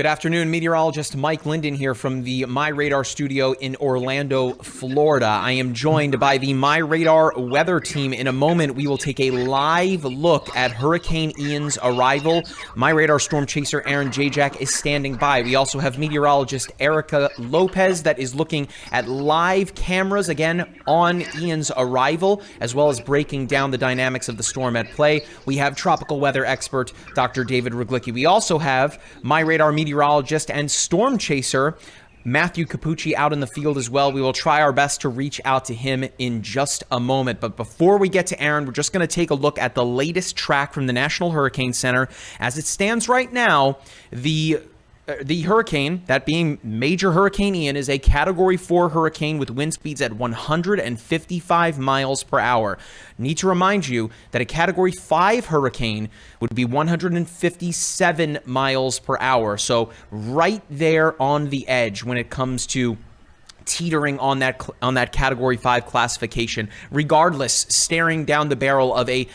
Good afternoon, meteorologist Mike Linden here from the MyRadar studio in Orlando, Florida. I am joined by the MyRadar weather team. In a moment, we will take a live look at Hurricane Ian's arrival. MyRadar storm chaser Aaron Jayjack is standing by. We also have meteorologist Erica Lopez that is looking at live cameras again on Ian's arrival, as well as breaking down the dynamics of the storm at play. We have tropical weather expert Dr. David Ryglicki. We also have MyRadar meteorologist and storm chaser Matthew Cappucci out in the field as well. We will try our best to reach out to him in just a moment. But before we get to Aaron, we're just going to take a look at the latest track from the National Hurricane Center. As it stands right now, the hurricane, that being Major Hurricane Ian, is a Category 4 hurricane with wind speeds at 155 miles per hour. Need to remind you that a Category 5 hurricane would be 157 miles per hour. So right there on the edge when it comes to teetering on that Category 5 classification. Regardless, staring down the barrel of a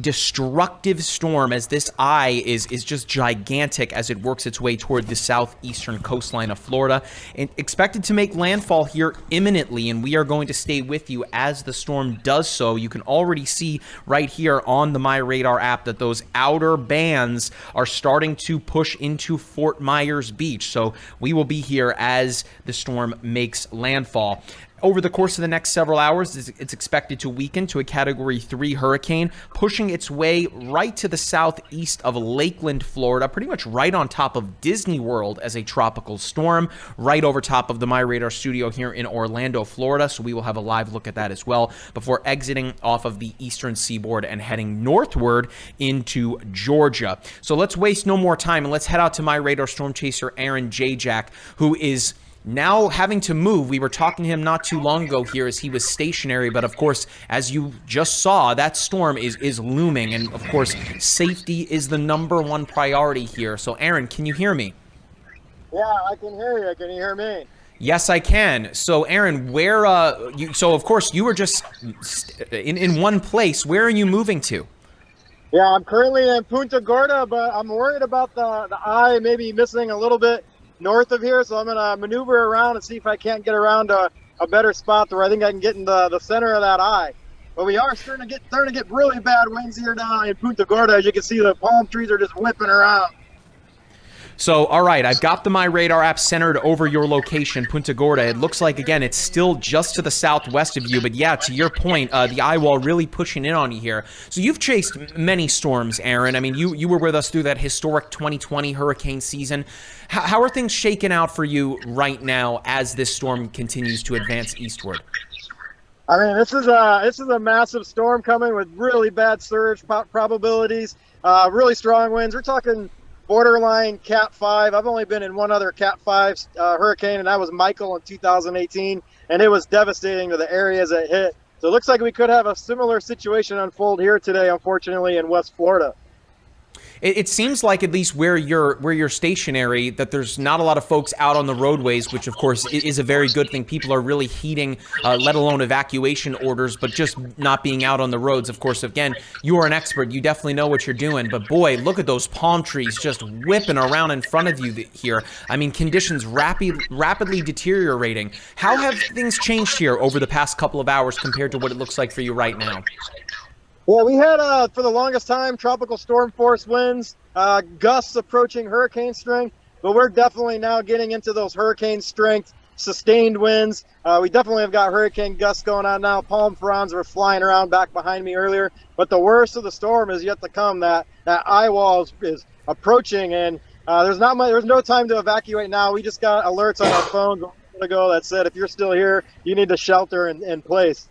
destructive storm, as this eye is just gigantic as it works its way toward the southeastern coastline of Florida, and expected to make landfall here imminently. And we are going to stay with you as the storm does so. You can already see right here on the MyRadar app that those outer bands are starting to push into Fort Myers Beach. So we will be here as the storm makes landfall. Over the course of the next several hours, it's expected to weaken to a Category 3 hurricane, pushing its way right to the southeast of Lakeland, Florida, pretty much right on top of Disney World as a tropical storm, right over top of the MyRadar studio here in Orlando, Florida. So we will have a live look at that as well before exiting off of the eastern seaboard and heading northward into Georgia. So let's waste no more time and let's head out to MyRadar storm chaser Aaron Jayjack, who is now having to move. We were talking to him not too long ago here as he was stationary, but of course, as you just saw, that storm is looming, and of course, safety is the #1 priority here. So Aaron, can you hear me? Yeah, I can hear you. Can you hear me? Yes, I can. So Aaron, so of course, you were just in one place. Where are you moving to? Yeah, I'm currently in Punta Gorda, but I'm worried about the eye maybe missing a little bit north of here, so I'm going to maneuver around and see if I can't get around a better spot where I think I can get in the center of that eye. But we are starting to get really bad winds here now in Punta Gorda. As you can see, the palm trees are just whipping around. So, all right, I've got the MyRadar app centered over your location, Punta Gorda. It looks like, again, it's still just to the southwest of you. But yeah, to your point, the eye wall really pushing in on you here. So you've chased many storms, Aaron. I mean, you were with us through that historic 2020 hurricane season. How are things shaking out for you right now as this storm continues to advance eastward? I mean, this is a massive storm coming with really bad surge probabilities, really strong winds. We're talking borderline Cat 5. I've only been in one other Cat 5 hurricane, and that was Michael in 2018, and it was devastating to the areas it hit. So it looks like we could have a similar situation unfold here today, unfortunately, in West Florida. It seems like, at least where you're stationary, that there's not a lot of folks out on the roadways, which of course is a very good thing. People are really heeding, let alone evacuation orders, but just not being out on the roads. Of course, again, you are an expert. You definitely know what you're doing. But boy, look at those palm trees just whipping around in front of you here. I mean, conditions rapidly deteriorating. How have things changed here over the past couple of hours compared to what it looks like for you right now? Yeah, we had, for the longest time, tropical storm force winds, gusts approaching hurricane strength, but we're definitely now getting into those hurricane strength, sustained winds. We definitely have got hurricane gusts going on now. Palm fronds were flying around back behind me earlier, but the worst of the storm is yet to come. That eye wall is approaching, and there's no time to evacuate now. We just got alerts on our phones a minute ago that said, if you're still here, you need to shelter in place.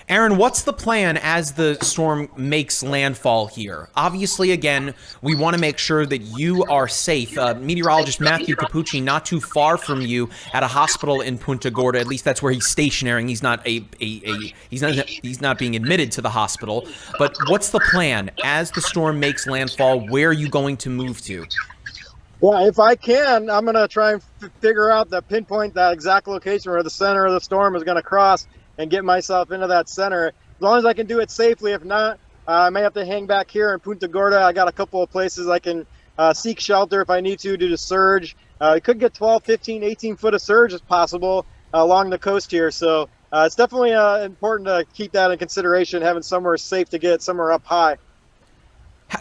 Aaron, what's the plan as the storm makes landfall here? Obviously, again, we want to make sure that you are safe. Meteorologist Matthew Cappucci, not too far from you, at a hospital in Punta Gorda. At least that's where he's stationary. He's not he's not being admitted to the hospital. But what's the plan as the storm makes landfall? Where are you going to move to? Well, if I can, I'm going to try and figure out pinpoint that exact location where the center of the storm is going to cross, and get myself into that center. As long as I can do it safely. If not, I may have to hang back here in Punta Gorda. I got a couple of places I can seek shelter if I need to due to surge. It could get 12, 15, 18 foot of surge as possible along the coast here. So it's definitely important to keep that in consideration, having somewhere safe to get, somewhere up high.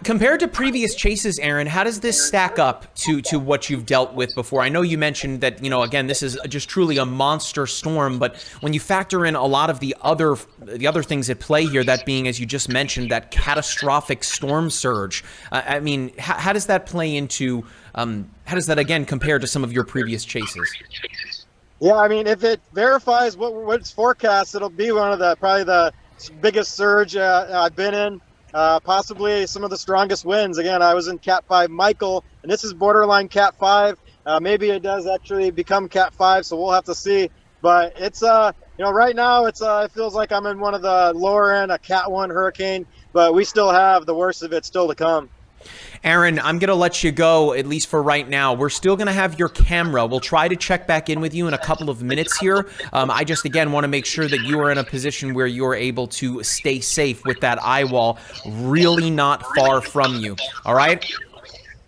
Compared to previous chases, Aaron, how does this stack up to what you've dealt with before? I know you mentioned that, again, this is just truly a monster storm, but when you factor in a lot of the other things at play here, that being, as you just mentioned, that catastrophic storm surge, I mean, how does that play into, how does that, again, compare to some of your previous chases? Yeah, I mean, if it verifies what's forecast, it'll be probably the biggest surge I've been in. Possibly some of the strongest winds. Again, I was in Cat 5 Michael, and this is borderline Cat 5. Maybe it does actually become Cat 5, so we'll have to see. But it's, right now it feels like I'm in one of the lower end, a Cat 1 hurricane, but we still have the worst of it still to come. Aaron, I'm going to let you go, at least for right now. We're still going to have your camera. We'll try to check back in with you in a couple of minutes here. I just, again, want to make sure that you are in a position where you're able to stay safe with that eye wall really not far from you. All right?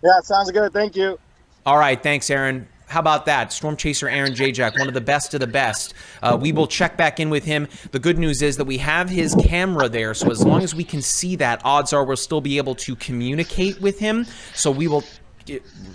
Yeah, sounds good. Thank you. All right. Thanks, Aaron. How about that? Storm Chaser Aaron Jayjack, one of the best of the best. We will check back in with him. The good news is that we have his camera there, so as long as we can see that, odds are we'll still be able to communicate with him. So we will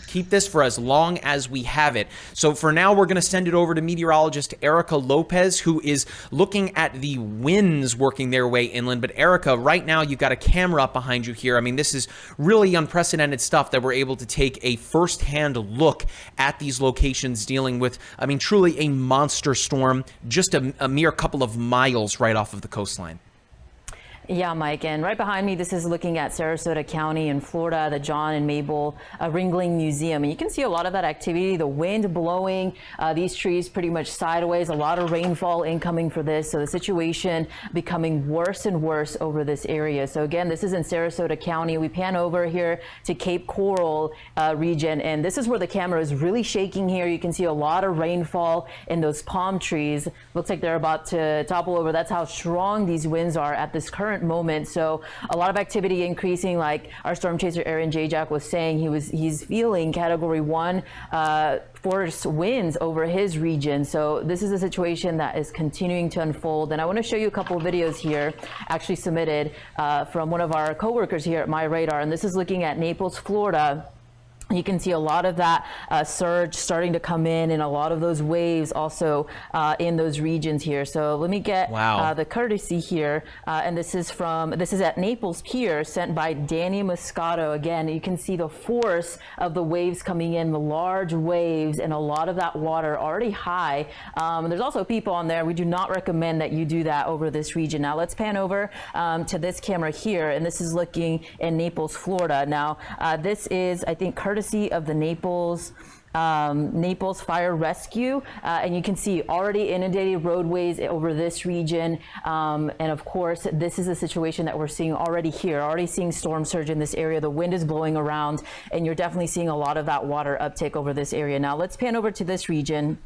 keep this for as long as we have it. So for now, we're going to send it over to meteorologist Erica Lopez, who is looking at the winds working their way inland. But Erica, right now, you've got a camera up behind you here. I mean, this is really unprecedented stuff that we're able to take a firsthand look at these locations dealing with, I mean, truly a monster storm, just a mere couple of miles right off of the coastline. Yeah, Mike, and right behind me, this is looking at Sarasota County in Florida, the John and Mabel Ringling Museum. And you can see a lot of that activity, the wind blowing these trees pretty much sideways, a lot of rainfall incoming for this. So the situation becoming worse and worse over this area. So again, this is in Sarasota County. We pan over here to Cape Coral region, and this is where the camera is really shaking here. You can see a lot of rainfall in those palm trees. Looks like they're about to topple over. That's how strong these winds are at this current moment. So a lot of activity increasing, like our storm chaser Aaron Jayjack was saying. He's feeling Category 1 force winds over his region. So this is a situation that is continuing to unfold. And I want to show you a couple of videos here, actually submitted from one of our coworkers here at MyRadar. And this is looking at Naples, Florida. You can see a lot of that surge starting to come in, and a lot of those waves also in those regions here. So let me get the courtesy here, and this is at Naples Pier, sent by Danny Moscato. Again, you can see the force of the waves coming in, the large waves, and a lot of that water already high. There's also people on there. We do not recommend that you do that over this region. Now let's pan over to this camera here, and this is looking in Naples, Florida. Now this is, I think, courtesy of the Naples Fire Rescue, and you can see already inundated roadways over this region, and of course this is a situation that we're seeing already here, already seeing storm surge in this area. The wind is blowing around, and you're definitely seeing a lot of that water uptake over this area. Now let's pan over to this region.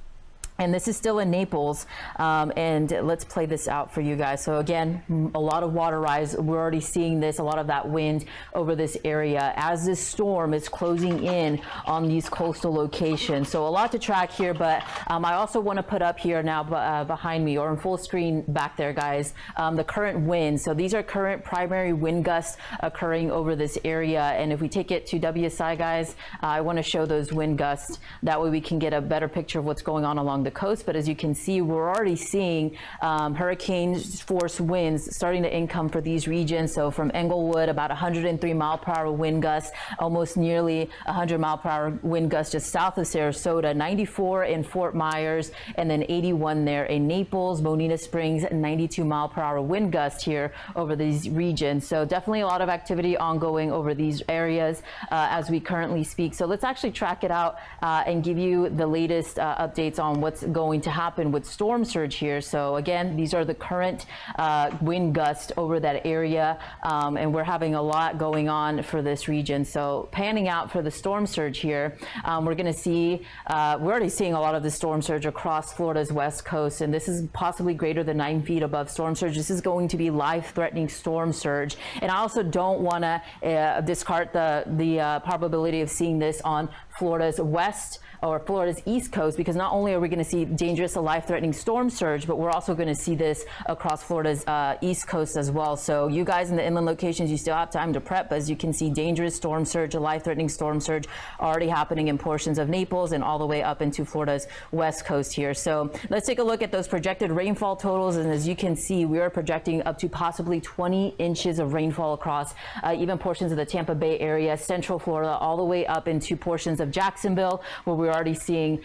And this is still in Naples, and let's play this out for you guys. So again, a lot of water rise. We're already seeing this, a lot of that wind over this area as this storm is closing in on these coastal locations. So a lot to track here, but I also want to put up here now behind me, or in full screen back there, guys, the current winds. So these are current primary wind gusts occurring over this area. And if we take it to WSI, guys, I want to show those wind gusts. That way we can get a better picture of what's going on along the coast. But as you can see, we're already seeing hurricane force winds starting to income for these regions. So from Englewood, about 103 mile per hour wind gusts, almost nearly 100 mile per hour wind gusts just south of Sarasota, 94 in Fort Myers, and then 81 there in Naples, Bonita Springs, 92 mile per hour wind gusts here over these regions. So definitely a lot of activity ongoing over these areas as we currently speak. So let's actually track it out and give you the latest updates on what's what's going to happen with storm surge here. So again, these are the current wind gusts over that area, and we're having a lot going on for this region. So panning out for the storm surge here, we're going to see, we're already seeing a lot of the storm surge across Florida's west coast, and this is possibly greater than 9 feet above storm surge. This is going to be life-threatening storm surge. And I also don't want to discard the probability of seeing this on Florida's west or Florida's east coast, because not only are we going to see dangerous or life-threatening storm surge, but we're also going to see this across Florida's east coast as well. So you guys in the inland locations, you still have time to prep. As you can see, dangerous storm surge, a life-threatening storm surge already happening in portions of Naples and all the way up into Florida's west coast here. So let's take a look at those projected rainfall totals. And as you can see, we are projecting up to possibly 20 inches of rainfall across even portions of the Tampa Bay area, central Florida, all the way up into portions of Jacksonville, where we're already seeing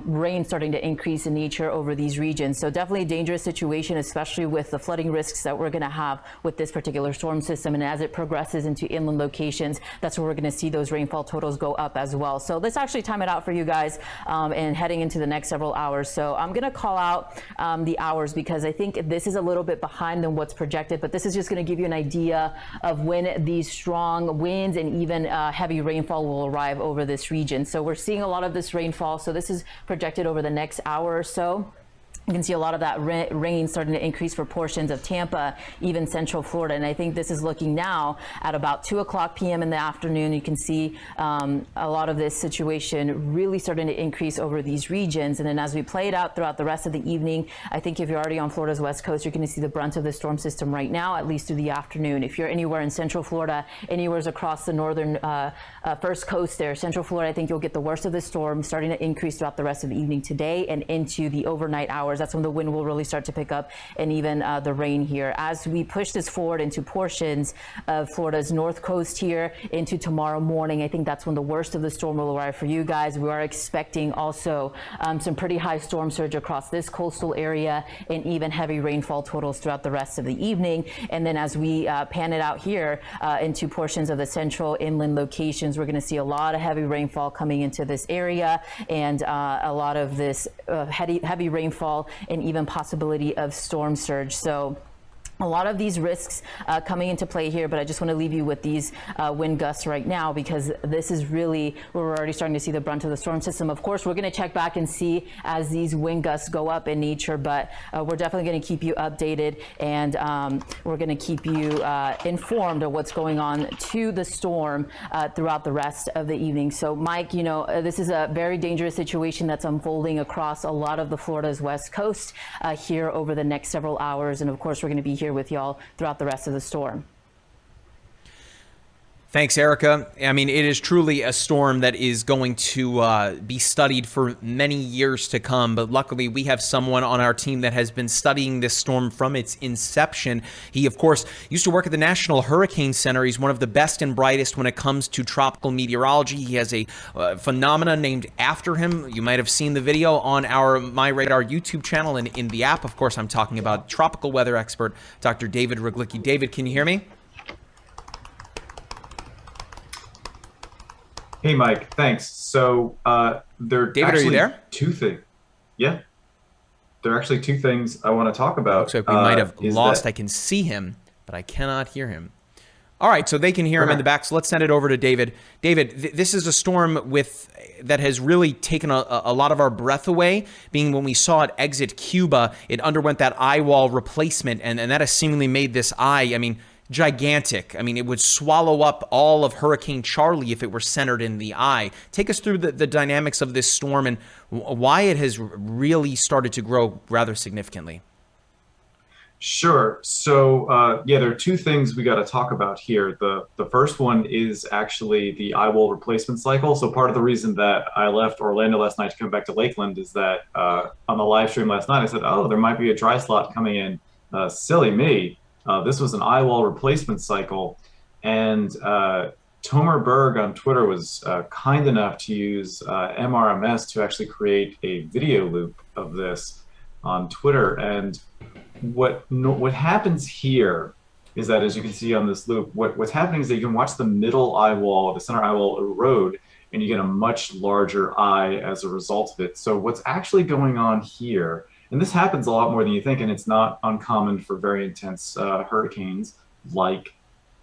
rain starting to increase in nature over these regions. So definitely a dangerous situation, especially with the flooding risks that we're going to have with this particular storm system. And as it progresses into inland locations, that's where we're going to see those rainfall totals go up as well. So let's actually time it out for you guys and heading into the next several hours. So I'm going to call out the hours, because I think this is a little bit behind than what's projected, but this is just going to give you an idea of when these strong winds and even heavy rainfall will arrive over this region. So we're seeing a lot of this rainfall. So this is projected over the next hour or so. You can see a lot of that rain starting to increase for portions of Tampa, even central Florida. And I think this is looking now at about 2:00 p.m. in the afternoon. You can see a lot of this situation really starting to increase over these regions. And then as we play it out throughout the rest of the evening, I think if you're already on Florida's west coast, you're going to see the brunt of the storm system right now, at least through the afternoon. If you're anywhere in central Florida, anywhere across the northern first coast there, central Florida, I think you'll get the worst of the storm starting to increase throughout the rest of the evening today and into the overnight hours. That's when the wind will really start to pick up, and even the rain here. As we push this forward into portions of Florida's north coast here into tomorrow morning, I think that's when the worst of the storm will arrive for you guys. We are expecting also some pretty high storm surge across this coastal area and even heavy rainfall totals throughout the rest of the evening. And then as we pan it out here into portions of the central inland locations, we're going to see a lot of heavy rainfall coming into this area, and a lot of this heavy rainfall and even possibility of storm surge. So a lot of these risks coming into play here, but I just want to leave you with these wind gusts right now, because this is really where we're already starting to see the brunt of the storm system. Of course, we're going to check back and see as these wind gusts go up in nature, but we're definitely going to keep you updated, and we're going to keep you informed of what's going on to the storm throughout the rest of the evening. So Mike, you know, this is a very dangerous situation that's unfolding across a lot of the Florida's west coast here over the next several hours. And of course, we're going to be here with y'all throughout the rest of the storm. Thanks, Erica. I mean, it is truly a storm that is going to be studied for many years to come. But luckily, we have someone on our team that has been studying this storm from its inception. He, of course, used to work at the National Hurricane Center. He's one of the best and brightest when it comes to tropical meteorology. He has a phenomena named after him. You might have seen the video on our MyRadar YouTube channel and in the app. Of course, I'm talking about tropical weather expert Dr. David Ryglicki. David, can you hear me? Hey, Mike, thanks. So there David, are you there? Two things. Yeah. There are actually two things I want to talk about. Looks like we might have lost. I can see him, but I cannot hear him. All right, so they can hear him in the back, so let's send it over to David. David, this is a storm that has really taken a lot of our breath away, being when we saw it exit Cuba, it underwent that eye wall replacement, and that has seemingly made this eye, I mean, gigantic. I mean, it would swallow up all of Hurricane Charlie if it were centered in the eye. Take us through the dynamics of this storm and why it has really started to grow rather significantly. Sure. So, yeah, there are two things we got to talk about here. The first one is actually the eye wall replacement cycle. So part of the reason that I left Orlando last night to come back to Lakeland is that on the live stream last night, I said, oh, there might be a dry slot coming in. Silly me. This was an eye wall replacement cycle, and Tomer Berg on Twitter was kind enough to use MRMS to actually create a video loop of this on Twitter. And what happens here is that, as you can see on this loop, what's happening is that you can watch the middle eye wall, the center eye wall erode, and you get a much larger eye as a result of it. So what's actually going on here, and this happens a lot more than you think, and it's not uncommon for very intense hurricanes like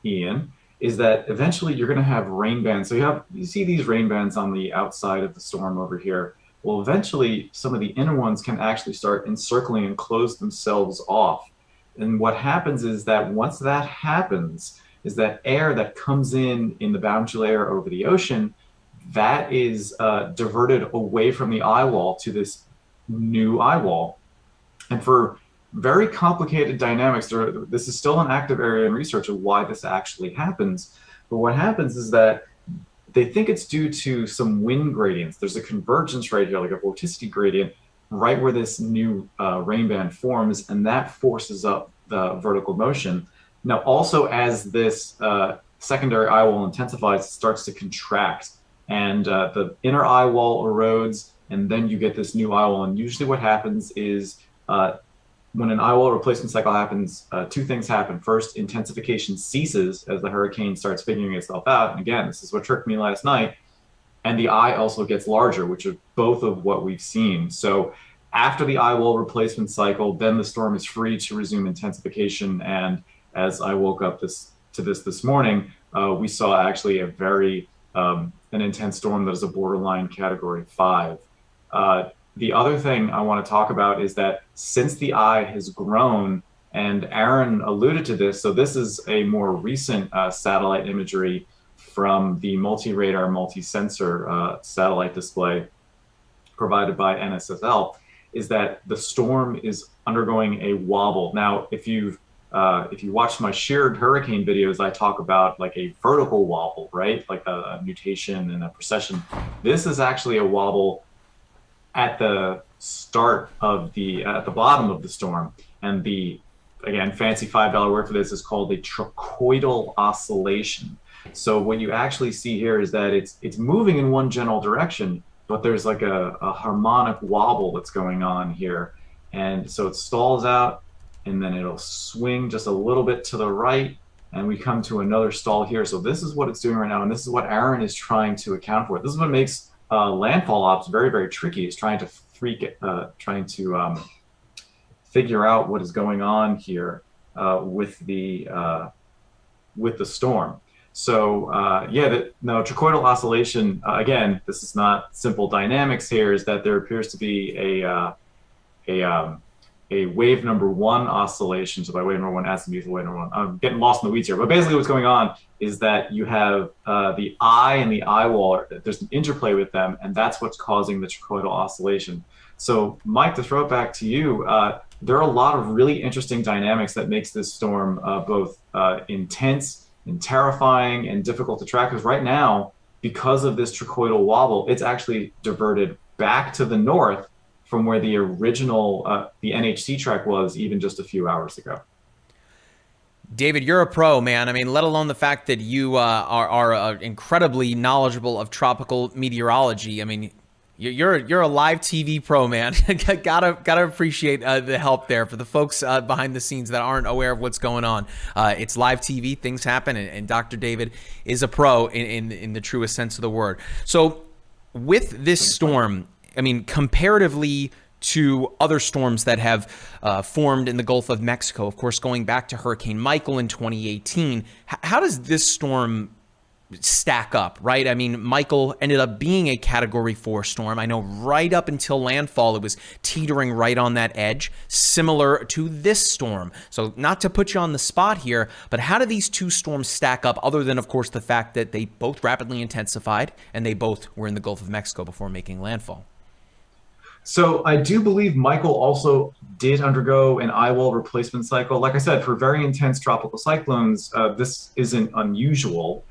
Ian, is that eventually you're going to have rain bands. So you see these rain bands on the outside of the storm over here. Well, eventually some of the inner ones can actually start encircling and close themselves off. And what happens is that once that happens, is that air that comes in the boundary layer over the ocean, that is diverted away from the eye wall to this new eye wall. And for very complicated dynamics, this is still an active area in research of why this actually happens. But what happens is that they think it's due to some wind gradients. There's a convergence right here, like a vorticity gradient, right where this new rain band forms, and that forces up the vertical motion. Now, also as this secondary eye wall intensifies, it starts to contract, and the inner eye wall erodes, and then you get this new eye wall. And usually what happens is when an eye wall replacement cycle happens, two things happen. First, intensification ceases as the hurricane starts figuring itself out. And again, this is what tricked me last night. And the eye also gets larger, which are both of what we've seen. So after the eye wall replacement cycle, then the storm is free to resume intensification. And as I woke up to this morning, we saw actually a very an intense storm that is a borderline Category 5. The other thing I want to talk about is that since the eye has grown, and Aaron alluded to this, so this is a more recent satellite imagery from the multi-radar, multi-sensor satellite display provided by NSSL, is that the storm is undergoing a wobble. Now, if you watch my shared hurricane videos, I talk about like a vertical wobble, right? Like a nutation and a precession. This is actually a wobble at the start of at the bottom of the storm. And the, again, fancy $5 word for this is called a trochoidal oscillation. So what you actually see here is that it's moving in one general direction, but there's like a harmonic wobble that's going on here. And so it stalls out, and then it'll swing just a little bit to the right, and we come to another stall here. So this is what it's doing right now, and this is what Aaron is trying to account for. This is what makes landfall ops very, very tricky, is trying to figure out what is going on here with the storm. So no, trochoidal oscillation, again, this is not simple dynamics here, is that there appears to be a wave number 1 oscillation. So by wave number 1, azimuthal wave number 1, I'm getting lost in the weeds here, but basically what's going on is that you have the eye and the eye wall, there's an interplay with them, and that's what's causing the trochoidal oscillation. So Mike, to throw it back to you, there are a lot of really interesting dynamics that makes this storm both intense and terrifying and difficult to track, because right now, because of this trochoidal wobble, it's actually diverted back to the north from where the original, the NHC track was even just a few hours ago. David, you're a pro, man. I mean, let alone the fact that you are incredibly knowledgeable of tropical meteorology. I mean, you're a live TV pro, man. gotta appreciate the help there for the folks behind the scenes that aren't aware of what's going on. It's live TV, things happen, and Dr. David is a pro in the truest sense of the word. So with this storm, I mean, comparatively to other storms that have formed in the Gulf of Mexico, of course, going back to Hurricane Michael in 2018, how does this storm stack up, right? I mean, Michael ended up being a Category 4 storm. I know right up until landfall, it was teetering right on that edge, similar to this storm. So not to put you on the spot here, but how do these two storms stack up, other than, of course, the fact that they both rapidly intensified and they both were in the Gulf of Mexico before making landfall? So I do believe Michael also did undergo an eye wall replacement cycle. Like I said, for very intense tropical cyclones, this isn't unusual.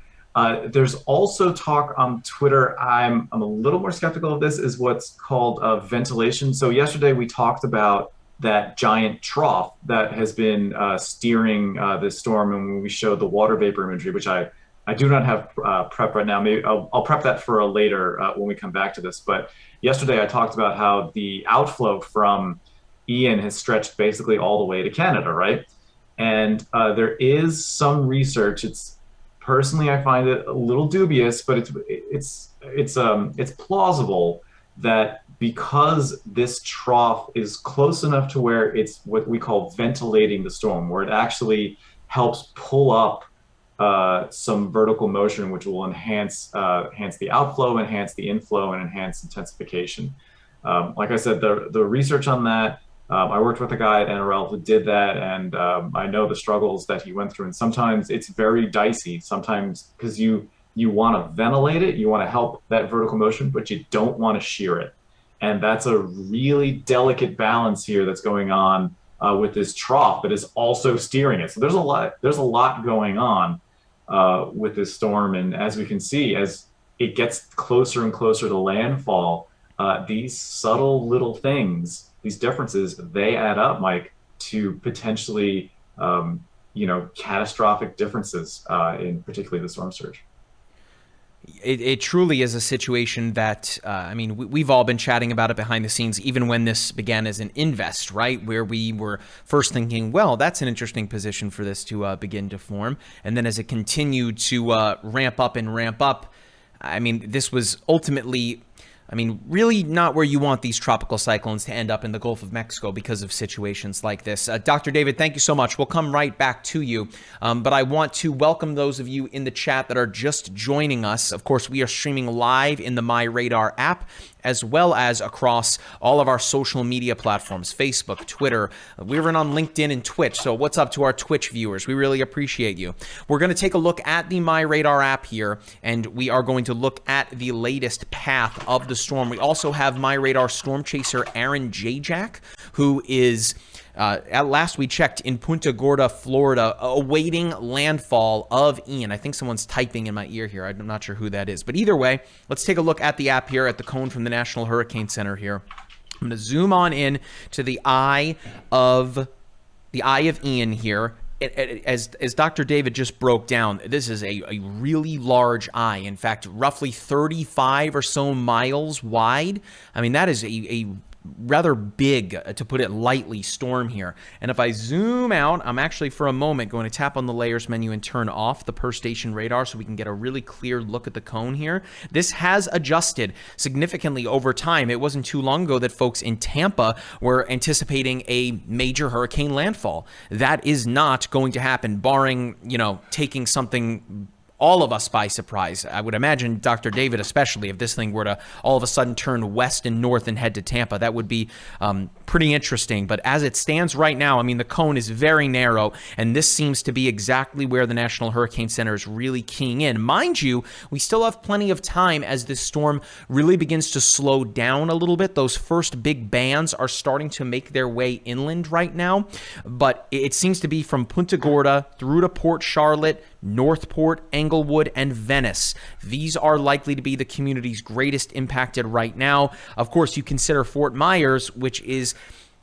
There's also talk on Twitter, I'm a little more skeptical of this, is what's called ventilation. So yesterday we talked about that giant trough that has been steering this storm, and when we showed the water vapor imagery, which I do not have prep right now. Maybe I'll prep that for a later when we come back to this. But yesterday I talked about how the outflow from Ian has stretched basically all the way to Canada, right? And there is some research, it's Personally, I find it a little dubious, but it's plausible that because this trough is close enough to where it's what we call ventilating the storm, where it actually helps pull up some vertical motion, which will enhance the outflow, enhance the inflow, and enhance intensification. Like I said, the research on that, I worked with a guy at NRL who did that, and I know the struggles that he went through. And sometimes it's very dicey. Sometimes because you want to ventilate it, you want to help that vertical motion, but you don't want to shear it. And that's a really delicate balance here that's going on with this trough that is also steering it. So there's a lot going on with this storm. And as we can see, as it gets closer and closer to landfall, these subtle little things, these differences, they add up, Mike, to potentially, catastrophic differences in particularly the storm surge. It truly is a situation that, we've all been chatting about it behind the scenes, even when this began as an invest, right? Where we were first thinking, well, that's an interesting position for this to begin to form. And then as it continued to ramp up, this was ultimately, really not where you want these tropical cyclones to end up in the Gulf of Mexico because of situations like this. Dr. David, thank you so much. We'll come right back to you. But I want to welcome those of you in the chat that are just joining us. Of course, we are streaming live in the MyRadar app, as well as across all of our social media platforms, Facebook, Twitter. We're on LinkedIn and Twitch. So what's up to our Twitch viewers? We really appreciate you. We're going to take a look at the MyRadar app here, and we are going to look at the latest path of the storm. We also have MyRadar storm chaser Aaron Jayjack, who is at last we checked in Punta Gorda, Florida, awaiting landfall of Ian. I think someone's typing in my ear here. I'm not sure who that is. But either way, let's take a look at the app here at the cone from the National Hurricane Center here. I'm going to zoom on in to the eye of Ian here. As Dr. David just broke down, this is a really large eye. In fact, roughly 35 or so miles wide. That is a rather big, to put it lightly, storm here. And if I zoom out, I'm actually for a moment going to tap on the layers menu and turn off the per station radar so we can get a really clear look at the cone here. This has adjusted significantly over time. It wasn't too long ago that folks in Tampa were anticipating a major hurricane landfall. That is not going to happen, barring, taking something all of us by surprise. I would imagine Dr. David, especially if this thing were to all of a sudden turn west and north and head to Tampa, that would be pretty interesting. But as it stands right now, the cone is very narrow, and this seems to be exactly where the National Hurricane Center is really keying in. Mind you, we still have plenty of time as this storm really begins to slow down a little bit. Those first big bands are starting to make their way inland right now, but it seems to be from Punta Gorda through to Port Charlotte, Northport, Englewood, and Venice. These are likely to be the communities greatest impacted right now. Of course, you consider Fort Myers, which is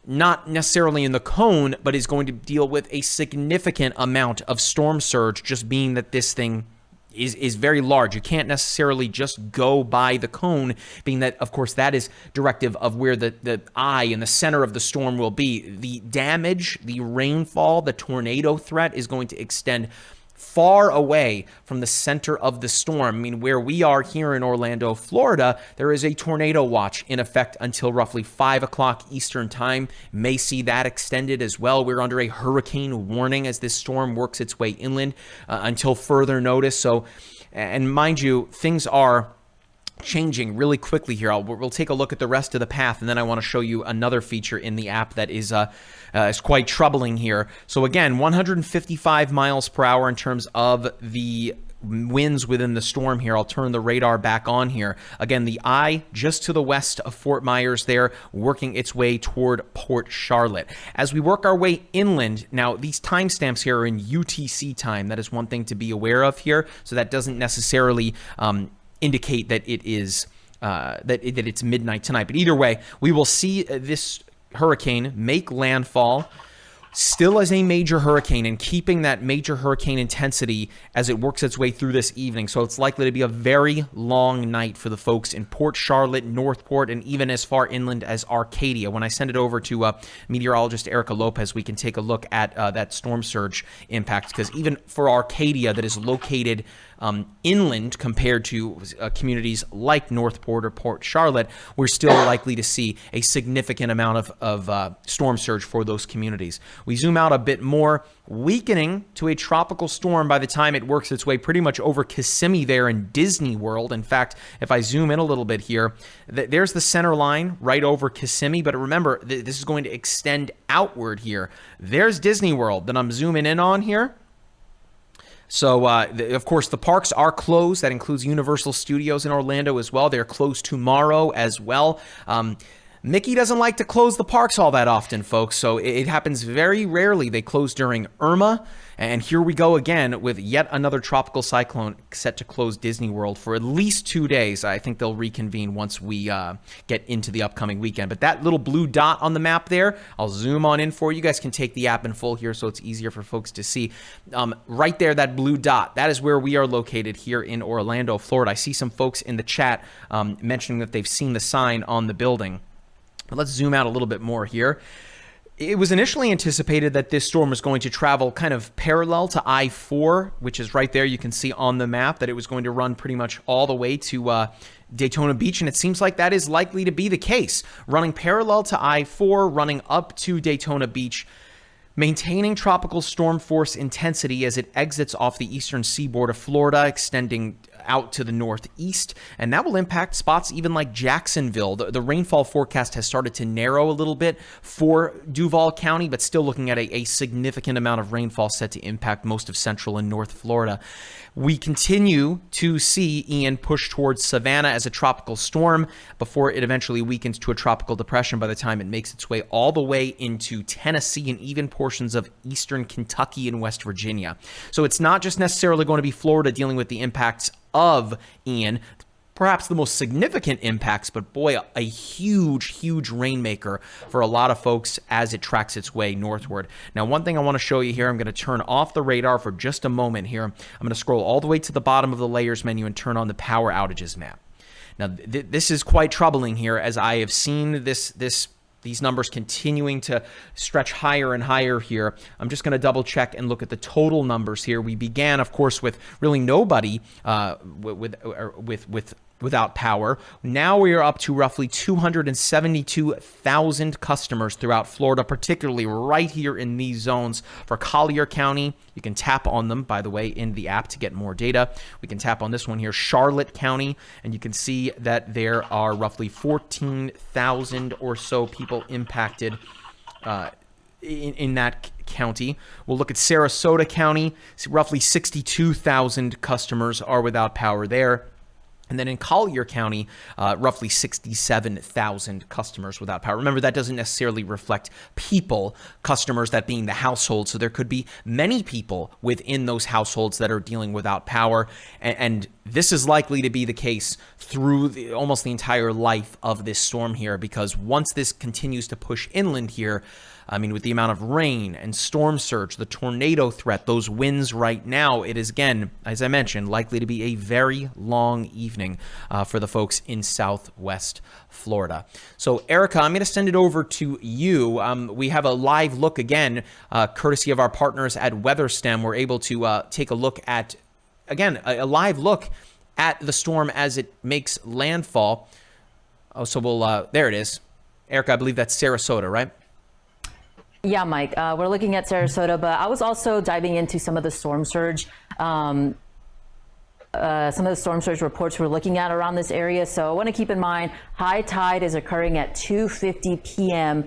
not necessarily in the cone, but is going to deal with a significant amount of storm surge, just being that this thing is very large. You can't necessarily just go by the cone, being that, of course, that is directive of where the eye and the center of the storm will be. The damage, the rainfall, the tornado threat is going to extend far away from the center of the storm. Where we are here in Orlando, Florida, there is a tornado watch in effect until roughly 5 o'clock Eastern time. May see that extended as well. We're under a hurricane warning as this storm works its way inland until further notice. So, and mind you, things are changing really quickly here. We'll take a look at the rest of the path, and then I want to show you another feature in the app that is quite troubling here. So again, 155 miles per hour in terms of the winds within the storm here. I'll turn the radar back on here. Again, the eye just to the west of Fort Myers there, working its way toward Port Charlotte. As we work our way inland, now these timestamps here are in UTC time. That is one thing to be aware of here. So that doesn't necessarily indicate that it is that it's midnight tonight. But either way, we will see this hurricane make landfall still as a major hurricane and keeping that major hurricane intensity as it works its way through this evening. So it's likely to be a very long night for the folks in Port Charlotte, Northport, and even as far inland as Arcadia. When I send it over to meteorologist Erica Lopez, we can take a look at that storm surge impact, because even for Arcadia, that is located inland compared to communities like Northport or Port Charlotte, we're still likely to see a significant amount of storm surge for those communities. We zoom out a bit more, weakening to a tropical storm by the time it works its way pretty much over Kissimmee there in Disney World. In fact, if I zoom in a little bit here, there's the center line right over Kissimmee, but remember, this is going to extend outward here. There's Disney World that I'm zooming in on here. So, of course, the parks are closed. That includes Universal Studios in Orlando as well. They're closed tomorrow as well. Mickey doesn't like to close the parks all that often, folks, so it happens very rarely. They close during Irma, and here we go again with yet another tropical cyclone set to close Disney World for at least 2 days. I think they'll reconvene once we get into the upcoming weekend. But that little blue dot on the map there, I'll zoom on in for you. You guys can take the app in full here so it's easier for folks to see. Right there, that blue dot, that is where we are located here in Orlando, Florida. I see some folks in the chat mentioning that they've seen the sign on the building. But let's zoom out a little bit more here. It was initially anticipated that this storm was going to travel kind of parallel to I-4, which is right there. You can see on the map that it was going to run pretty much all the way to Daytona Beach, and it seems like that is likely to be the case. Running parallel to I-4, running up to Daytona Beach, maintaining tropical storm force intensity as it exits off the eastern seaboard of Florida, extending out to the northeast, and that will impact spots even like Jacksonville. The rainfall forecast has started to narrow a little bit for Duval County, but still looking at a significant amount of rainfall set to impact most of central and north Florida. We continue to see Ian push towards Savannah as a tropical storm before it eventually weakens to a tropical depression by the time it makes its way all the way into Tennessee and even portions of eastern Kentucky and West Virginia. So it's not just necessarily going to be Florida dealing with the impacts of Ian, perhaps the most significant impacts, but boy, a huge rainmaker for a lot of folks as it tracks its way northward. Now, one thing I want to show you here, I'm going to turn off the radar for just a moment here. I'm going to scroll all the way to the bottom of the layers menu and turn on the power outages map. Now, this is quite troubling here, as I have seen these numbers continuing to stretch higher and higher here. I'm just going to double check and look at the total numbers here. We began, of course, with really nobody without power. Now we are up to roughly 272,000 customers throughout Florida, particularly right here in these zones. For Collier County, you can tap on them, by the way, in the app to get more data. We can tap on this one here, Charlotte County, and you can see that there are roughly 14,000 or so people impacted in that county. We'll look at Sarasota County. Roughly 62,000 customers are without power there. And then in Collier County, roughly 67,000 customers without power. Remember, that doesn't necessarily reflect people, customers, that being the household. So there could be many people within those households that are dealing without power. And this is likely to be the case through almost the entire life of this storm here, because once this continues to push inland here, I mean, with the amount of rain and storm surge, the tornado threat, those winds right now, it is, again, as I mentioned, likely to be a very long evening for the folks in southwest Florida. So, Erica, I'm going to send it over to you. We have a live look again, courtesy of our partners at WeatherStem. We're able to take a look at, again, a live look at the storm as it makes landfall. Oh, so we'll, there it is. Erica, I believe that's Sarasota, right? Yeah, Mike, we're looking at Sarasota, but I was also diving into some of the storm surge reports we're looking at around this area. So I want to keep in mind, high tide is occurring at 2:50 p.m.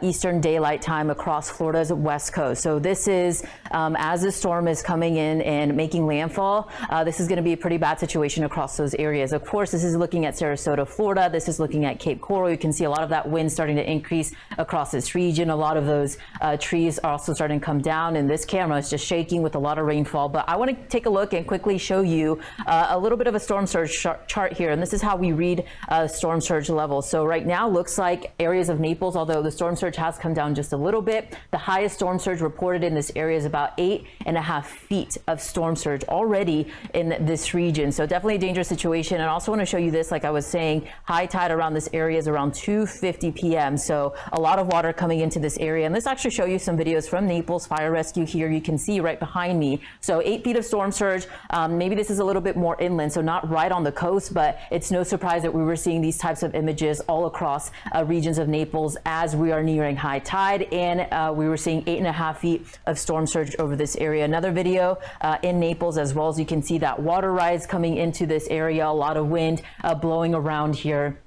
Eastern Daylight Time across Florida's west coast. So this is as the storm is coming in and making landfall, this is going to be a pretty bad situation across those areas. Of course, this is looking at Sarasota, Florida. This is looking at Cape Coral. You can see a lot of that wind starting to increase across this region. A lot of those trees are also starting to come down, and this camera is just shaking with a lot of rainfall. But I want to take a look and quickly show you a little bit of a storm surge chart here, and this is how we read storm surge levels. So right now looks like areas of Naples, although the storm storm surge has come down just a little bit. The highest storm surge reported in this area is about 8.5 feet of storm surge already in this region. So definitely a dangerous situation. And I also want to show you this, like I was saying, high tide around this area is around 2:50 p.m. So a lot of water coming into this area. And let's actually show you some videos from Naples Fire Rescue here. You can see right behind me. So 8 feet of storm surge. Maybe this is a little bit more inland, so not right on the coast, but it's no surprise that we were seeing these types of images all across regions of Naples as we are nearing high tide, and we were seeing 8.5 feet of storm surge over this area. Another video in Naples as well, as you can see that water rise coming into this area, a lot of wind blowing around here.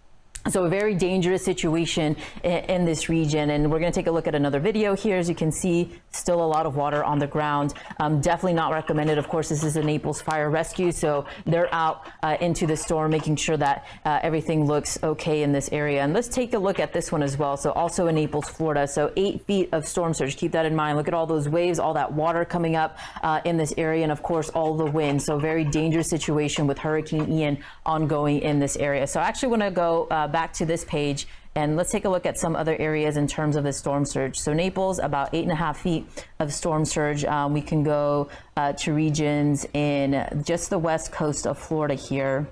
So a very dangerous situation in this region, and we're going to take a look at another video here. As you can see, still a lot of water on the ground. Definitely not recommended. Of course, this is a Naples Fire Rescue, so they're out into the storm, making sure that everything looks okay in this area. And let's take a look at this one as well. So also in Naples, Florida. So 8 feet of storm surge. Keep that in mind. Look at all those waves, all that water coming up in this area, and of course all the wind. So very dangerous situation with Hurricane Ian ongoing in this area. So I actually want to go back to this page, and let's take a look at some other areas in terms of the storm surge. So Naples, about 8.5 feet of storm surge. We can go to regions in just the west coast of Florida here.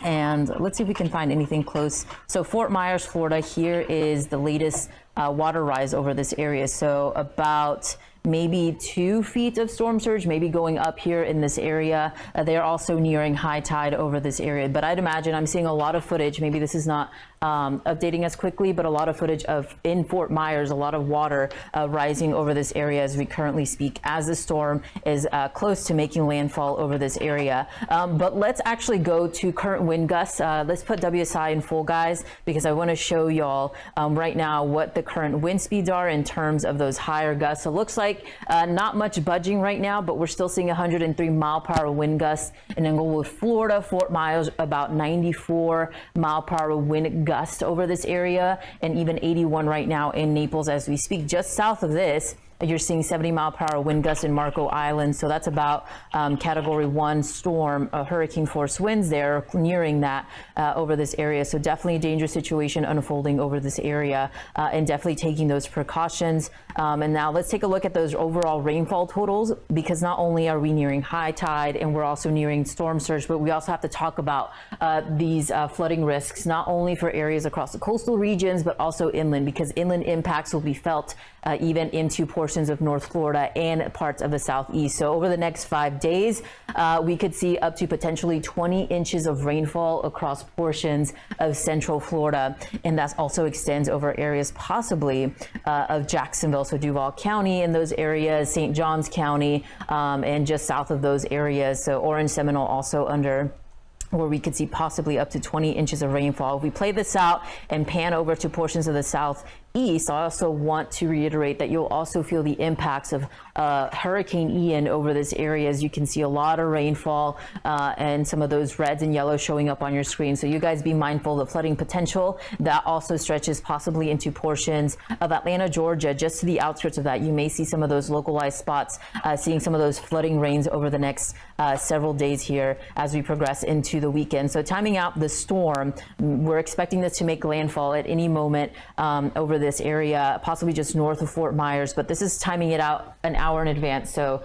And let's see if we can find anything close. So Fort Myers, Florida, here is the latest water rise over this area. So about maybe 2 feet of storm surge, maybe going up here in this area. They're also nearing high tide over this area. But I'd imagine I'm seeing a lot of footage. Maybe this is not updating us quickly, but a lot of footage of in Fort Myers, a lot of water rising over this area as we currently speak, as the storm is close to making landfall over this area. But let's actually go to current wind gusts. Let's put WSI in full, guys, because I want to show y'all right now what the current wind speeds are in terms of those higher gusts. So it looks like not much budging right now, but we're still seeing 103 mile per hour wind gusts in Englewood, Florida. Fort Myers, about 94 mile per hour wind gust over this area, and even 81 right now in Naples as we speak. Just south of this, you're seeing 70 mile per hour wind gusts in Marco Island. So that's about category 1 storm, hurricane force winds there, nearing that over this area. So definitely a dangerous situation unfolding over this area, and definitely taking those precautions. And now let's take a look at those overall rainfall totals, because not only are we nearing high tide and we're also nearing storm surge, but we also have to talk about these flooding risks, not only for areas across the coastal regions, but also inland, because inland impacts will be felt even into portions of North Florida and parts of the southeast. So over the next 5 days, we could see up to potentially 20 inches of rainfall across portions of central Florida. And that also extends over areas possibly of Jacksonville, so Duval County in those areas, St. Johns County, and just south of those areas. So Orange, Seminole also under where we could see possibly up to 20 inches of rainfall. If we play this out and pan over to portions of the southeast, I also want to reiterate that you'll also feel the impacts of Hurricane Ian over this area. As you can see, a lot of rainfall and some of those reds and yellows showing up on your screen. So you guys be mindful of flooding potential. That also stretches possibly into portions of Atlanta, Georgia. Just to the outskirts of that, you may see some of those localized spots, seeing some of those flooding rains over the next several days here as we progress into the weekend. So timing out the storm, we're expecting this to make landfall at any moment over this area, possibly just north of Fort Myers, but this is timing it out an hour in advance. So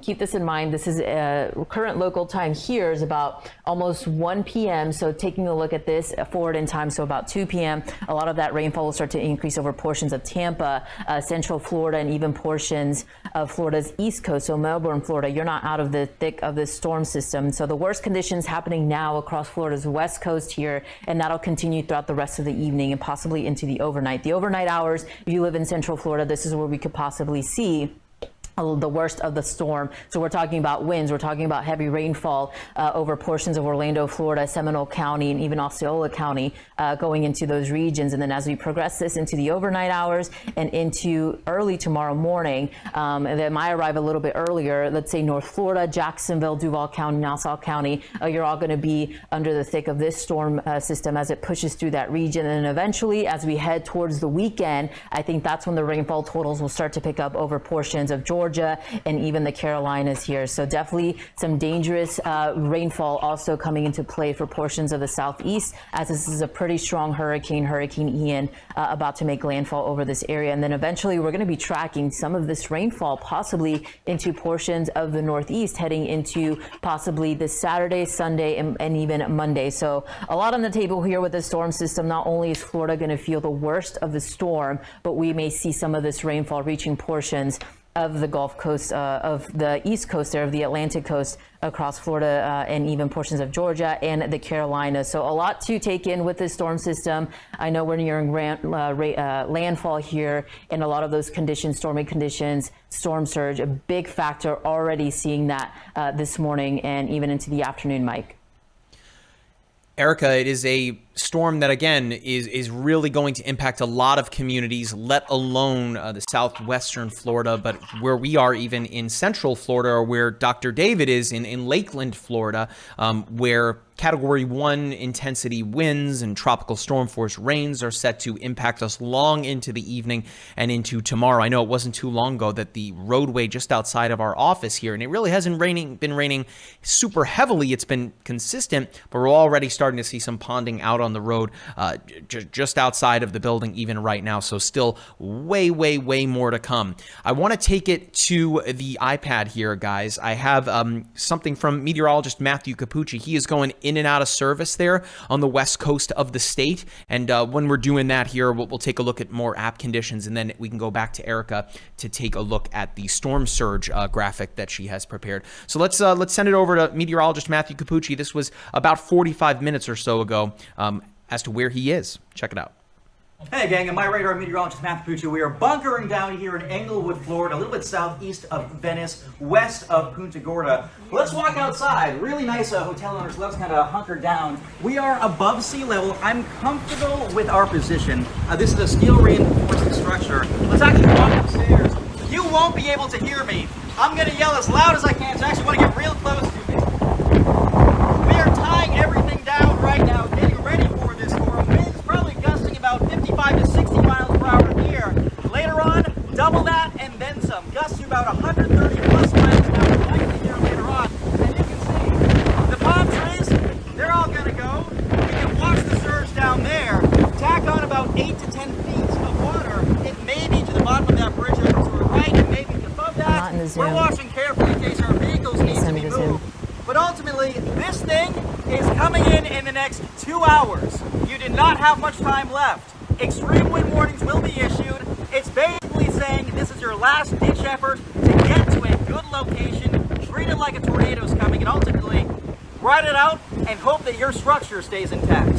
keep this in mind. This is current local time here is about almost 1 p.m. So taking a look at this forward in time, so about 2 p.m., a lot of that rainfall will start to increase over portions of Tampa, central Florida, and even portions of Florida's east coast. So Melbourne, Florida, you're not out of the thick of this storm system. So the worst conditions happening now across Florida's west coast here, and that'll continue throughout the rest of the evening and possibly into the overnight. The overnight hours, if you live in central Florida, this is where we could possibly see the worst of the storm. So we're talking about winds, we're talking about heavy rainfall over portions of Orlando, Florida, Seminole County, and even Osceola County going into those regions. And then as we progress this into the overnight hours and into early tomorrow morning, that might arrive a little bit earlier, let's say North Florida, Jacksonville, Duval County, Nassau County, you're all going to be under the thick of this storm system as it pushes through that region. And then eventually, as we head towards the weekend, I think that's when the rainfall totals will start to pick up over portions of Georgia, Georgia and even the Carolinas here. So definitely some dangerous rainfall also coming into play for portions of the southeast, as this is a pretty strong hurricane, Hurricane Ian, about to make landfall over this area. And then eventually we're going to be tracking some of this rainfall possibly into portions of the northeast heading into possibly this Saturday, Sunday, and even Monday. So a lot on the table here with the storm system. Not only is Florida going to feel the worst of the storm, but we may see some of this rainfall reaching portions of the Gulf Coast, of the East Coast there, of the Atlantic coast across Florida and even portions of Georgia and the Carolinas. So a lot to take in with this storm system. I know we're nearing landfall here, and a lot of those conditions, stormy conditions, storm surge, a big factor, already seeing that this morning and even into the afternoon, Mike. Erica, it is a storm that, again, is really going to impact a lot of communities, let alone the southwestern Florida, but where we are, even in central Florida, or where Dr. David is in Lakeland, Florida, where Category 1 intensity winds and tropical storm force rains are set to impact us long into the evening and into tomorrow. I know it wasn't too long ago that the roadway just outside of our office here, and it really hasn't been raining super heavily. It's been consistent, but we're already starting to see some ponding out on the road just outside of the building even right now. So still way more to come. I want to take it to the iPad here, guys. I have something from meteorologist Matthew Cappucci. He is going in and out of service there on the west coast of the state. And when we're doing that here, we'll take a look at more app conditions, and then we can go back to Erica to take a look at the storm surge graphic that she has prepared. So let's send it over to meteorologist Matthew Cappucci. This was about 45 minutes or so ago as to where he is. Check it out. Hey gang, I'm MyRadar meteorologist Matthew Cappucci. We are bunkering down here in Englewood, Florida, a little bit southeast of Venice, west of Punta Gorda. Let's walk outside. Really nice hotel owners. Let's kind of hunker down. We are above sea level. I'm comfortable with our position. This is a steel reinforced structure. Let's actually walk upstairs. You won't be able to hear me. I'm going to yell as loud as I can, so I actually want to get real close to me. We are tying everything down right now, getting ready for this storm. Winds probably gusting about 55 to 60 miles per hour here. Later on, double that and then some. Gusts to about 130 plus miles an hour likely here later on. And you can see the palm trees, they're all going to go. We can watch the surge down there. Tack on about 8 to 10 feet of water. It may be to the bottom of that bridge to our right, and maybe above that. We're watching carefully in case our vehicles need to be moved. But ultimately, this thing is coming in the next 2 hours. You did not have much time left. Extreme wind warnings will be issued. It's basically saying this is your last ditch effort to get to a good location, treat it like a tornado is coming, and ultimately ride it out and hope that your structure stays intact.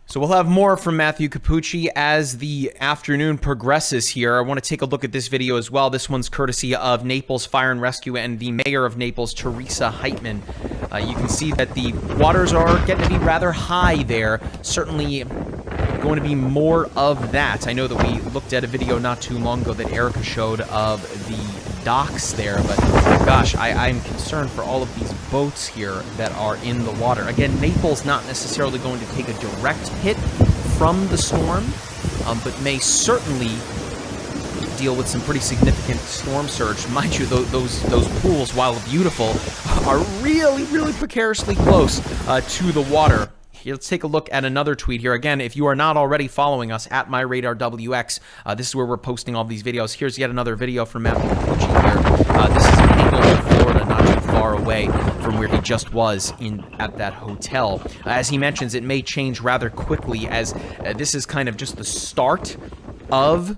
So we'll have more from Matthew Cappucci as the afternoon progresses here. I want to take a look at this video as well. This one's courtesy of Naples Fire and Rescue and the mayor of Naples, Teresa Heitman. You can see that the waters are getting to be rather high there. Certainly going to be more of that. I know that we looked at a video not too long ago that Erica showed of the docks there, but gosh, I'm concerned for all of these boats here that are in the water. Again, Naples not necessarily going to take a direct hit from the storm, but may certainly deal with some pretty significant storm surge. Mind you, those pools, while beautiful, are really precariously close to the water. Let's take a look at another tweet here. Again, if you are not already following us at MyRadarWX, this is where we're posting all these videos. Here's yet another video from Matthew Cappucci here. This is in Englewood, Florida, not too far away from where he just was at that hotel. As he mentions, it may change rather quickly, as this is kind of just the start of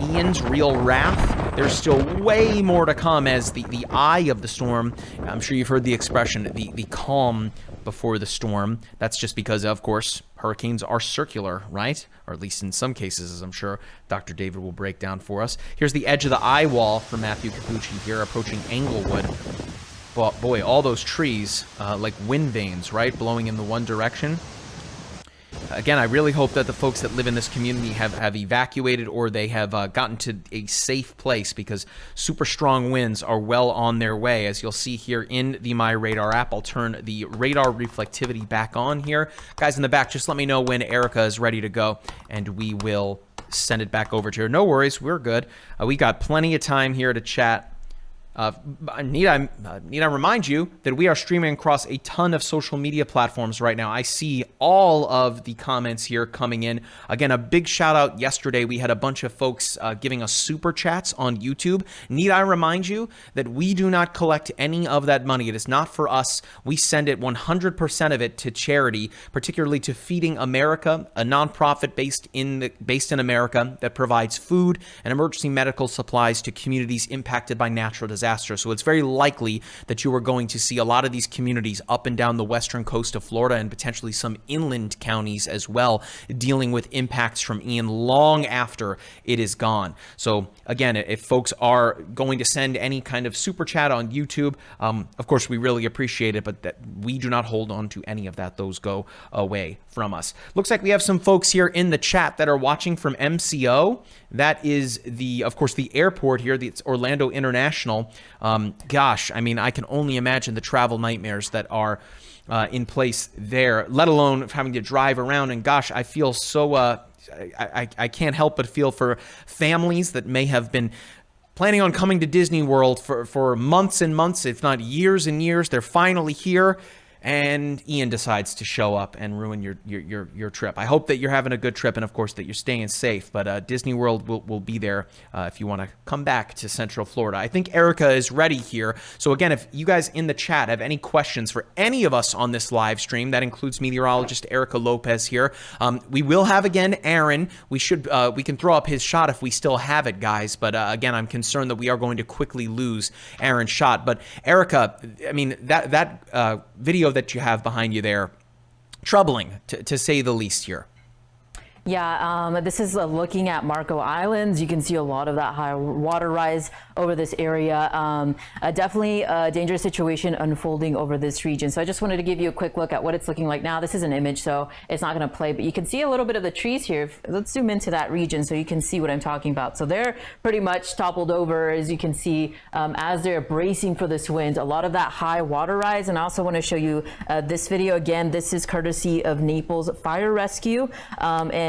Ian's real wrath. There's still way more to come as the eye of the storm. I'm sure you've heard the expression, the calm before the storm. That's just because, of course, hurricanes are circular, right? Or at least in some cases, as I'm sure Dr. David will break down for us. Here's the edge of the eye wall for Matthew Cappucci here, approaching Englewood. But boy, all those trees, like wind vanes, right? Blowing in the one direction. Again, I really hope that the folks that live in this community have evacuated, or they have gotten to a safe place, because super strong winds are well on their way. As you'll see here in the MyRadar app, I'll turn the radar reflectivity back on here. Guys in the back, just let me know when Erica is ready to go, and we will send it back over to her. No worries, we're good. We got plenty of time here to chat. Need I remind you that we are streaming across a ton of social media platforms right now. I see all of the comments here coming in. Again, a big shout out yesterday. We had a bunch of folks giving us super chats on YouTube. Need I remind you that we do not collect any of that money. It is not for us. We send it 100% of it to charity, particularly to Feeding America, a nonprofit based in America that provides food and emergency medical supplies to communities impacted by natural disasters. So it's very likely that you are going to see a lot of these communities up and down the western coast of Florida and potentially some inland counties as well dealing with impacts from Ian long after it is gone. So again, if folks are going to send any kind of super chat on YouTube, of course, we really appreciate it, but that we do not hold on to any of that. Those go away from us. Looks like we have some folks here in the chat that are watching from MCO. That is of course, the airport here. It's Orlando International. Gosh, I mean, I can only imagine the travel nightmares that are in place there, let alone having to drive around. And gosh, I feel so, I can't help but feel for families that may have been planning on coming to Disney World for months and months, if not years and years. They're finally here. And Ian decides to show up and ruin your trip. I hope that you're having a good trip and, of course, that you're staying safe. But Disney World will be there if you want to come back to Central Florida. I think Erica is ready here. So, again, if you guys in the chat have any questions for any of us on this live stream, that includes meteorologist Erica Lopez here. We will have, again, Aaron. We can throw up his shot if we still have it, guys. But, again, I'm concerned that we are going to quickly lose Aaron's shot. But, Erica, I mean, that video that you have behind you there, troubling to say the least here. Yeah, this is looking at Marco Islands. You can see a lot of that high water rise over this area. Definitely a dangerous situation unfolding over this region. So I just wanted to give you a quick look at what it's looking like now. This is an image, so it's not going to play, but you can see a little bit of the trees here. Let's zoom into that region so you can see what I'm talking about. So they're pretty much toppled over, as you can see, as they're bracing for this wind. A lot of that high water rise. And I also want to show you this video again. This is courtesy of Naples Fire Rescue.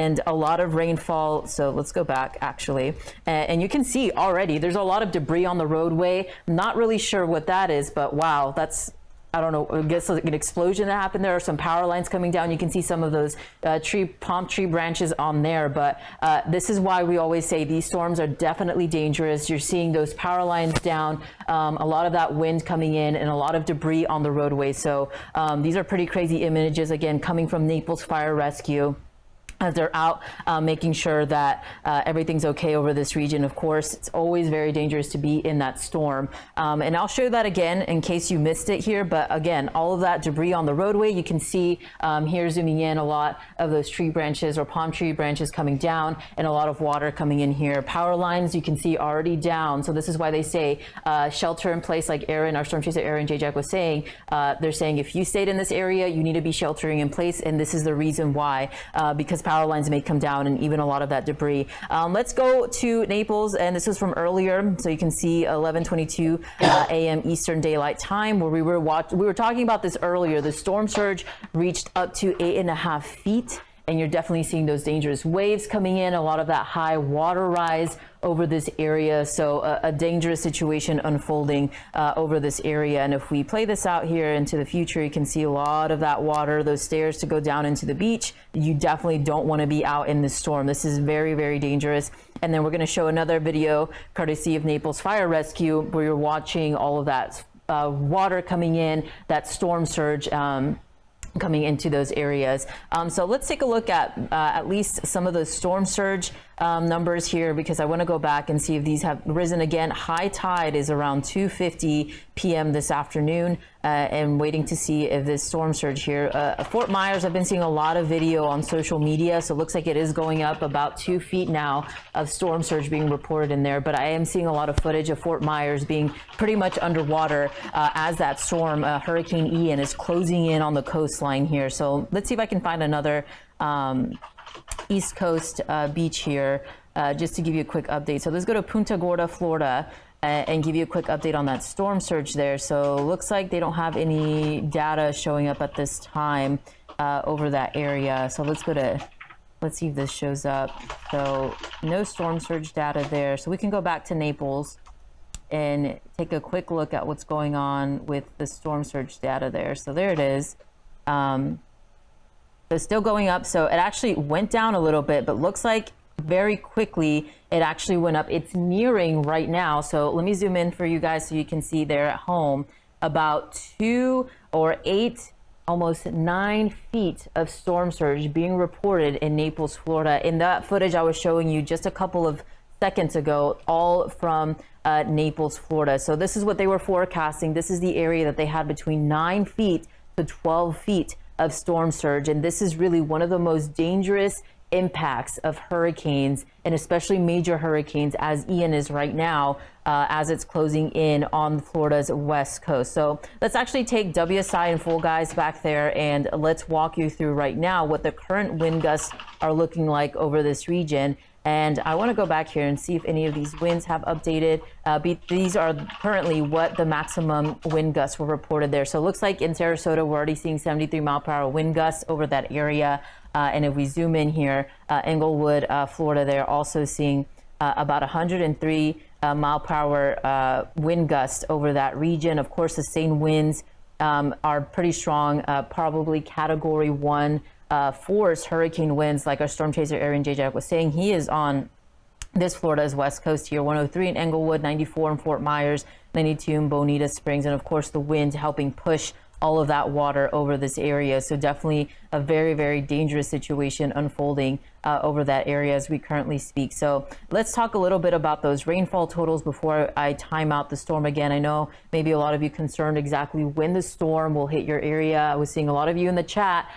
And a lot of rainfall. So let's go back actually. And you can see already there's a lot of debris on the roadway. Not really sure what that is, but wow, that's, I don't know, I guess like an explosion that happened. There are some power lines coming down. You can see some of those palm tree branches on there. But this is why we always say these storms are definitely dangerous. You're seeing those power lines down, a lot of that wind coming in, and a lot of debris on the roadway. So these are pretty crazy images, again, coming from Naples Fire Rescue, as they're out making sure that everything's okay over this region. Of course, it's always very dangerous to be in that storm. And I'll show that again in case you missed it here. But again, all of that debris on the roadway, you can see here zooming in a lot of those tree branches or palm tree branches coming down and a lot of water coming in here. Power lines you can see already down. So this is why they say shelter in place, like Aaron, our storm chaser Aaron Jayjack was saying. They're saying if you stayed in this area, you need to be sheltering in place. And this is the reason why, because power lines may come down and even a lot of that debris. Let's go to Naples, and this was from earlier, so you can see 11:22 a.m. Eastern Daylight Time, where we were talking about this earlier. The storm surge reached up to 8.5 feet, and you're definitely seeing those dangerous waves coming in, a lot of that high water rise over this area. So a dangerous situation unfolding over this area. And if we play this out here into the future, you can see a lot of that water, those stairs to go down into the beach. You definitely don't want to be out in this storm. This is very, very dangerous. And then we're going to show another video courtesy of Naples Fire Rescue, where you're watching all of that water coming in, that storm surge coming into those areas. So let's take a look at least some of those storm surge numbers here, because I want to go back and see if these have risen again. High tide is around 2:50 p.m. this afternoon, and waiting to see if this storm surge here. Fort Myers, I've been seeing a lot of video on social media, so it looks like it is going up about 2 feet now of storm surge being reported in there. But I am seeing a lot of footage of Fort Myers being pretty much underwater as that storm, Hurricane Ian, is closing in on the coastline here. So let's see if I can find another East Coast beach here, just to give you a quick update. So let's go to Punta Gorda, Florida, and give you a quick update on that storm surge there. So looks like they don't have any data showing up at this time over that area. So let's go to Let's see if this shows up. So no storm surge data there. So we can go back to Naples and take a quick look at what's going on with the storm surge data there. So there it is. So it's still going up. So it actually went down a little bit, but looks like very quickly it actually went up. It's nearing right now. So let me zoom in for you guys so you can see there at home about 2 or 8, almost 9 feet of storm surge being reported in Naples, Florida. In that footage I was showing you just a couple of seconds ago, all from Naples, Florida. So this is what they were forecasting. This is the area that they had between 9 feet to 12 feet of storm surge. And this is really one of the most dangerous impacts of hurricanes, and especially major hurricanes, as Ian is right now, as it's closing in on Florida's west coast. So let's actually take WSI in full, guys, back there, and let's walk you through right now what the current wind gusts are looking like over this region. And I want to go back here and see if any of these winds have updated. These are currently what the maximum wind gusts were reported there. So it looks like in Sarasota, we're already seeing 73-mile-per-hour wind gusts over that area. And if we zoom in here, Englewood, Florida, they're also seeing about 103 mile-per-hour wind gusts over that region. Of course, the same winds are pretty strong, probably Category 1 force hurricane winds, like our storm chaser Aaron Jayjack was saying. He is on this Florida's west coast here. 103 in Englewood, 94 in Fort Myers, 92 in Bonita Springs, and of course the wind helping push all of that water over this area. So definitely a very, very dangerous situation unfolding over that area as we currently speak. So let's talk a little bit about those rainfall totals before I time out the storm again. I know maybe a lot of you concerned exactly when the storm will hit your area. I was seeing a lot of you in the chat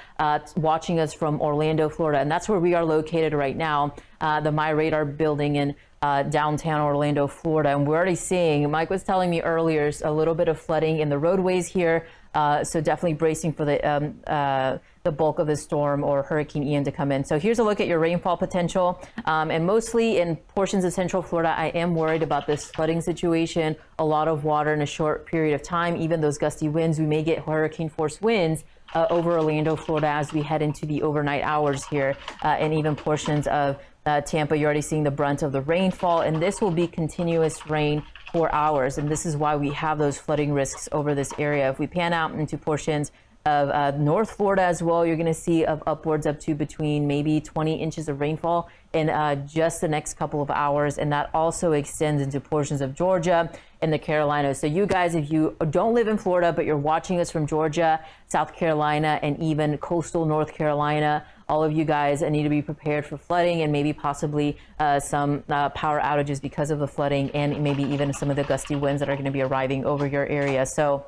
watching us from Orlando, Florida, and that's where we are located right now, the MyRadar building in downtown Orlando, Florida. And we're already seeing, Mike was telling me earlier, a little bit of flooding in the roadways here. So definitely bracing for the bulk of the storm or Hurricane Ian to come in. So here's a look at your rainfall potential. And mostly in portions of Central Florida, I am worried about this flooding situation. A lot of water in a short period of time, even those gusty winds. We may get hurricane force winds over Orlando, Florida as we head into the overnight hours here, and even portions of Tampa. You're already seeing the brunt of the rainfall, and this will be continuous rain for hours, and this is why we have those flooding risks over this area. If we pan out into portions of North Florida as well, you're going to see of upwards up to between maybe 20 inches of rainfall in just the next couple of hours, and that also extends into portions of Georgia and the Carolinas. So you guys, if you don't live in Florida but you're watching us from Georgia, South Carolina, and even coastal North Carolina, all of you guys need to be prepared for flooding and maybe possibly some power outages because of the flooding, and maybe even some of the gusty winds that are going to be arriving over your area. So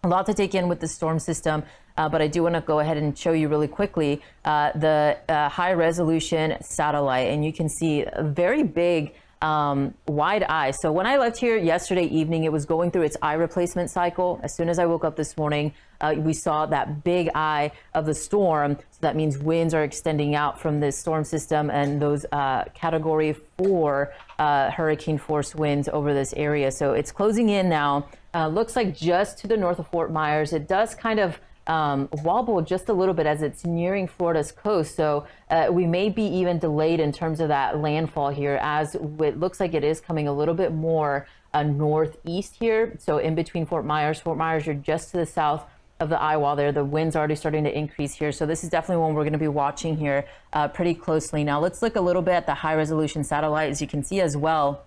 a lot to take in with the storm system, but I do want to go ahead and show you really quickly the high resolution satellite, and you can see a very big wide eye. So when I left here yesterday evening, it was going through its eye replacement cycle. As soon as I woke up this morning, we saw that big eye of the storm. So that means winds are extending out from this storm system, and those Category 4 hurricane force winds over this area. So it's closing in now. Looks like just to the north of Fort Myers. It does kind of wobble just a little bit as it's nearing Florida's coast. So we may be even delayed in terms of that landfall here, as it looks like it is coming a little bit more northeast here. So in between Fort Myers, you're just to the south of the eye wall there. The wind's already starting to increase here. So this is definitely one we're going to be watching here pretty closely. Now let's look a little bit at the high resolution satellite. As you can see as well,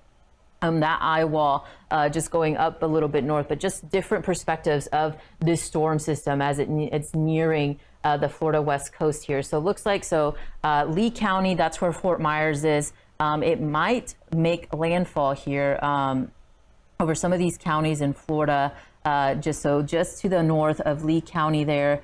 that eye wall just going up a little bit north, but just different perspectives of this storm system as it's nearing the Florida west coast here. So it looks like, Lee County, that's where Fort Myers is. It might make landfall here over some of these counties in Florida, just to the north of Lee County there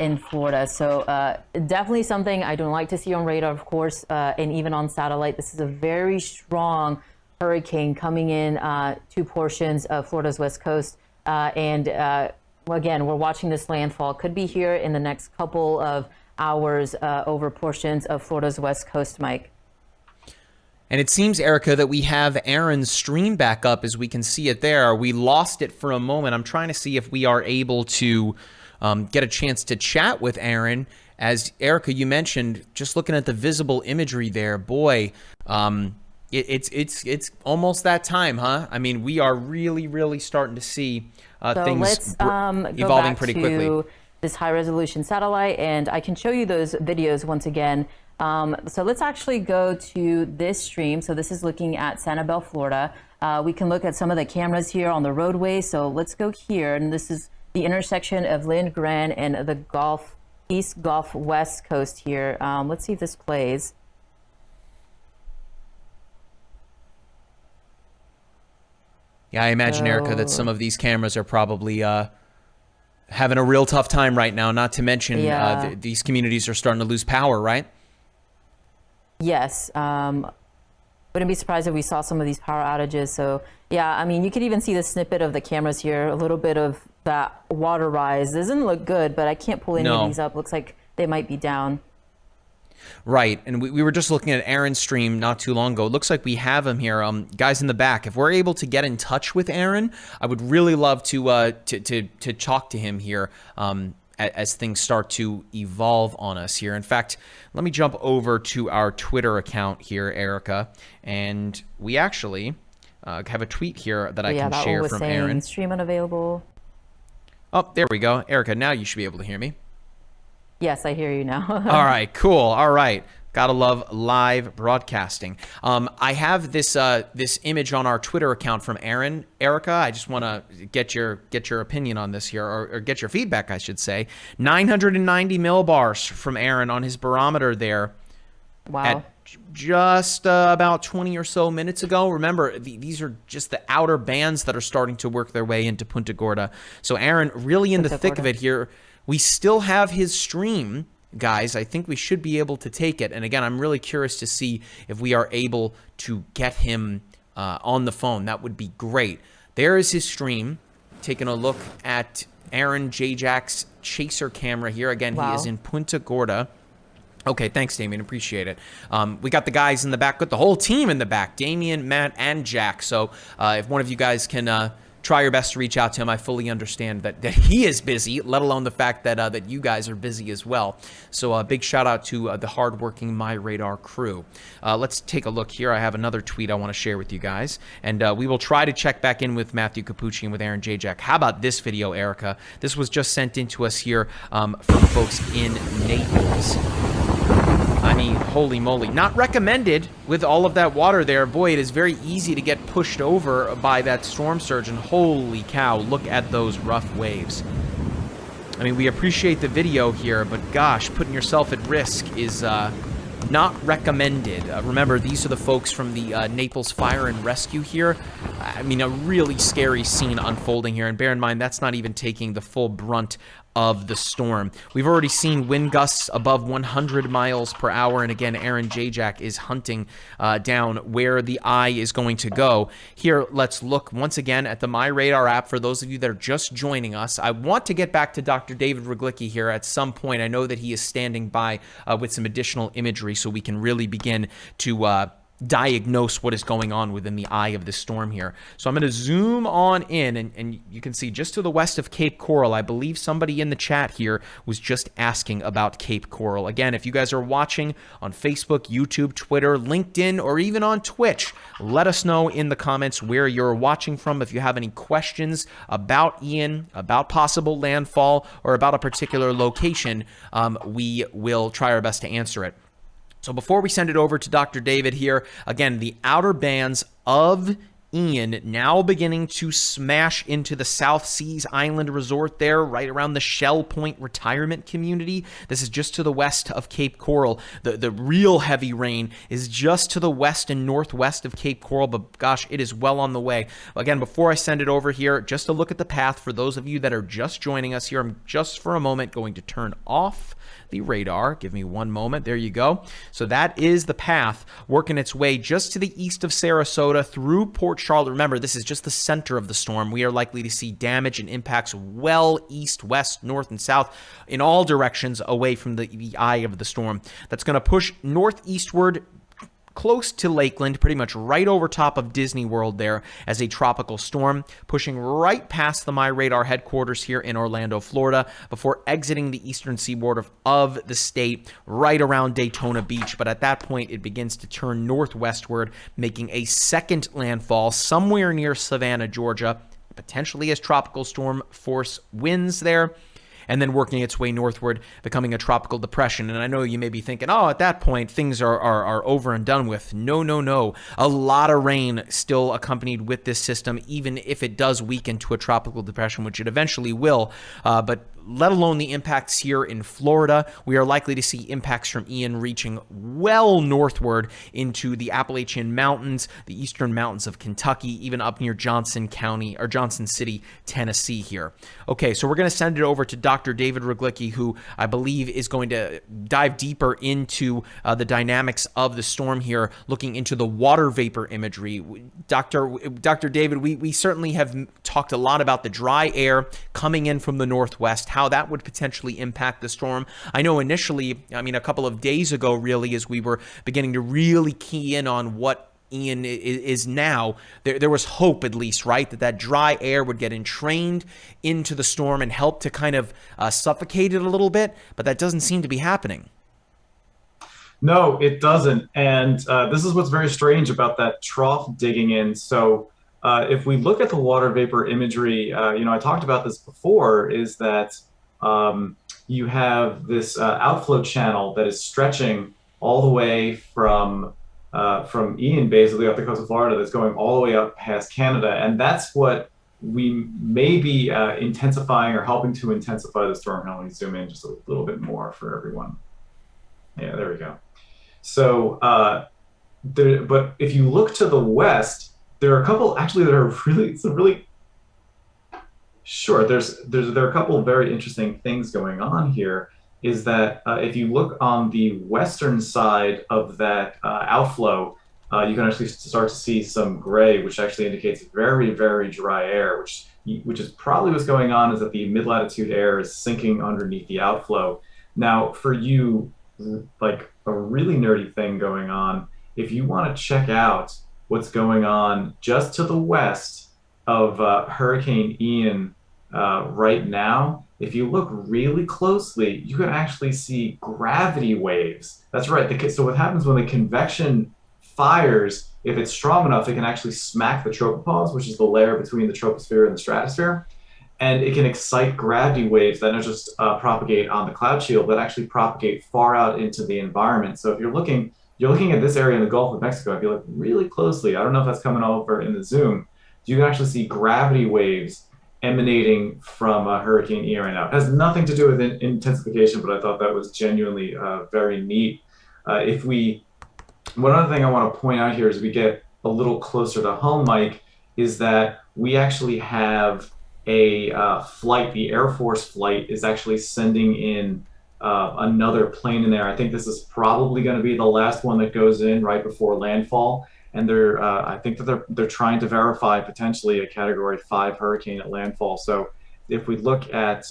in Florida. So definitely something I don't like to see on radar, of course, and even on satellite. This is a very strong hurricane coming in to portions of Florida's west coast. And again, we're watching this landfall. Could be here in the next couple of hours over portions of Florida's west coast, Mike. And it seems, Erica, that we have Aaron's stream back up as we can see it there. We lost it for a moment. I'm trying to see if we are able to get a chance to chat with Aaron. As Erica, you mentioned, just looking at the visible imagery there, boy, it's almost that time, huh? I mean, we are really starting to see things evolving pretty quickly. This high resolution satellite, and I can show you those videos once again. So let's actually go to this stream. So this is looking at Sanibel, Florida. We can look at some of the cameras here on the roadway. So let's go here, and this is the intersection of Linden Grand and the East Gulf West Coast here. Let's see if this plays. Yeah, I imagine, Erica, that some of these cameras are probably having a real tough time right now, not to mention these communities are starting to lose power, right? Yes. Wouldn't be surprised if we saw some of these power outages. So, yeah, I mean, you could even see the snippet of the cameras here, a little bit of that water rise. Doesn't look good, but I can't pull any of these up. Looks like they might be down. Right, and we were just looking at Aaron's stream not too long ago. It looks like we have him here. Guys in the back, if we're able to get in touch with Aaron, I would really love to talk to him here as things start to evolve on us here. In fact, let me jump over to our Twitter account here, Erica, and we actually have a tweet here that I can share from Aaron. Stream unavailable. Oh, there we go. Erica, now you should be able to hear me. Yes, I hear you now. All right, cool. All right. Gotta love live broadcasting. I have this this image on our Twitter account from Aaron. Erica, I just want to get your opinion on this here, or get your feedback, I should say. 990 millibars from Aaron on his barometer there. Wow. At just about 20 or so minutes ago. Remember, these are just the outer bands that are starting to work their way into Punta Gorda. So Aaron, really in the thick of it here. We still have his stream, guys. I think we should be able to take it. And again, I'm really curious to see if we are able to get him on the phone. That would be great. There is his stream. Taking a look at Aaron Jayjack's chaser camera here. Again, he is in Punta Gorda. Okay, thanks, Damien. Appreciate it. We got the guys in the back, got the whole team in the back, Damien, Matt, and Jack. So if one of you guys can try your best to reach out to him. I fully understand that he is busy, let alone the fact that that you guys are busy as well. So a big shout out to the hardworking MyRadar crew. Let's take a look here. I have another tweet I want to share with you guys, and we will try to check back in with Matthew Cappucci and with Aaron Jayjack. How about this video, Erica? This was just sent in to us here from folks in Naples. I mean, holy moly. Not recommended with all of that water there. Boy, it is very easy to get pushed over by that storm surge, and holy cow, look at those rough waves. I mean, we appreciate the video here, but gosh, putting yourself at risk is not recommended. Remember, these are the folks from the Naples Fire and Rescue here. I mean, a really scary scene unfolding here, and bear in mind, that's not even taking the full brunt of the storm. We've already seen wind gusts above 100 miles per hour, and again, Aaron Jayjack is hunting down where the eye is going to go. Here, let's look once again at the MyRadar app for those of you that are just joining us. I want to get back to Dr. David Ryglicki here at some point. I know that he is standing by with some additional imagery so we can really begin to diagnose what is going on within the eye of the storm here. So I'm going to zoom on in, and you can see just to the west of Cape Coral. I believe somebody in the chat here was just asking about Cape Coral. Again, if you guys are watching on Facebook, YouTube, Twitter, LinkedIn, or even on Twitch, let us know in the comments where you're watching from. If you have any questions about Ian, about possible landfall, or about a particular location, we will try our best to answer it. So before we send it over to Dr. David here, again, the outer bands of Ian now beginning to smash into the South Seas Island Resort there, right around the Shell Point retirement community. This is just to the west of Cape Coral. The real heavy rain is just to the west and northwest of Cape Coral, but gosh, it is well on the way. Again, before I send it over here, just to look at the path for those of you that are just joining us here, I'm just for a moment going to turn off the radar. Give me one moment. There you go. So that is the path working its way just to the east of Sarasota through Port Charlotte. Remember, this is just the center of the storm. We are likely to see damage and impacts well east, west, north, and south in all directions away from the eye of the storm. That's going to push northeastward, close to Lakeland, pretty much right over top of Disney World there as a tropical storm, pushing right past the MyRadar headquarters here in Orlando, Florida, before exiting the eastern seaboard of the state right around Daytona Beach. But at that point, it begins to turn northwestward, making a second landfall somewhere near Savannah, Georgia, potentially as tropical storm force winds there, and then working its way northward, becoming a tropical depression. And I know you may be thinking, oh, at that point, things are over and done with. No, no, no. A lot of rain still accompanied with this system, even if it does weaken to a tropical depression, which it eventually will. But let alone the impacts here in Florida, we are likely to see impacts from Ian reaching well northward into the Appalachian Mountains, the eastern mountains of Kentucky, even up near Johnson County or Johnson City, Tennessee here. Okay, so we're going to send it over to Dr. David Ryglicki, who I believe is going to dive deeper into the dynamics of the storm here, looking into the water vapor imagery. Dr. David, we certainly have talked a lot about the dry air coming in from the northwest, how that would potentially impact the storm. I know initially, a couple of days ago, really, as we were beginning to really key in on what Ian is now, there was hope, at least, right, that dry air would get entrained into the storm and help to kind of suffocate it a little bit, but that doesn't seem to be happening. No, it doesn't. And this is what's very strange about that trough digging in. So if we look at the water vapor imagery, I talked about this before, is that you have this outflow channel that is stretching all the way from Ian, basically up the coast of Florida, that's going all the way up past Canada. And that's what we may be intensifying or helping to intensify the storm. Now let me zoom in just a little bit more for everyone. Yeah, there we go. So, but if you look to the west, there are a couple actually that are really sure. There are a couple of very interesting things going on here. Is that if you look on the western side of that outflow, you can actually start to see some gray, which actually indicates very, very dry air, which is probably what's going on, is that the mid-latitude air is sinking underneath the outflow. Now, for you, like a really nerdy thing going on, if you want to check out what's going on just to the west of Hurricane Ian right now, if you look really closely, you can actually see gravity waves. That's right. So what happens when the convection fires, if it's strong enough, it can actually smack the tropopause, which is the layer between the troposphere and the stratosphere. And it can excite gravity waves that don't just propagate on the cloud shield, but actually propagate far out into the environment. So if you're looking at this area in the Gulf of Mexico, if you look really closely, I don't know if that's coming over in the zoom, you can actually see gravity waves emanating from Hurricane Ian right now. It has nothing to do with intensification, but I thought that was genuinely very neat. One other thing I want to point out here as we get a little closer to home, Mike, is that we actually have a flight. The Air Force flight is actually sending in another plane in there. I think this is probably going to be the last one that goes in right before landfall. And I think that they're trying to verify potentially a Category 5 hurricane at landfall. So if we look at,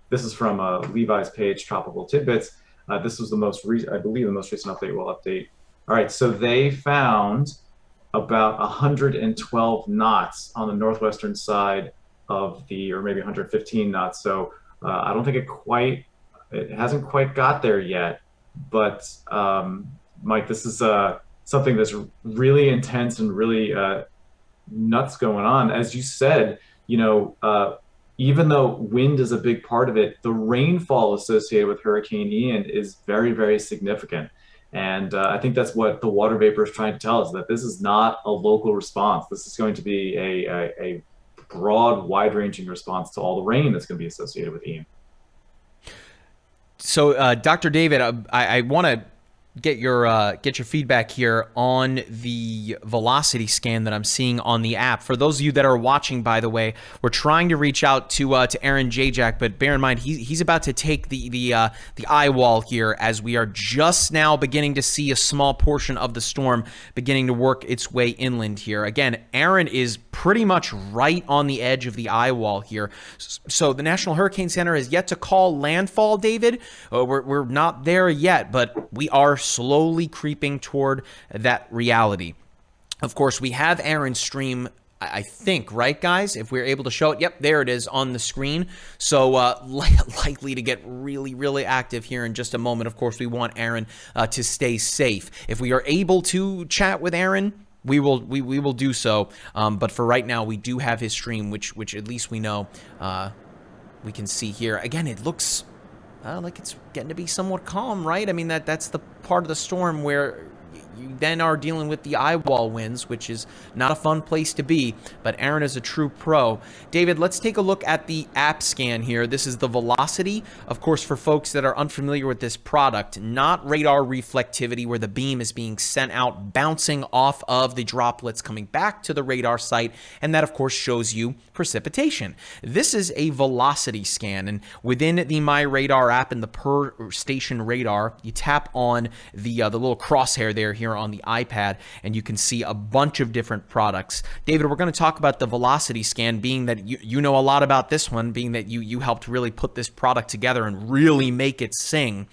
this is from Levi's page, Tropical Tidbits. This was I believe the most recent update. We'll update. All right, so they found about 112 knots on the northwestern side of or maybe 115 knots. So I don't think it hasn't quite got there yet. But Mike, this is something that's really intense and really nuts going on. As you said, even though wind is a big part of it, the rainfall associated with Hurricane Ian is very, very significant. And I think that's what the water vapor is trying to tell us, that this is not a local response. This is going to be a broad, wide-ranging response to all the rain that's going to be associated with Ian. So, Dr. David, I want to get your feedback here on the velocity scan that I'm seeing on the app. For those of you that are watching, by the way, we're trying to reach out to Aaron Jayjack, but bear in mind he's about to take the eye wall here, as we are just now beginning to see a small portion of the storm beginning to work its way inland here. Again, Aaron is pretty much right on the edge of the eye wall here. So the National Hurricane Center has yet to call landfall, David. We're not there yet, but we are slowly creeping toward that reality. Of course, we have Aaron's stream, I think, right, guys? If we're able to show it. Yep, there it is on the screen. So likely to get really, really active here in just a moment. Of course, we want Aaron to stay safe. If we are able to chat with Aaron, we will do so. But for right now, we do have his stream, which at least we know we can see here. Again, it looks like it's getting to be somewhat calm, right? I mean, that's the part of the storm where you then are dealing with the eyewall winds, which is not a fun place to be, but Aaron is a true pro. David, let's take a look at the app scan here. This is the velocity. Of course, for folks that are unfamiliar with this product, not radar reflectivity where the beam is being sent out, bouncing off of the droplets coming back to the radar site, and that, of course, shows you precipitation. This is a velocity scan, and within the MyRadar app and the per station radar, you tap on the little crosshair there here on the iPad, and you can see a bunch of different products. David, we're going to talk about the velocity scan, being that you know a lot about this one, being that you helped really put this product together and really make it sing.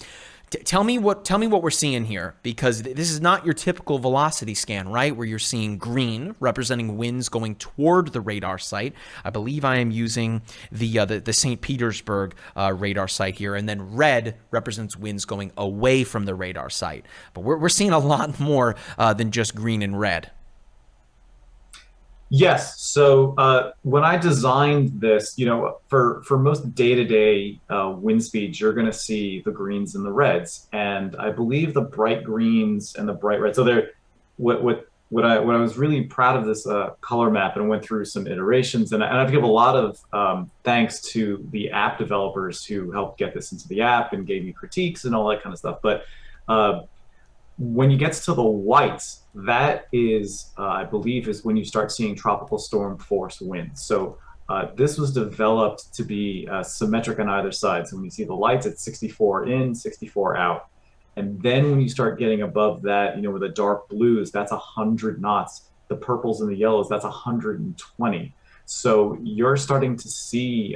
Tell me what we're seeing here, because this is not your typical velocity scan, right? Where you're seeing green representing winds going toward the radar site. I believe I am using the St. Petersburg radar site here, and then red represents winds going away from the radar site. But we're seeing a lot more than just green and red. Yes. So when I designed this, for most day-to-day wind speeds, you're going to see the greens and the reds, and I believe the bright greens and the bright reds. So they're what I was really proud of this color map, and went through some iterations, and I have to give a lot of thanks to the app developers who helped get this into the app and gave me critiques and all that kind of stuff. But when you get to the whites, that is, I believe, is when you start seeing tropical storm force winds. So this was developed to be symmetric on either side. So when you see the lights, it's 64 in, 64 out. And then when you start getting above that, with the dark blues, that's 100 knots. The purples and the yellows, that's 120. So you're starting to see,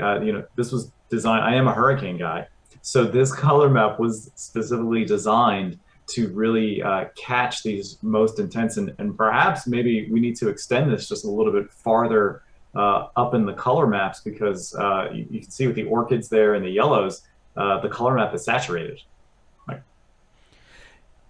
this was designed, I am a hurricane guy. So this color map was specifically designed to really catch these most intense, and perhaps maybe we need to extend this just a little bit farther up in the color maps, because you can see with the orchids there and the yellows, the color map is saturated.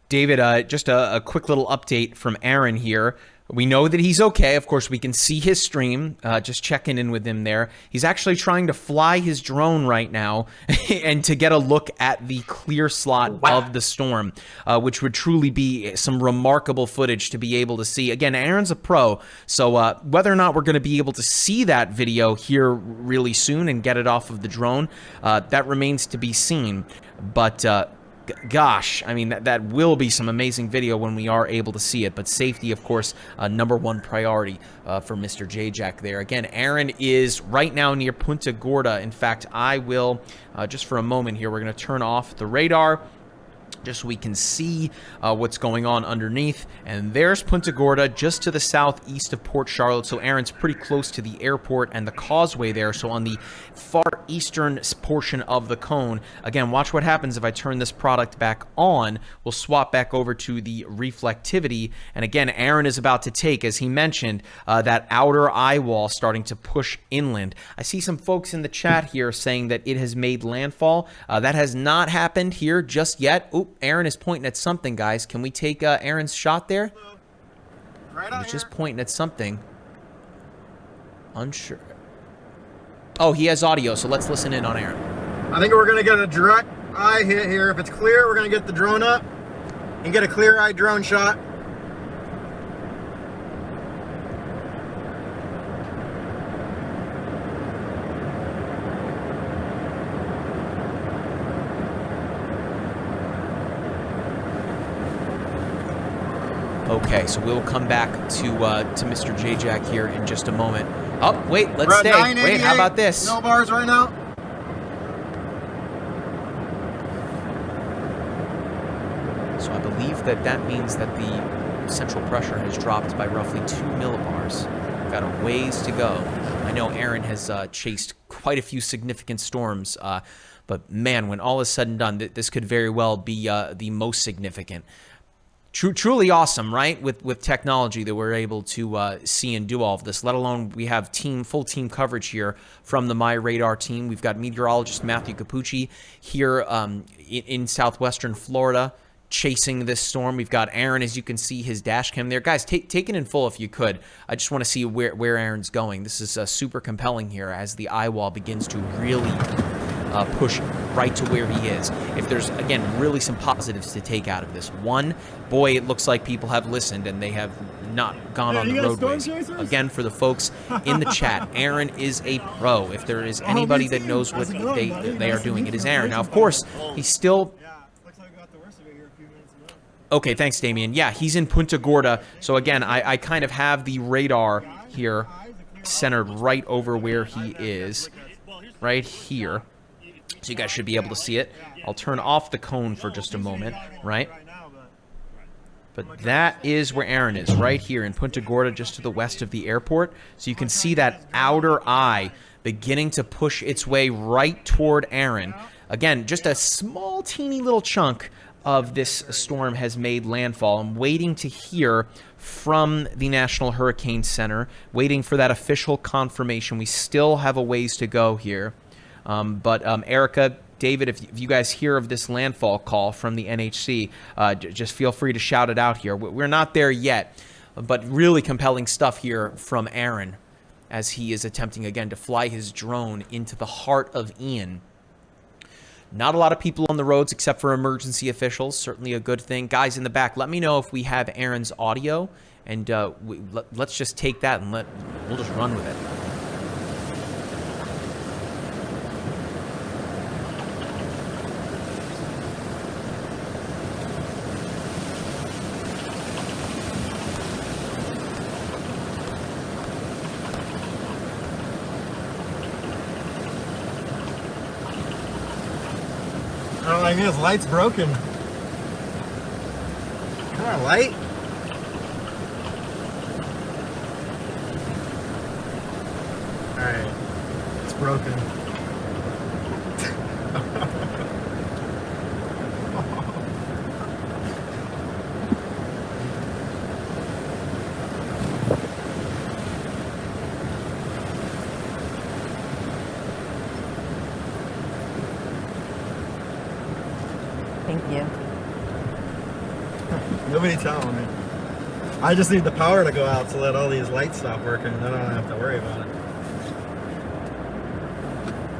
David, just a quick little update from Aaron here. We know that he's okay. Of course, we can see his stream, just checking in with him there. He's actually trying to fly his drone right now and to get a look at the clear slot of the storm, which would truly be some remarkable footage to be able to see. Again, Aaron's a pro, so whether or not we're going to be able to see that video here really soon and get it off of the drone, that remains to be seen. But gosh, I mean, that will be some amazing video when we are able to see it. But safety, of course, #1 priority for Mr. Jayjack there. Again, Aaron is right now near Punta Gorda. In fact, I will, just for a moment here, we're going to turn off the radar just so we can see what's going on underneath. And there's Punta Gorda, just to the southeast of Port Charlotte. So Aaron's pretty close to the airport and the causeway there. So on the far eastern portion of the cone. Again, watch what happens if I turn this product back on. We'll swap back over to the reflectivity. And again, Aaron is about to take, as he mentioned, that outer eye wall starting to push inland. I see some folks in the chat here saying that it has made landfall. That has not happened here just yet. Oop, Aaron is pointing at something, guys. Can we take Aaron's shot there? Right He was just pointing at something. Unsure. Oh, he has audio, so let's listen in on Aaron. I think we're going to get a direct eye hit here. If it's clear, we're going to get the drone up and get a clear eye drone shot. Okay, so we'll come back to Mr. Jayjack here in just a moment. Oh, wait, let's stay. Wait, how about this? No bars right now. So I believe that means that the central pressure has dropped by roughly 2 millibars. Got a ways to go. I know Aaron has chased quite a few significant storms But man, when all is said and done, this could very well be the most significant. Truly awesome, right? With technology that we're able to see and do all of this, let alone we have full team coverage here from the MyRadar team. We've got meteorologist Matthew Cappucci here in southwestern Florida chasing this storm. We've got Aaron, as you can see, his dash cam there. Guys, take it in full if you could. I just want to see where Aaron's going. This is super compelling here as the eye wall begins to really push right to where he is. If there's, again, really some positives to take out of this. One, boy, it looks like people have listened and they have not gone on the roadways. Again, for the folks in the chat, Aaron is a pro. If there is anybody that knows what they are doing, it is Aaron. Now, of course, he's still... Okay, thanks, Damien. Yeah, he's in Punta Gorda. So, again, I kind of have the radar here centered right over where he is. Right here. So you guys should be able to see it. I'll turn off the cone for just a moment, right? But that is where Aaron is, right here in Punta Gorda, just to the west of the airport. So you can see that outer eye beginning to push its way right toward Aaron. Again, just a small, teeny little chunk of this storm has made landfall. I'm waiting to hear from the National Hurricane Center, waiting for that official confirmation. We still have a ways to go here. But Erica, David, if you guys hear of this landfall call from the NHC, just feel free to shout it out here. We're not there yet, but really compelling stuff here from Aaron as he is attempting again to fly his drone into the heart of Ian. Not a lot of people on the roads except for emergency officials. Certainly a good thing. Guys in the back, let me know if we have Aaron's audio, and let's just take that and we'll just run with it. Oh, I mean, his light's broken. Come on, light. Alright. It's broken. Thank you. Nobody telling me. I just need the power to go out to let all these lights stop working, and then I don't have to worry about it.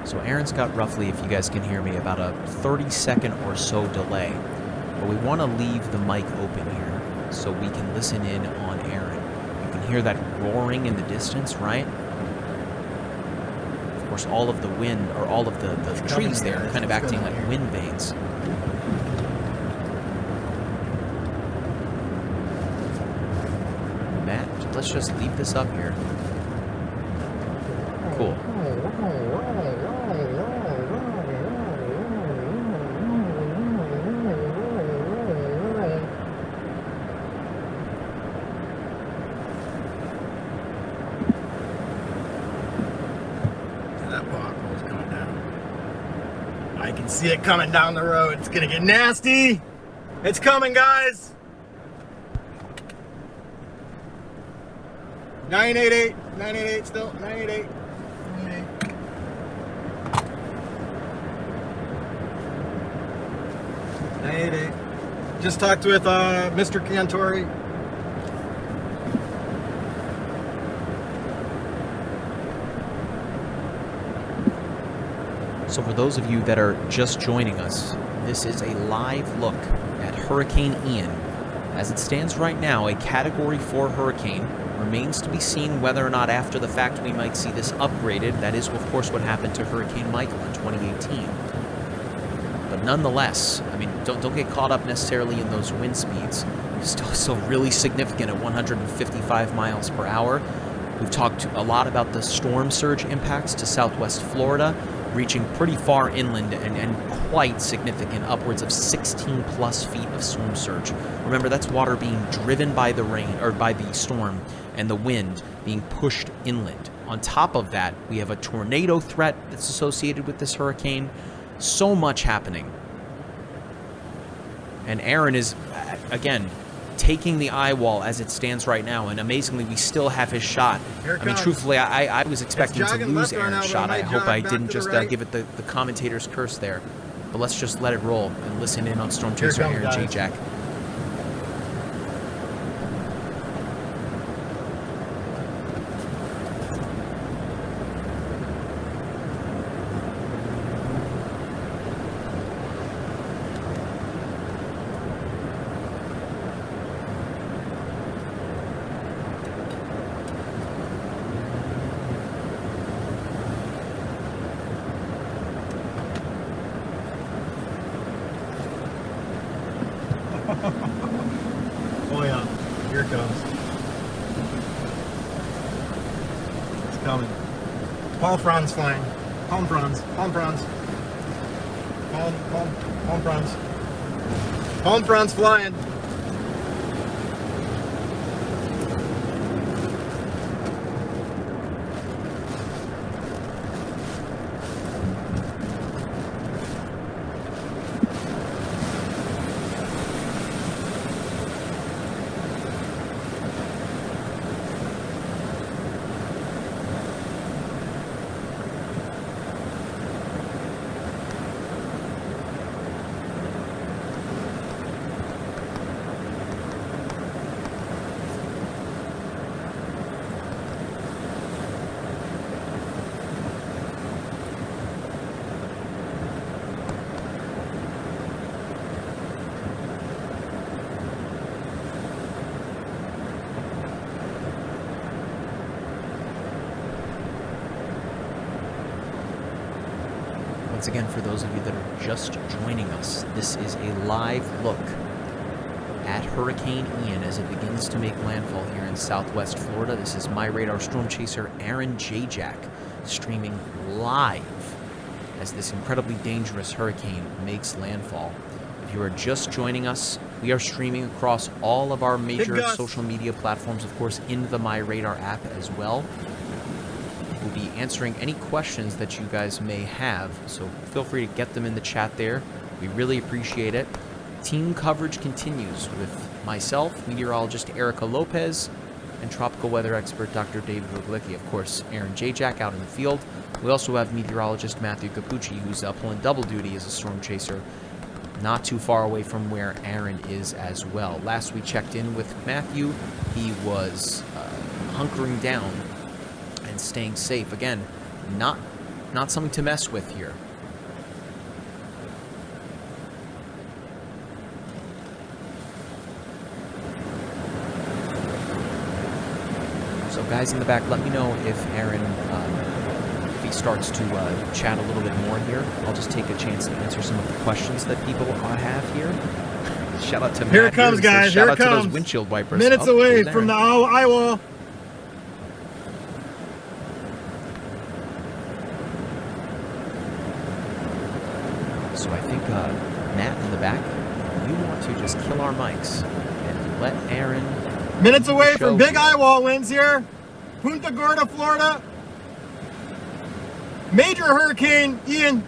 So Aaron's got roughly, if you guys can hear me, about a 30-second or so delay. But we want to leave the mic open here so we can listen in on Aaron. You can hear that roaring in the distance, right? Of course, all of the wind, or all of the trees there are kind of acting like wind vanes. Matt, let's just leave this up here. Cool. I can see it coming down the road. It's gonna get nasty. It's coming, guys. 988, 988 still, 988, 988. 988. Just talked with Mr. Cantori. So for those of you that are just joining us, this is a live look at Hurricane Ian. As it stands right now, a Category 4 hurricane. Remains to be seen whether or not after the fact we might see this upgraded. That is, of course, what happened to Hurricane Michael in 2018. But nonetheless, I mean, don't get caught up necessarily in those wind speeds. Still really significant at 155 miles per hour. We've talked a lot about the storm surge impacts to southwest Florida, reaching pretty far inland and quite significant, upwards of 16 plus feet of storm surge. Remember, that's water being driven by the rain, or by the storm, and the wind being pushed inland. On top of that, we have a tornado threat that's associated with this hurricane. So much happening. And Aaron is, again, taking the eye wall as it stands right now, and amazingly, we still have his shot. I mean, truthfully, I was expecting to lose Aaron's shot. I hope I didn't just give it the commentator's curse there. But let's just let it roll and listen in on Storm Chaser Aaron Jayjack. Oh yeah, here it comes. It's coming. Palm fronds flying. Palm fronds. Palm fronds. Palm fronds. Palm fronds flying. Once again, for those of you that are just joining us, this is a live look at Hurricane Ian as it begins to make landfall here in southwest Florida. This is MyRadar Storm Chaser Aaron Jayjack streaming live as this incredibly dangerous hurricane makes landfall. If you are just joining us, we are streaming across all of our major social media platforms, of course, in the MyRadar app as well. We'll be answering any questions that you guys may have, so feel free to get them in the chat there. We really appreciate it. Team coverage continues with myself, meteorologist Erica Lopez, and tropical weather expert Dr. David Ryglicki. Of course, Aaron Jayjack out in the field. We also have meteorologist Matthew Cappucci, who's pulling double duty as a storm chaser, not too far away from where Aaron is as well. Last we checked in with Matthew, he was hunkering down and staying safe. Again, not something to mess with here. So guys in the back, let me know if Aaron, if he starts to chat a little bit more here. I'll just take a chance to answer some of the questions that people have here. Shout out to Matt. Here it comes, guys. Shout Here out it to comes. those windshield wipers. Minutes away from the eye wall. So I think, Matt in the back, you want to just kill our mics and let Aaron... Minutes away from big eye wall winds here. Punta Gorda, Florida. Major Hurricane Ian.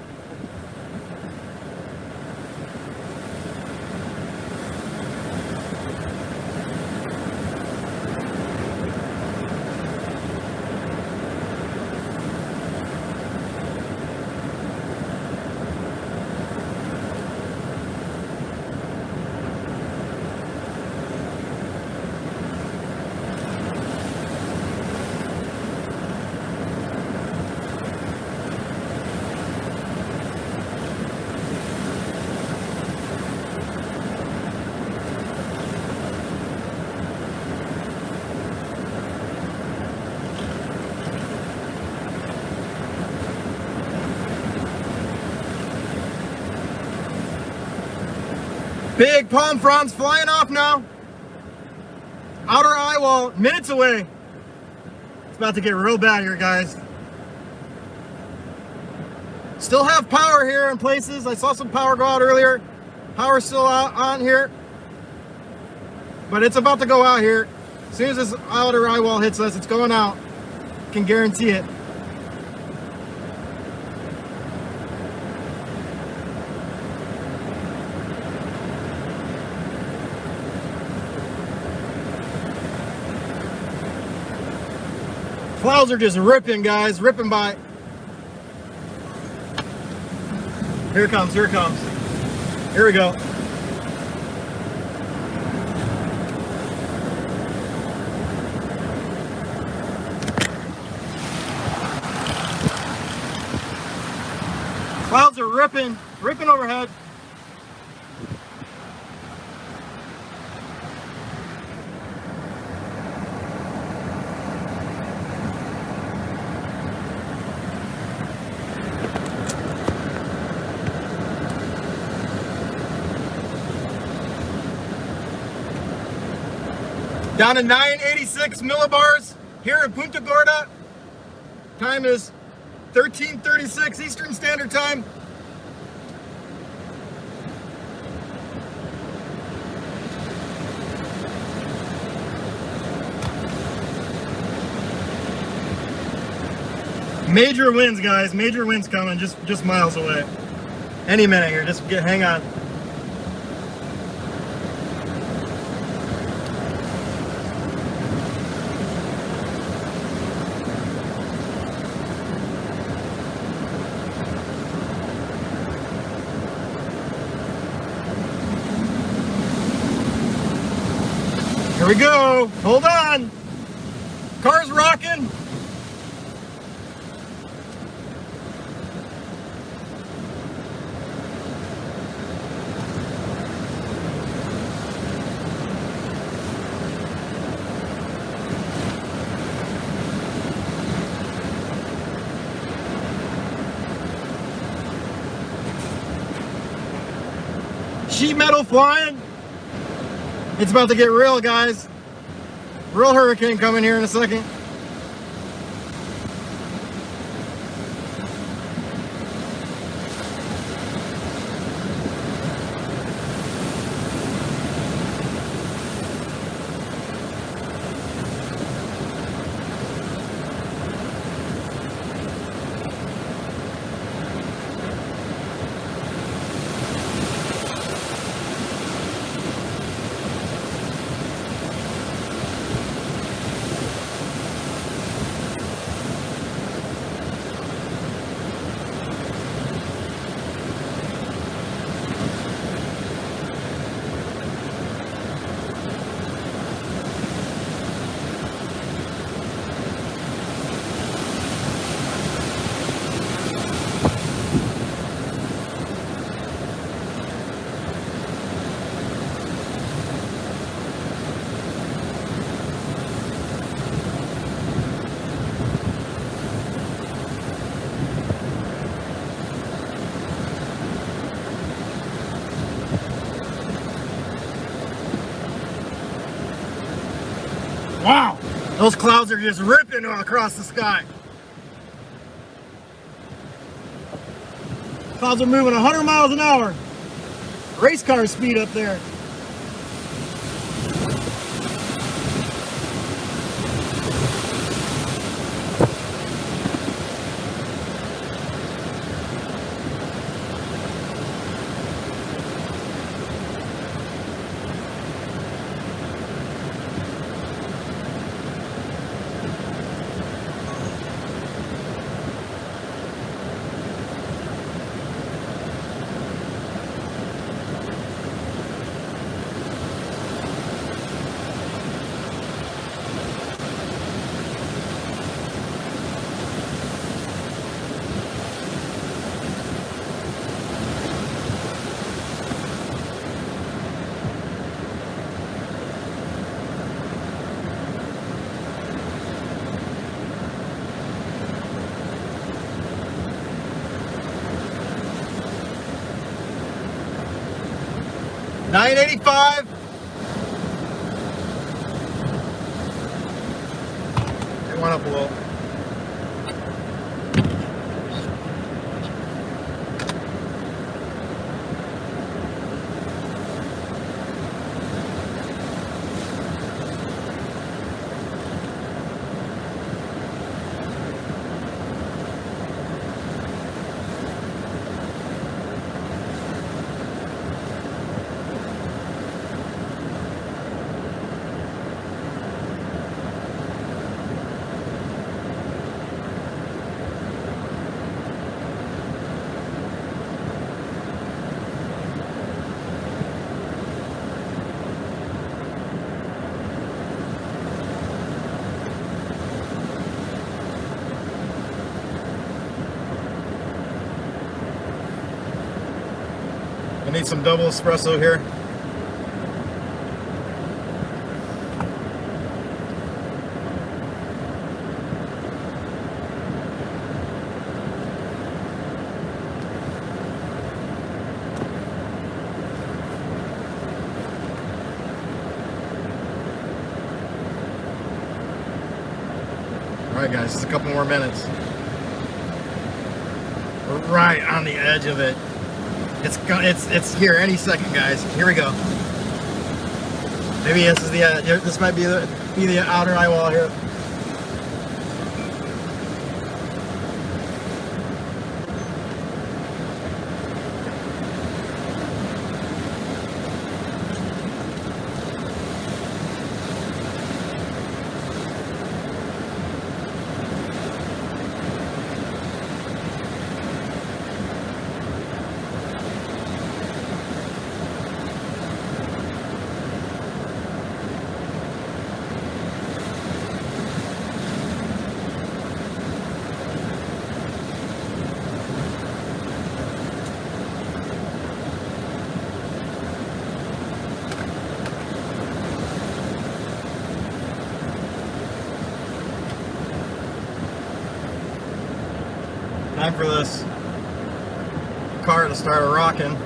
Big palm fronds flying off now. Outer eye wall, minutes away. It's about to get real bad here, guys. Still have power here in places. I saw some power go out earlier. Power's still out on here. But it's about to go out here. As soon as this outer eye wall hits us, it's going out. Can guarantee it. Clouds are just ripping, guys, ripping by. Here it comes, here it comes. Here we go. Clouds are ripping overhead. Down to 986 millibars here in Punta Gorda. Time is 13:36 Eastern Standard Time. Major winds, guys. Major winds coming just miles away. Any minute here. Hang on. Here we go. Hold on. Car's rocking. Sheet metal flying. It's about to get real, guys. Real hurricane coming here in a second. Wow, those clouds are just ripping across the sky. Clouds are moving 100 miles an hour. Race car speed up there. $9.85. It went up a little. I need some double espresso here. All right, guys, just a couple more minutes. We're right on the edge of it. It's here any second, guys. Here we go. Maybe this is this might be the outer eye wall here. Time for this car to start rocking.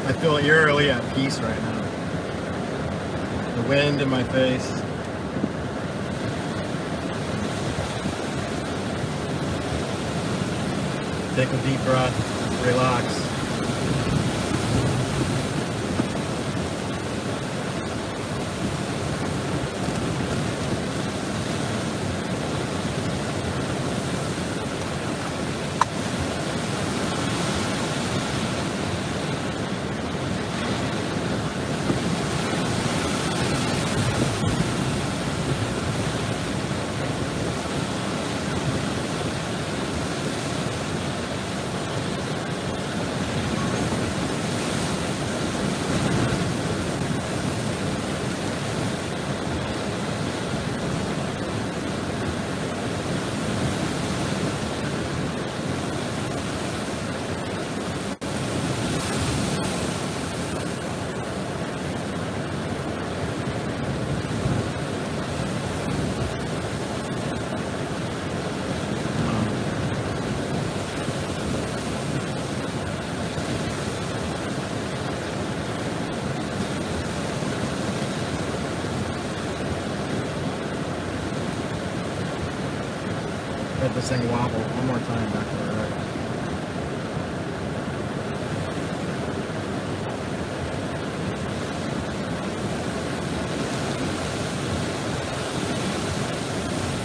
I feel eerily at peace right now. The wind in my face. Take a deep breath, relax. Let this thing wobble one more time back to the right.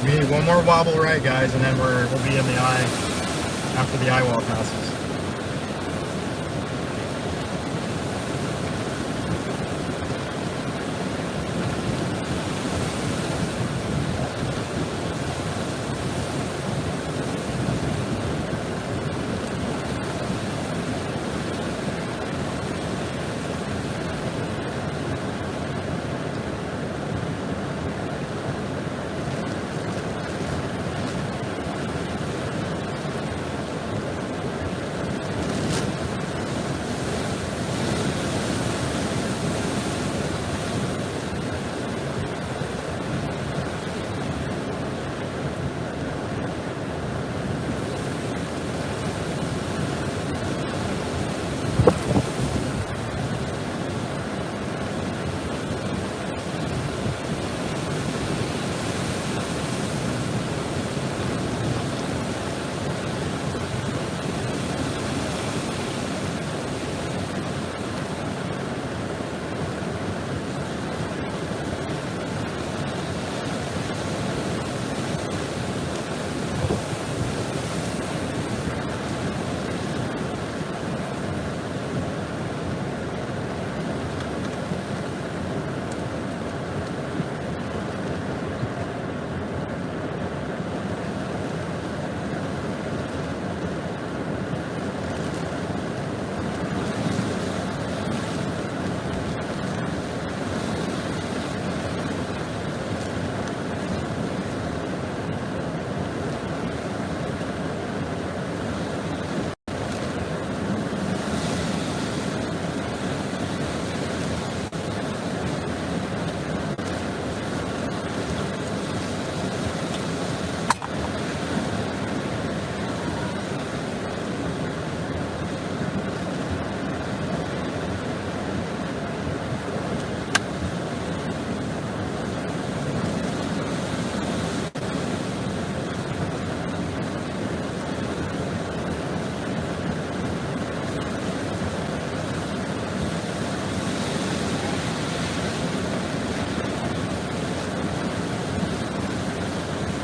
We need one more wobble right, guys, and then we'll be in the eye after the eye wall passes.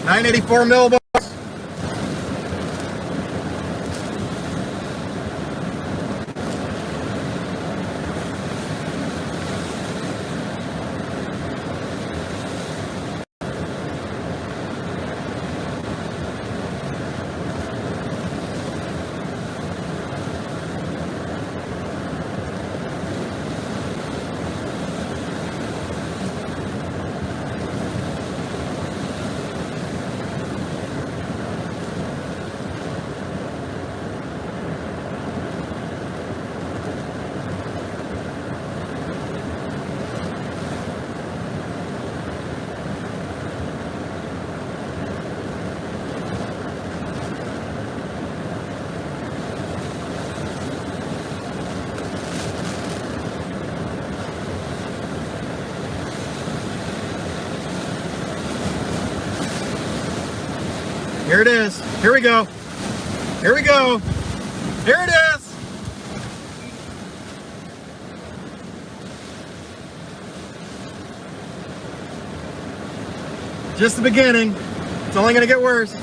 984 millibars. Here it is. Here we go. Here we go. Here it is. Just the beginning. It's only going to get worse.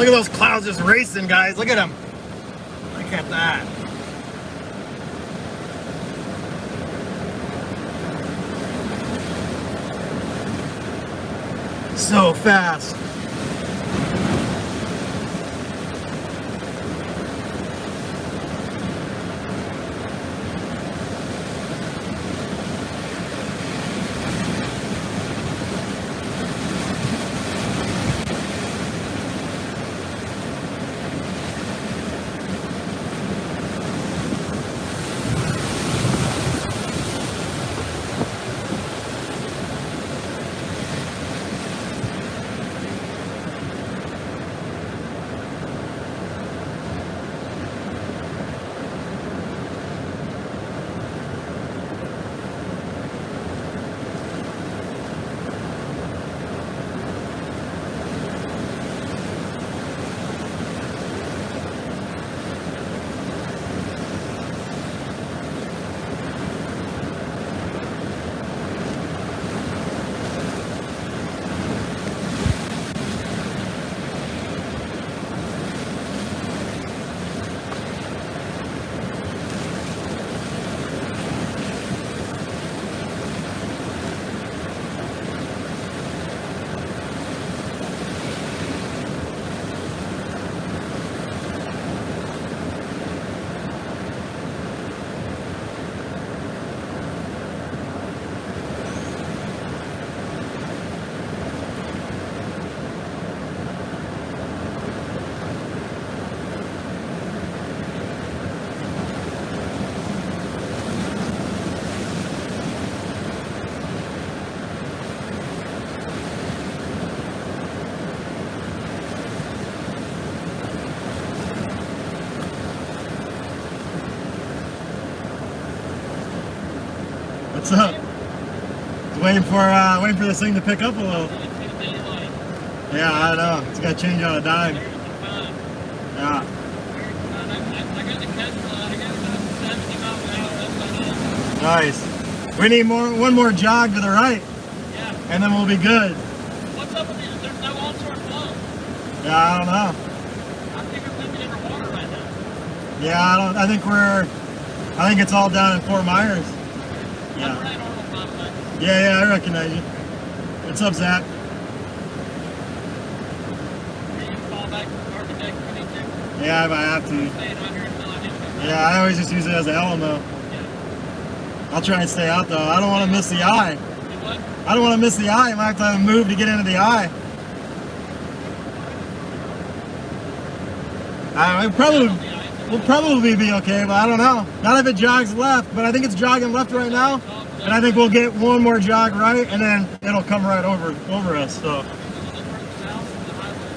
Look at those clouds just racing, guys. Look at them. Look at that. So fast. What's up? Just waiting for this thing to pick up a little. Yeah, I know. It's got to change on a dime. Yeah. Nice. We need one more jog to the right. Yeah. And then we'll be good. What's up with these? There's no onshore flow. Yeah, I don't know. I think we're moving into water right now. Yeah, I think it's all down in Fort Myers. Yeah. I'm right on the front, but Yeah, I recognize you. What's up, Zach? you can fall back to the architect if you need to. Yeah, if I have to. Staying under until I get to. Yeah, I always just use it as a Alamo. I'll try and stay out though. I don't want to miss the eye. What? I don't want to miss the eye. I might have to move to get into the eye. We'll probably be okay, but I don't know. Not if it jogs left, but I think it's jogging left right now. And I think we'll get one more jog right, and then it'll come right over us. So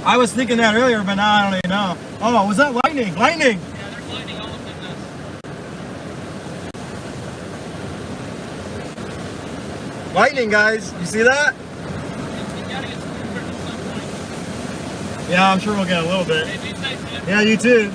I was thinking that earlier, but now I don't even know. Oh, was that lightning? Lightning! Yeah, there's lightning all up in this. Lightning, guys. You see that? You gotta get screwed at some point. Yeah, I'm sure we'll get a little bit. Hey, be safe, man. Yeah, you too.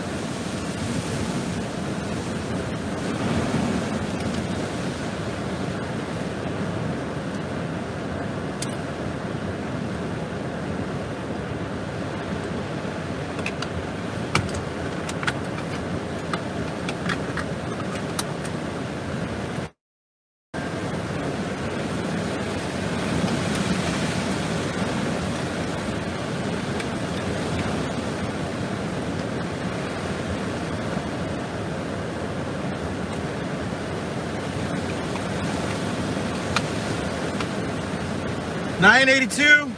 $9.82.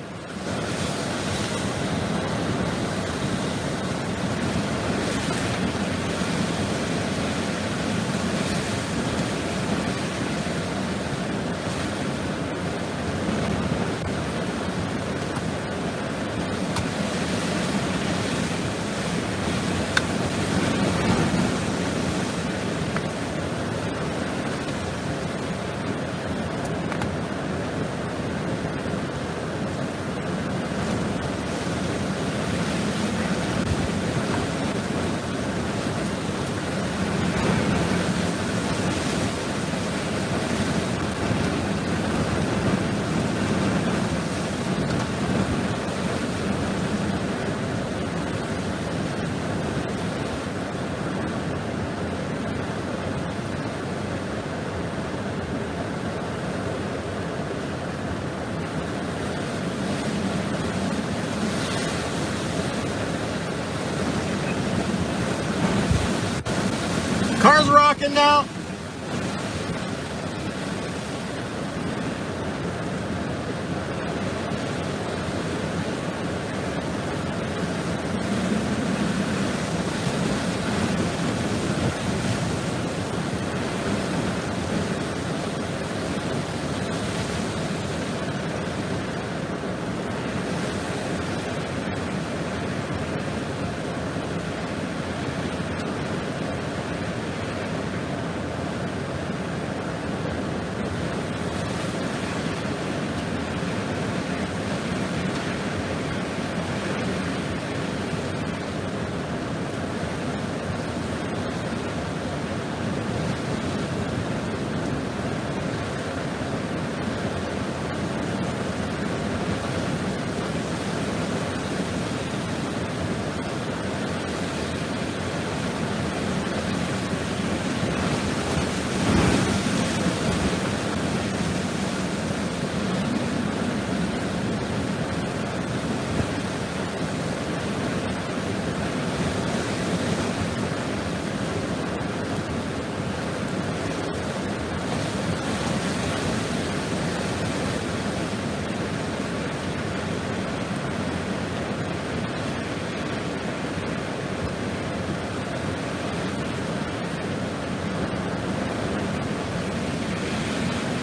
Car's rocking now.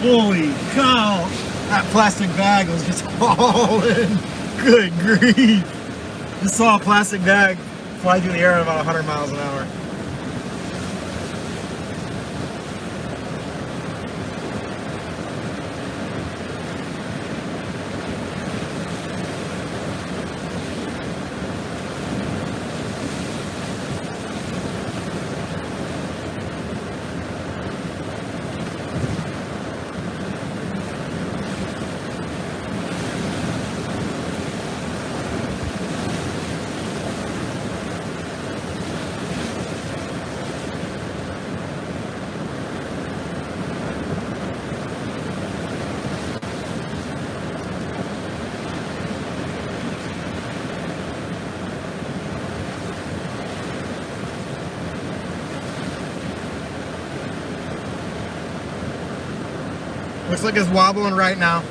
Holy cow! That plastic bag was just hauling. Good grief! Just saw a plastic bag fly through the air at about 100 miles an hour. Looks like it's wobbling right now.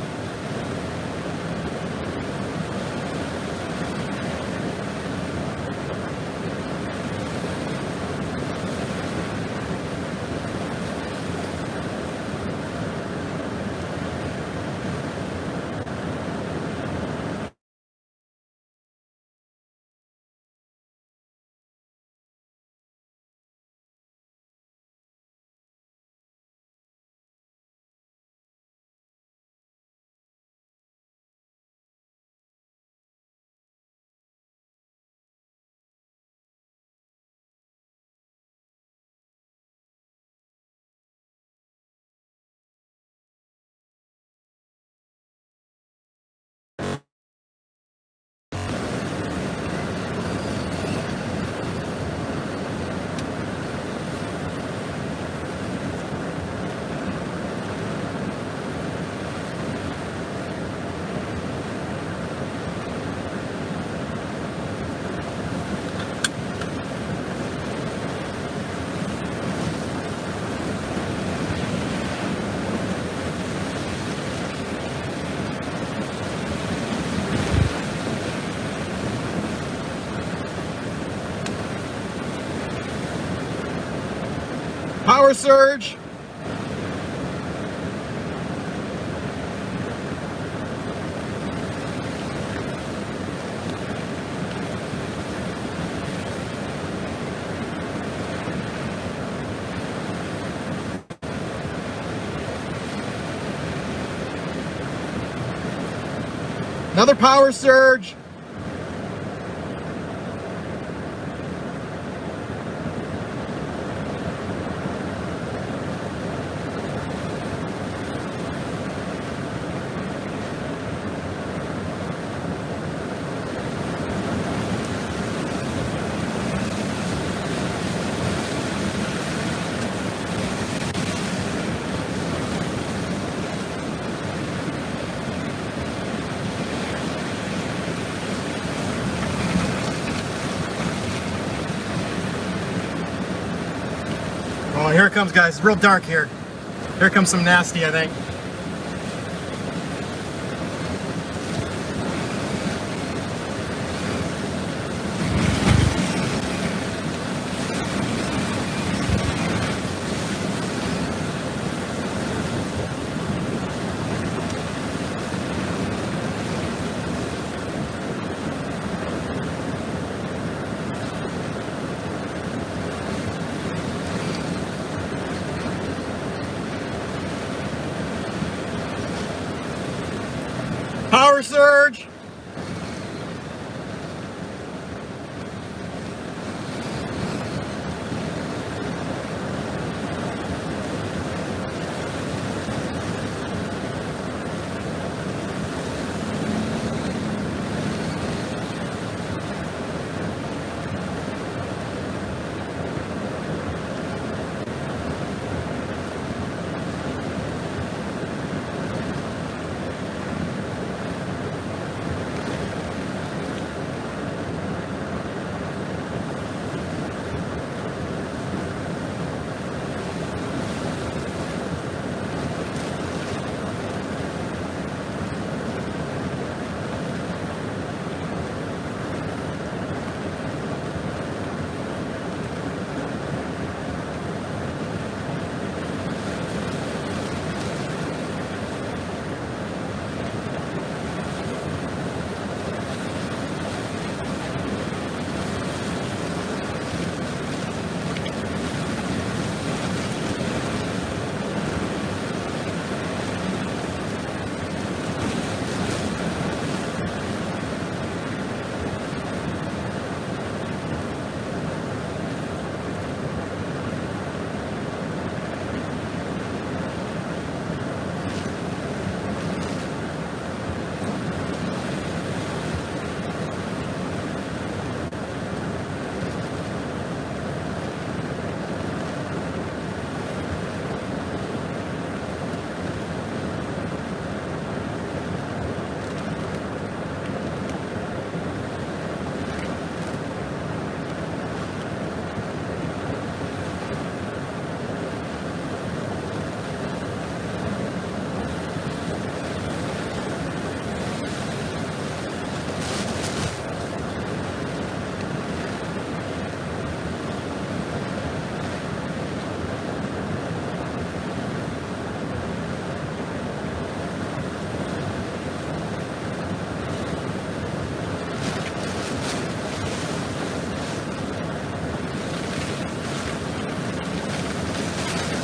Power surge. Another power surge. Oh, here it comes, guys. It's real dark here. Here comes some nasty, I think. Power surge!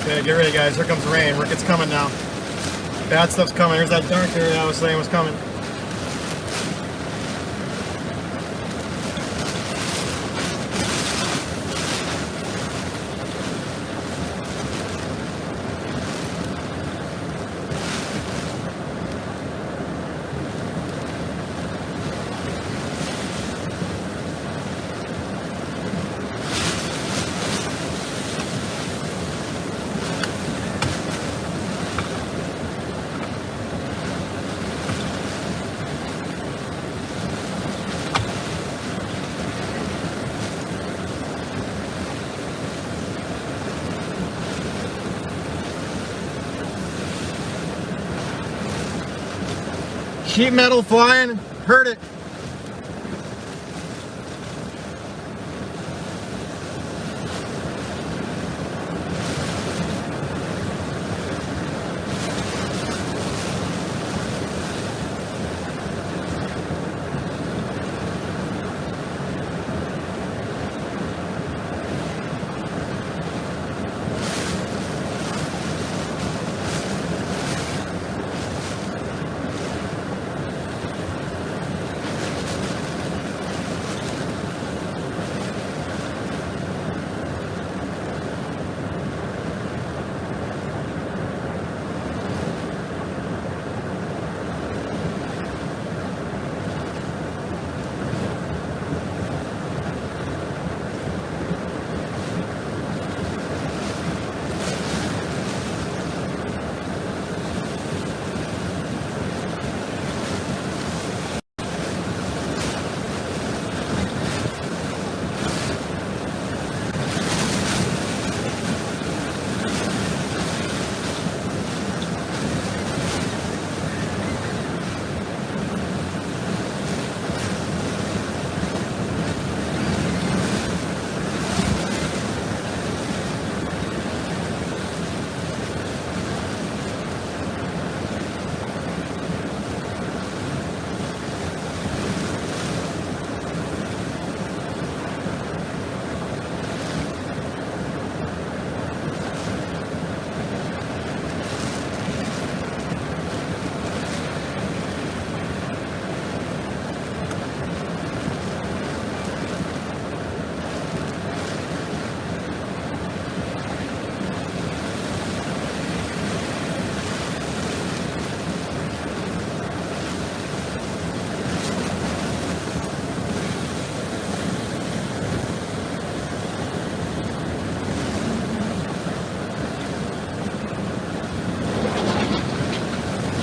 Okay, get ready, guys. Here comes the rain. It's coming now. Bad stuff's coming. Here's that dark area I was saying was coming. Sheet metal flying, heard it.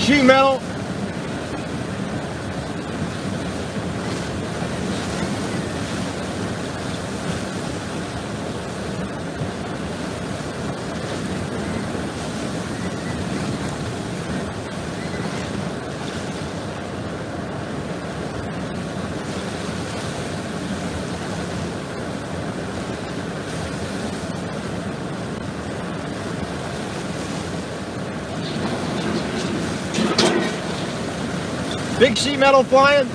sheet metal. Big sheet metal flying.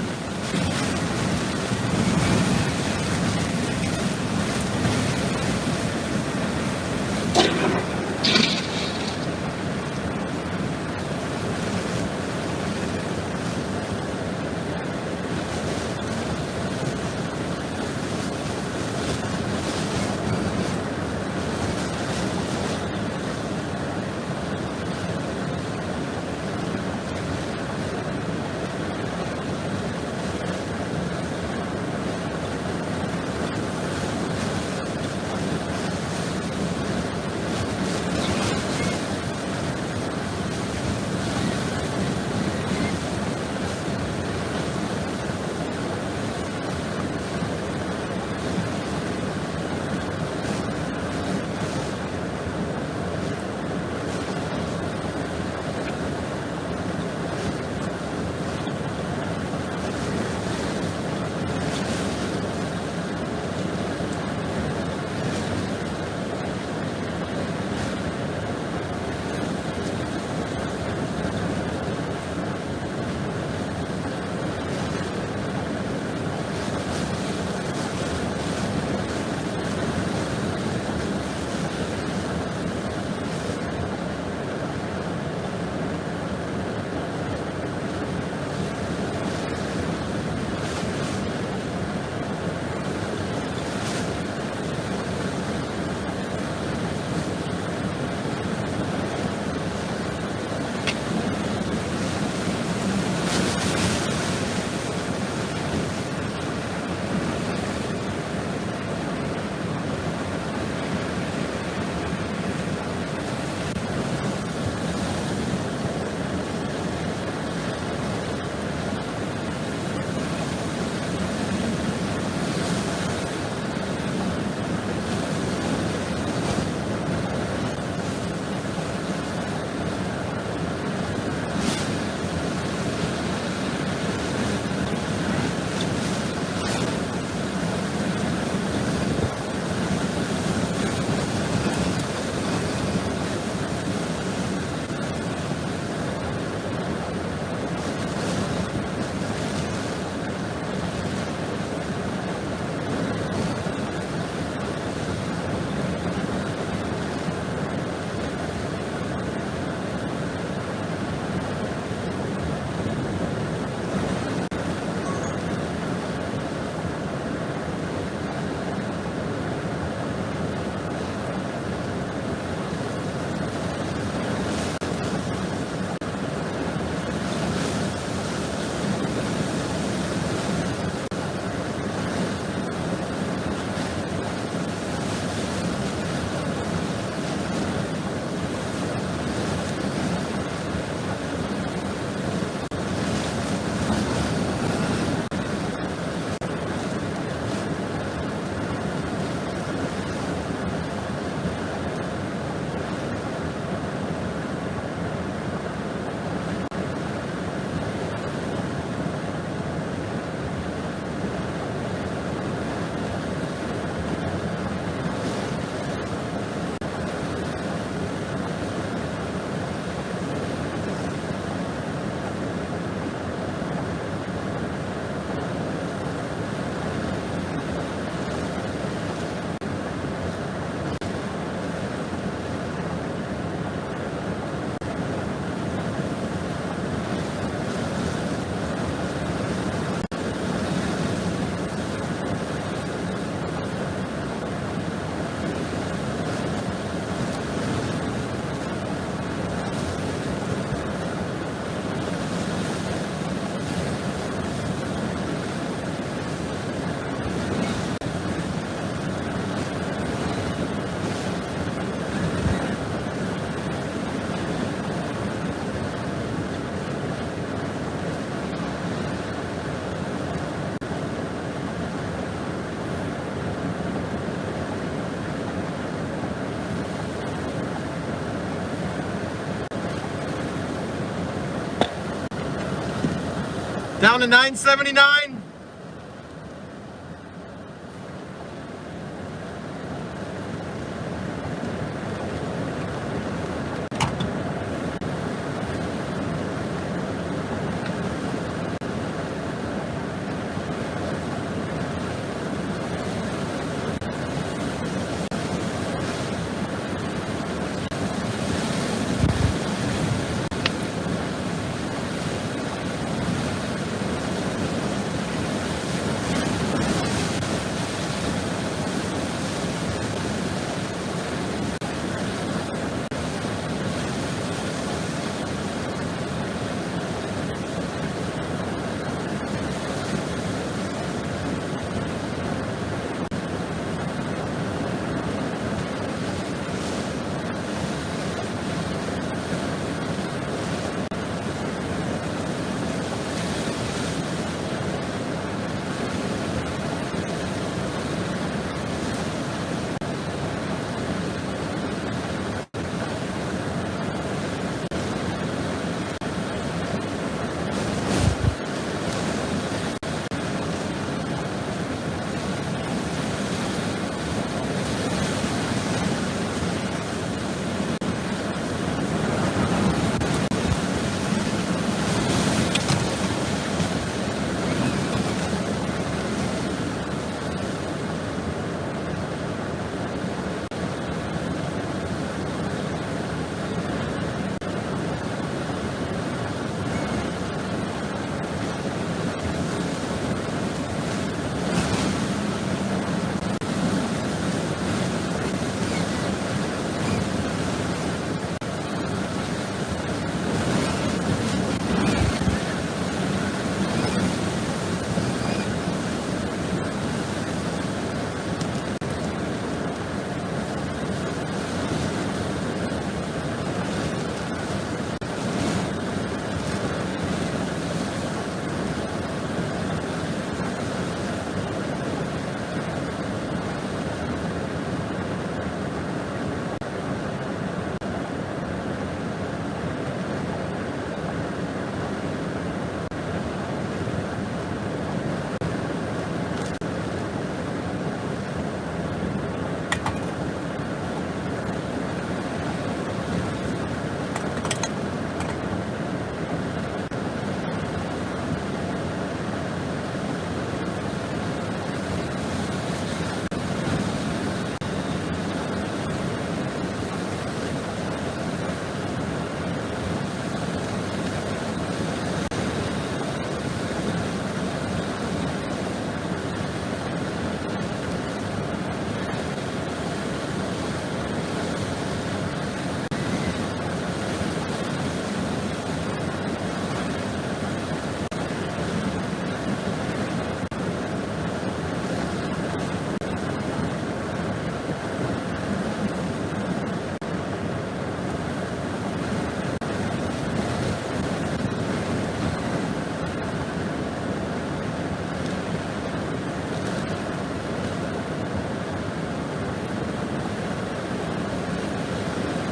Down to 979.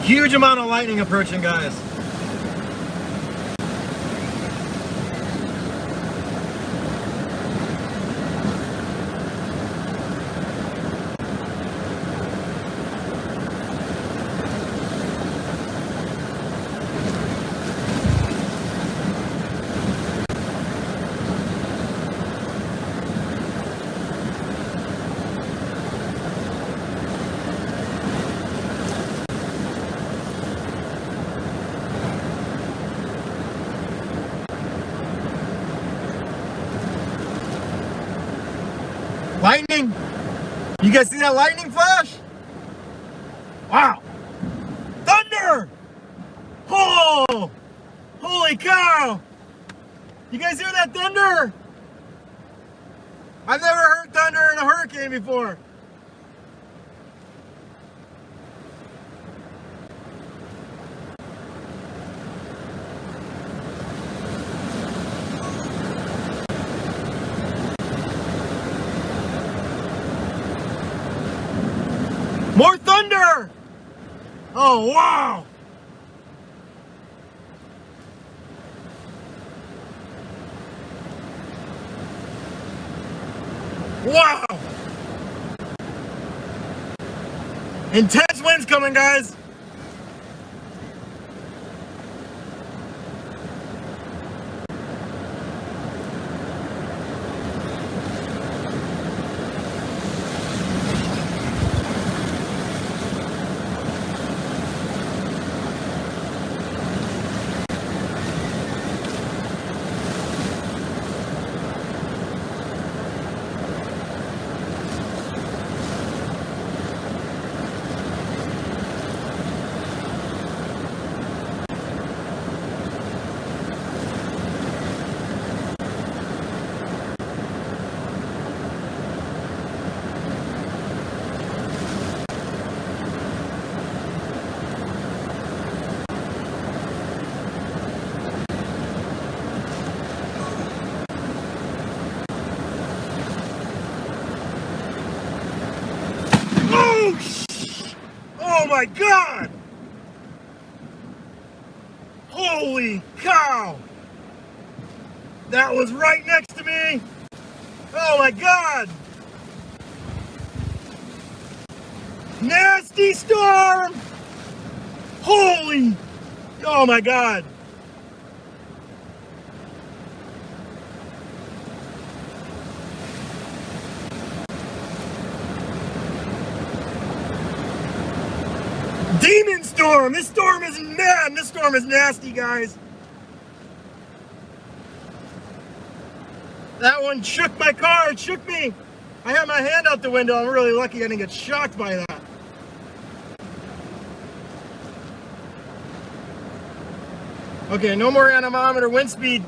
Huge amount of lightning approaching, guys. Lightning! You guys see that lightning flash? Wow! Thunder! Oh! Holy cow! You guys hear that thunder? I've never heard thunder in a hurricane before. More thunder! Oh, wow! Wow! Intense winds coming, guys. Oh my God! Holy cow! That was right next to me! Oh my God! Nasty storm! Holy! Oh my God! Demon storm! This storm is mad! This storm is nasty, guys! That one shook my car, it shook me! I had my hand out the window, I'm really lucky I didn't get shocked by that. Okay, no more anemometer, wind speed.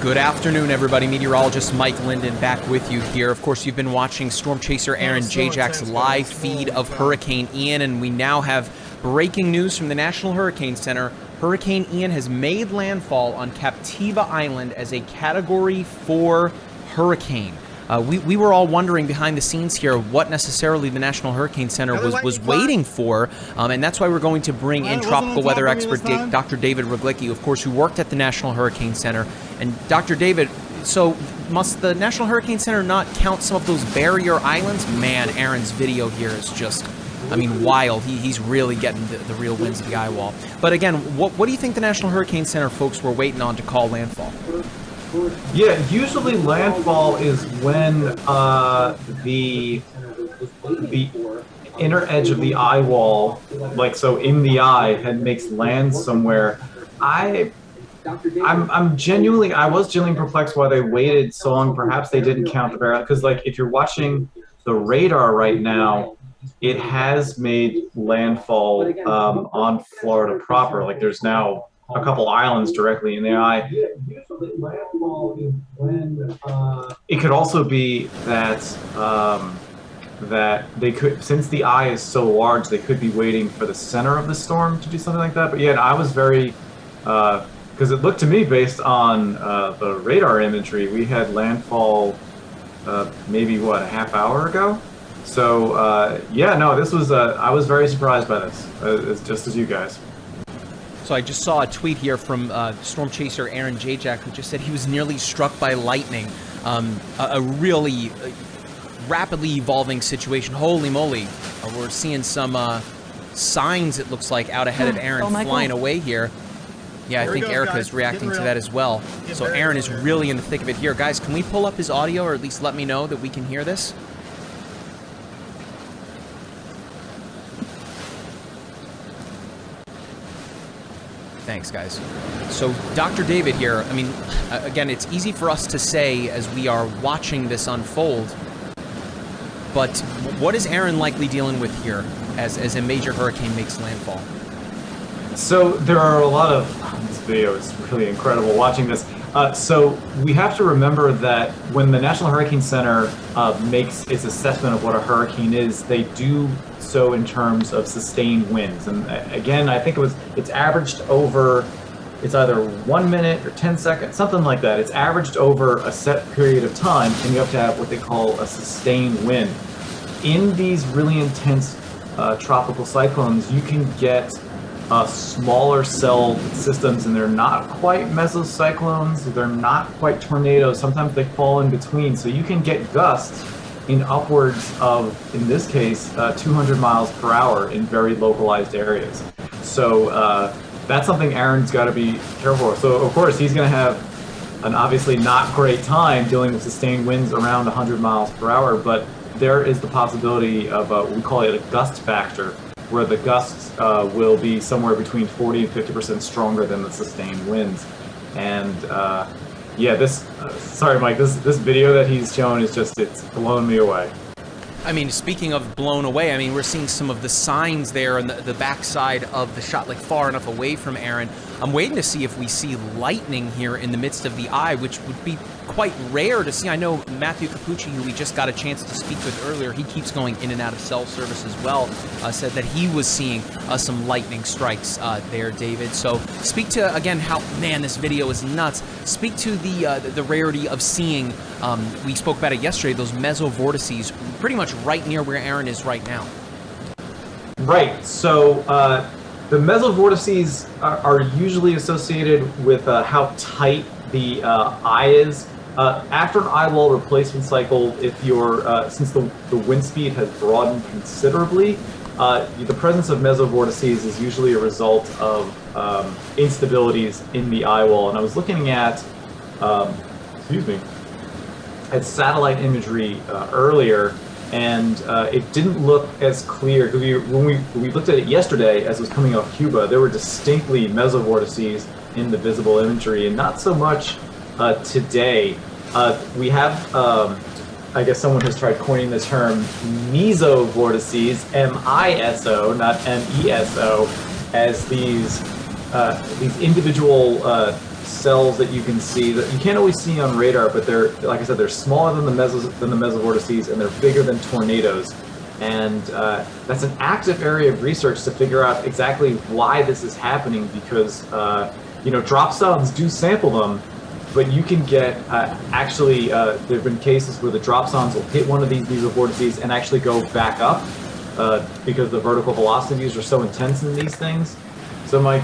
Good afternoon, everybody. Meteorologist Mike Linden back with you here. Of course, you've been watching Storm Chaser Aaron Jayjack's live feed of Hurricane Ian, and we now have breaking news from the National Hurricane Center. Hurricane Ian has made landfall on Captiva Island as a Category 4 hurricane. We were all wondering behind the scenes here what necessarily the National Hurricane Center was waiting for, and that's why we're going to bring in tropical weather expert Dr. David Ryglicki, of course, who worked at the National Hurricane Center. And Dr. David, so must the National Hurricane Center not count some of those barrier islands? Man, Aaron's video here is just, I mean, wild. He's really getting the real winds of the eye wall. But again, what do you think the National Hurricane Center folks were waiting on to call landfall? Yeah, usually landfall is when the inner edge of the eye wall, like so in the eye, makes land somewhere. I was genuinely perplexed why they waited so long. Perhaps they didn't count the barrel, because like if you're watching the radar right now, it has made landfall on Florida proper. Like there's now a couple islands directly in the eye. It could also be that that they could, since the eye is so large, they could be waiting for the center of the storm to do something like that. But yeah, I was very, because it looked to me, based on the radar imagery, we had landfall maybe what, a half hour ago. So yeah, no, this was I was very surprised by this, just as you guys. So I just saw a tweet here from Storm Chaser Aaron Jayjack, who just said he was nearly struck by lightning. A really rapidly evolving situation. Holy moly. We're seeing some signs, it looks like, out ahead of Aaron Oh, Michael. flying away here. Yeah, I Here he think goes, Erica guys. is reacting Getting to real. that as well. Getting So very Aaron real is here. really in the thick of it here. Guys, can we pull up his audio, or at least let me know that we can hear this? Thanks, guys. So Dr. David here, I mean, again, it's easy for us to say as we are watching this unfold, but what is Aaron likely dealing with here as a major hurricane makes landfall? So there are a lot of, this video is really incredible watching this. So we have to remember that when the National Hurricane Center makes its assessment of what a hurricane is, they do so in terms of sustained winds. And again, I think it's averaged over, it's either 1 minute or 10 seconds, something like that. It's averaged over a set period of time, and you have to have what they call a sustained wind. In these really intense tropical cyclones, you can get smaller cell systems, and they're not quite mesocyclones, they're not quite tornadoes, sometimes they fall in between. So you can get gusts in upwards of, in this case, 200 miles per hour in very localized areas. So that's something Aaron's got to be careful of. So of course he's going to have an obviously not great time dealing with sustained winds around 100 miles per hour, but there is the possibility of, we call it a gust factor, where the gusts will be somewhere between 40 and 50% stronger than the sustained winds. And yeah, this, sorry Mike, this video that he's shown is just, it's blown me away. I mean, speaking of blown away, I mean, we're seeing some of the signs there on the backside of the shot, like far enough away from Aaron. I'm waiting to see if we see lightning here in the midst of the eye, which would be quite rare to see. I know Matthew Cappucci, who we just got a chance to speak with earlier, he keeps going in and out of cell service as well, said that he was seeing some lightning strikes there, David. So speak to, again, how, man, this video is nuts. Speak to the rarity of seeing, we spoke about it yesterday, those mesovortices pretty much right near where Aaron is right now. Right, so the mesovortices are usually associated with how tight the eye is. After an eye wall replacement cycle, if you're, since the wind speed has broadened considerably, the presence of mesovortices is usually a result of instabilities in the eye wall. And I was looking at, excuse me, at satellite imagery earlier, and it didn't look as clear. When we looked at it yesterday as it was coming off Cuba, there were distinctly mesovortices in the visible imagery, and not so much today. We have, I guess someone has tried coining the term mesovortices, M-I-S-O, not M-E-S-O, as these individual cells that you can see that you can't always see on radar, but they're, like I said, they're smaller than the mesovortices, and they're bigger than tornadoes. And that's an active area of research to figure out exactly why this is happening, because drop zones do sample them, but you can get actually there have been cases where the drop zones will hit one of these mesovortices and actually go back up because the vertical velocities are so intense in these things. So Mike,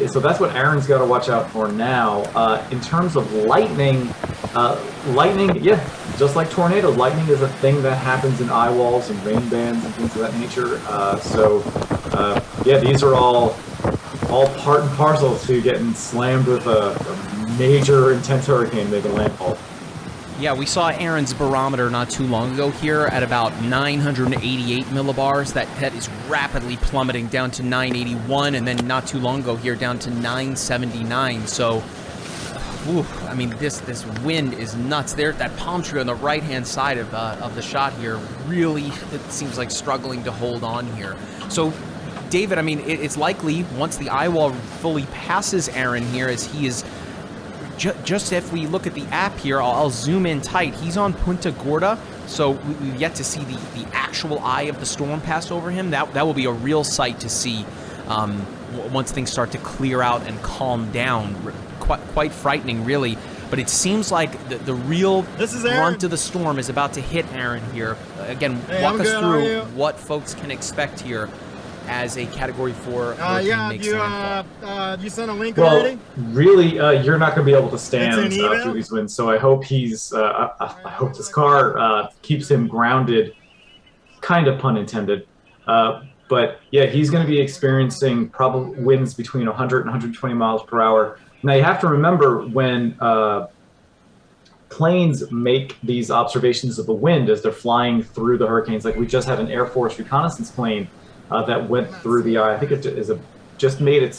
so that's what Aaron's got to watch out for now. In terms of lightning, yeah, just like tornadoes, lightning is a thing that happens in eye walls and rain bands and things of that nature. Yeah, these are all part and parcel to getting slammed with a major intense hurricane making landfall. Yeah, we saw Aaron's barometer not too long ago here at about 988 millibars. That is rapidly plummeting down to 981, and then not too long ago here down to 979. So, I mean, this wind is nuts. There, that palm tree on the right-hand side of the shot here really, it seems like struggling to hold on here. So, David, I mean, it's likely once the eye wall fully passes Aaron here, as he is. Just if we look at the app here, I'll zoom in tight. He's on Punta Gorda, so we've yet to see the actual eye of the storm pass over him. That will be a real sight to see once things start to clear out and calm down. Quite frightening, really. But it seems like the real brunt of the storm is about to hit Aaron here. Again, walk us through what folks can expect here as a Category 4 hurricane makes landfall. You sent a link already? Really, you're not going to be able to stand through these winds. So I hope I hope this car keeps him grounded, kind of pun intended. But yeah, he's going to be experiencing probably winds between 100 and 120 miles per hour. Now you have to remember when planes make these observations of the wind as they're flying through the hurricanes. Like we just had an Air Force reconnaissance plane that went through the eye. I think it just made its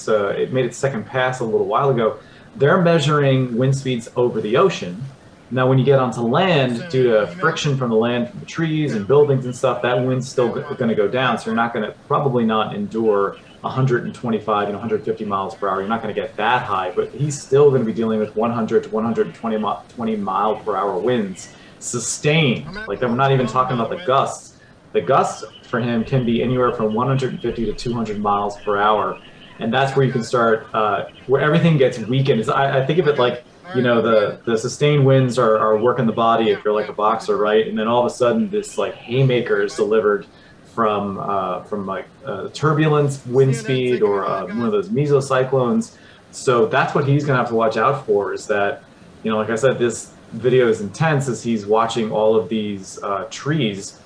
second pass a little while ago. They're measuring wind speeds over the ocean. Now, when you get onto land, due to friction from the land, from the trees and buildings and stuff, that wind's still going to go down. So you're not going to probably not endure 125, 150 miles per hour. You're not going to get that high, but he's still going to be dealing with 100 to 120 mile per hour winds, sustained. Like we're not even talking about the gusts. The gusts for him can be anywhere from 150 to 200 miles per hour, and that's where you can start, where everything gets weakened. I think of it like, the sustained winds are working the body if you're like a boxer, right? And then all of a sudden this like haymaker is delivered from like turbulence, wind speed, or one of those mesocyclones. So that's what he's gonna have to watch out for, is that, like I said, this video is intense as he's watching all of these trees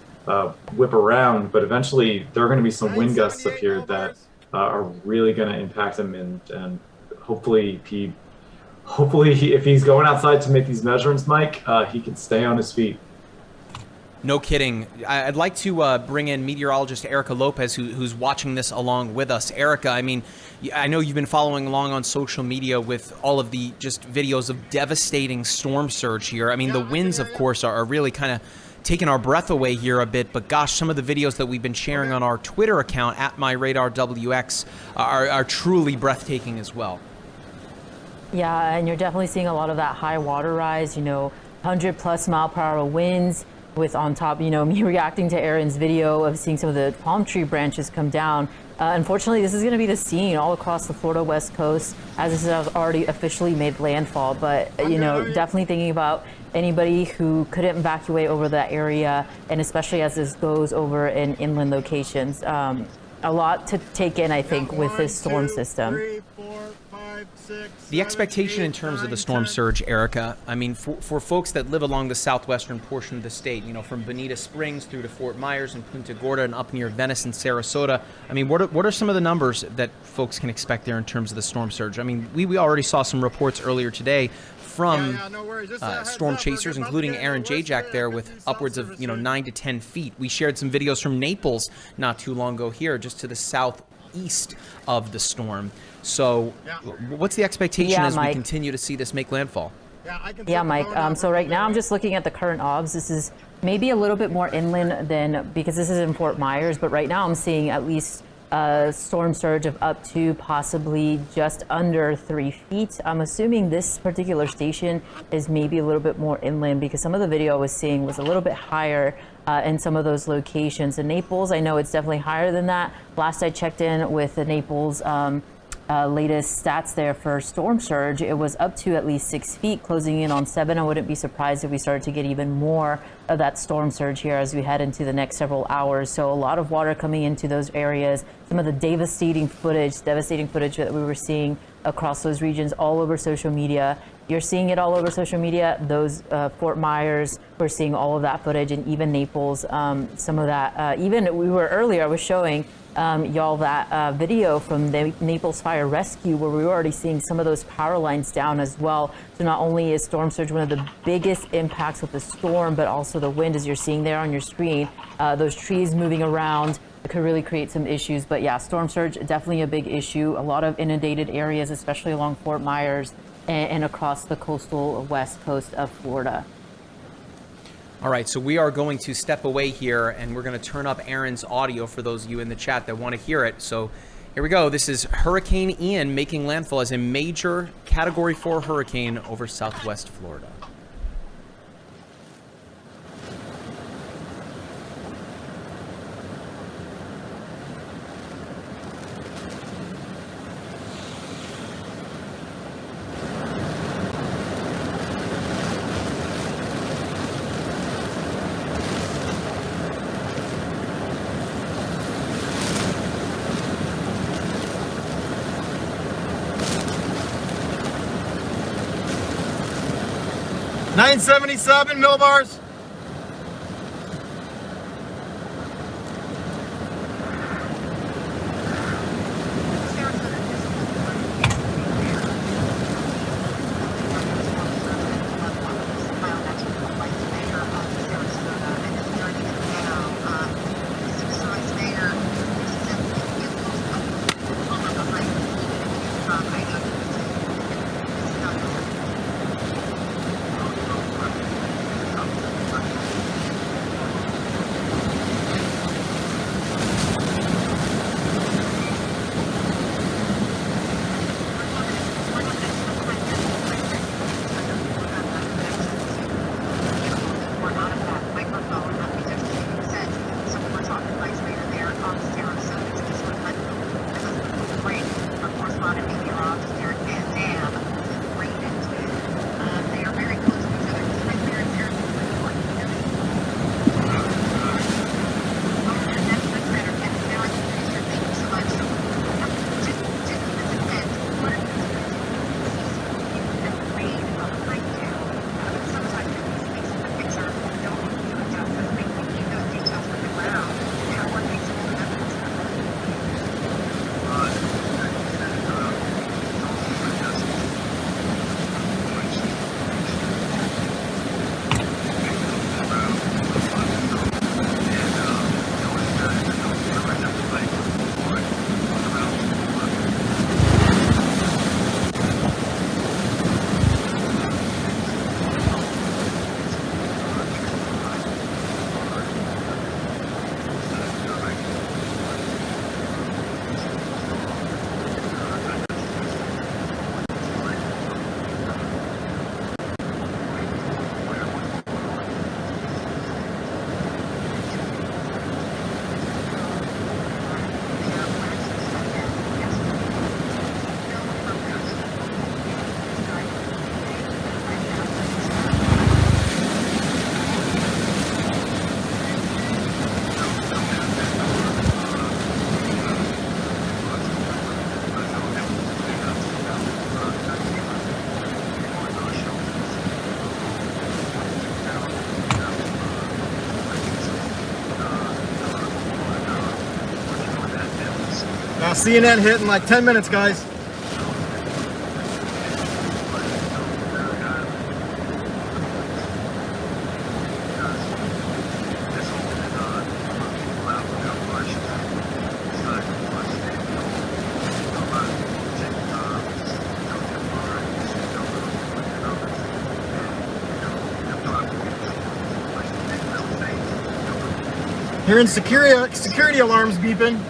whip around, but eventually there are gonna be some wind gusts up here that are really gonna impact him, and hopefully if he's going outside to make these measurements, Mike, he can stay on his feet. No kidding. I'd like to bring in meteorologist Erica Lopez, who's watching this along with us. Erica, I mean, I know you've been following along on social media with all of the just videos of devastating storm surge here. I mean, the winds, of course, are really kind of taking our breath away here a bit, but gosh, some of the videos that we've been sharing on our Twitter account at MyRadarWX are truly breathtaking as well. Yeah, and you're definitely seeing a lot of that high water rise, 100+ mile per hour winds, with on top, me reacting to Aaron's video of seeing some of the palm tree branches come down. Unfortunately, this is going to be the scene all across the Florida West Coast, as this has already officially made landfall. But, definitely thinking about anybody who couldn't evacuate over that area, and especially as this goes over in inland locations. A lot to take in, I think, with this storm system. 3, 4, 5, 6, The expectation in terms of the storm surge, Erica, I mean, for folks that live along the southwestern portion of the state, from Bonita Springs through to Fort Myers and Punta Gorda and up near Venice and Sarasota, I mean, what are some of the numbers that folks can expect there in terms of the storm surge? I mean, we already saw some reports earlier today from storm chasers, including Aaron Jayjack there, with upwards of 9 to 10 feet. We shared some videos from Naples not too long ago here, just to the southeast of the storm. So what's the expectation as we continue to see this make landfall? Yeah, Mike. So right now I'm just looking at the current obs. This is maybe a little bit more inland than, because this is in Fort Myers, but right now I'm seeing at least a storm surge of up to possibly just under 3 feet. I'm assuming this particular station is maybe a little bit more inland, because some of the video I was seeing was a little bit higher in some of those locations. In Naples, I know it's definitely higher than that. Last I checked in with the Naples latest stats there for storm surge, it was up to at least 6 feet, closing in on 7. I wouldn't be surprised if we started to get even more of that storm surge here as we head into the next several hours. So a lot of water coming into those areas. Some of the devastating footage that we were seeing across those regions all over social media. You're seeing it all over social media. Those Fort Myers, we're seeing all of that footage, and even Naples, some of that. Even I was showing y'all that video from the Naples Fire Rescue, where we were already seeing some of those power lines down as well. So not only is storm surge one of the biggest impacts with the storm, but also the wind, as you're seeing there on your screen. Those trees moving around could really create some issues. But yeah, storm surge, definitely a big issue. A lot of inundated areas, especially along Fort Myers and across the coastal west coast of Florida. All right, so we are going to step away here, and we're going to turn up Aaron's audio for those of you in the chat that want to hear it. So here we go. This is Hurricane Ian making landfall as a major Category 4 hurricane over southwest Florida. $977 millibars. Yeah, CNN hit in like 10 minutes, guys. Hearing security alarms beeping.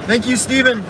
Thank you, Stephen.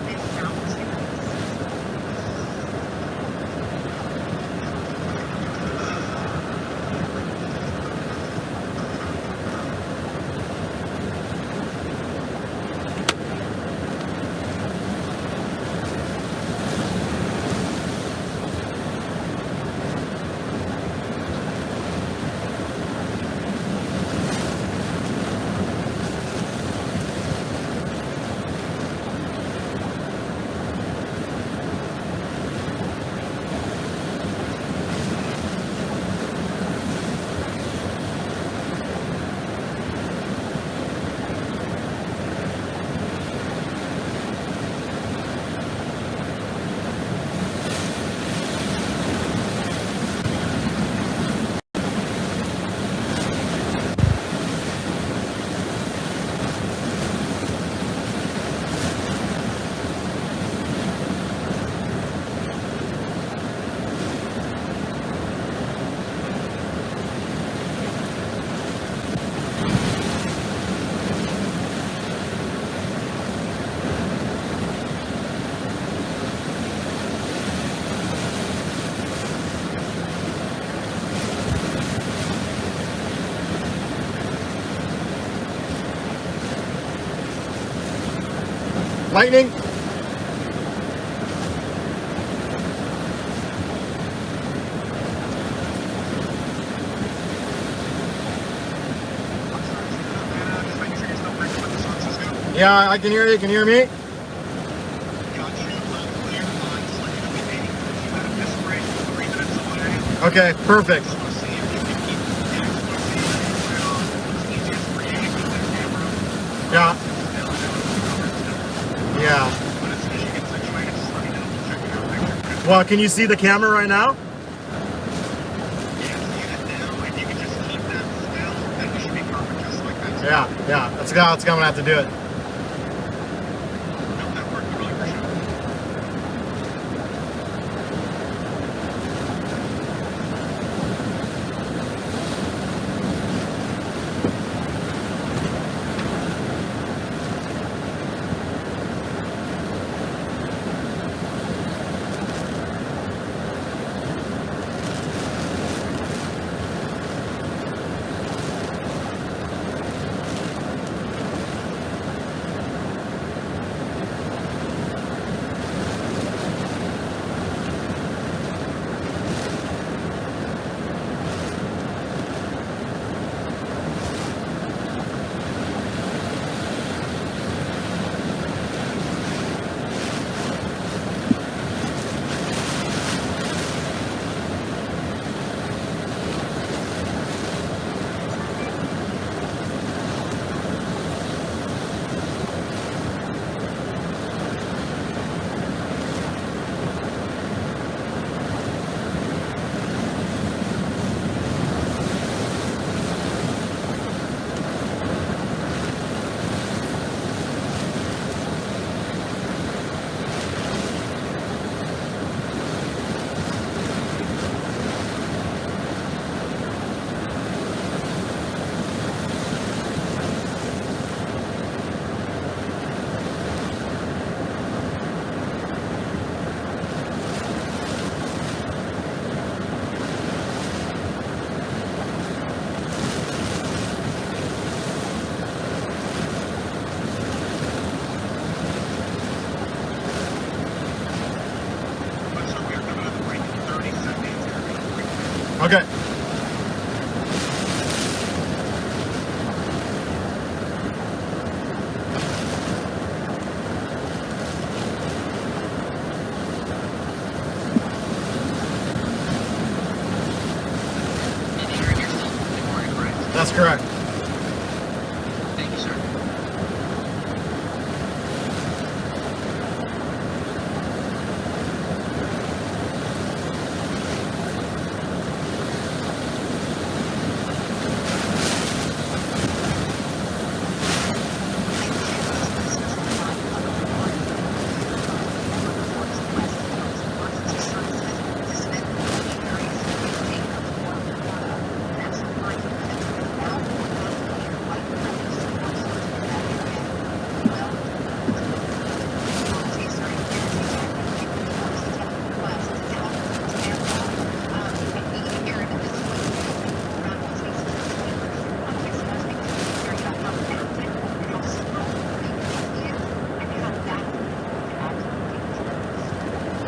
Lightning. Yeah, I can hear you. Can you hear me? Okay, perfect. Yeah. Yeah. Well, can you see the camera right now? Yeah. Yeah, that's gonna have to do it. Okay. That's correct. Thank you, sir.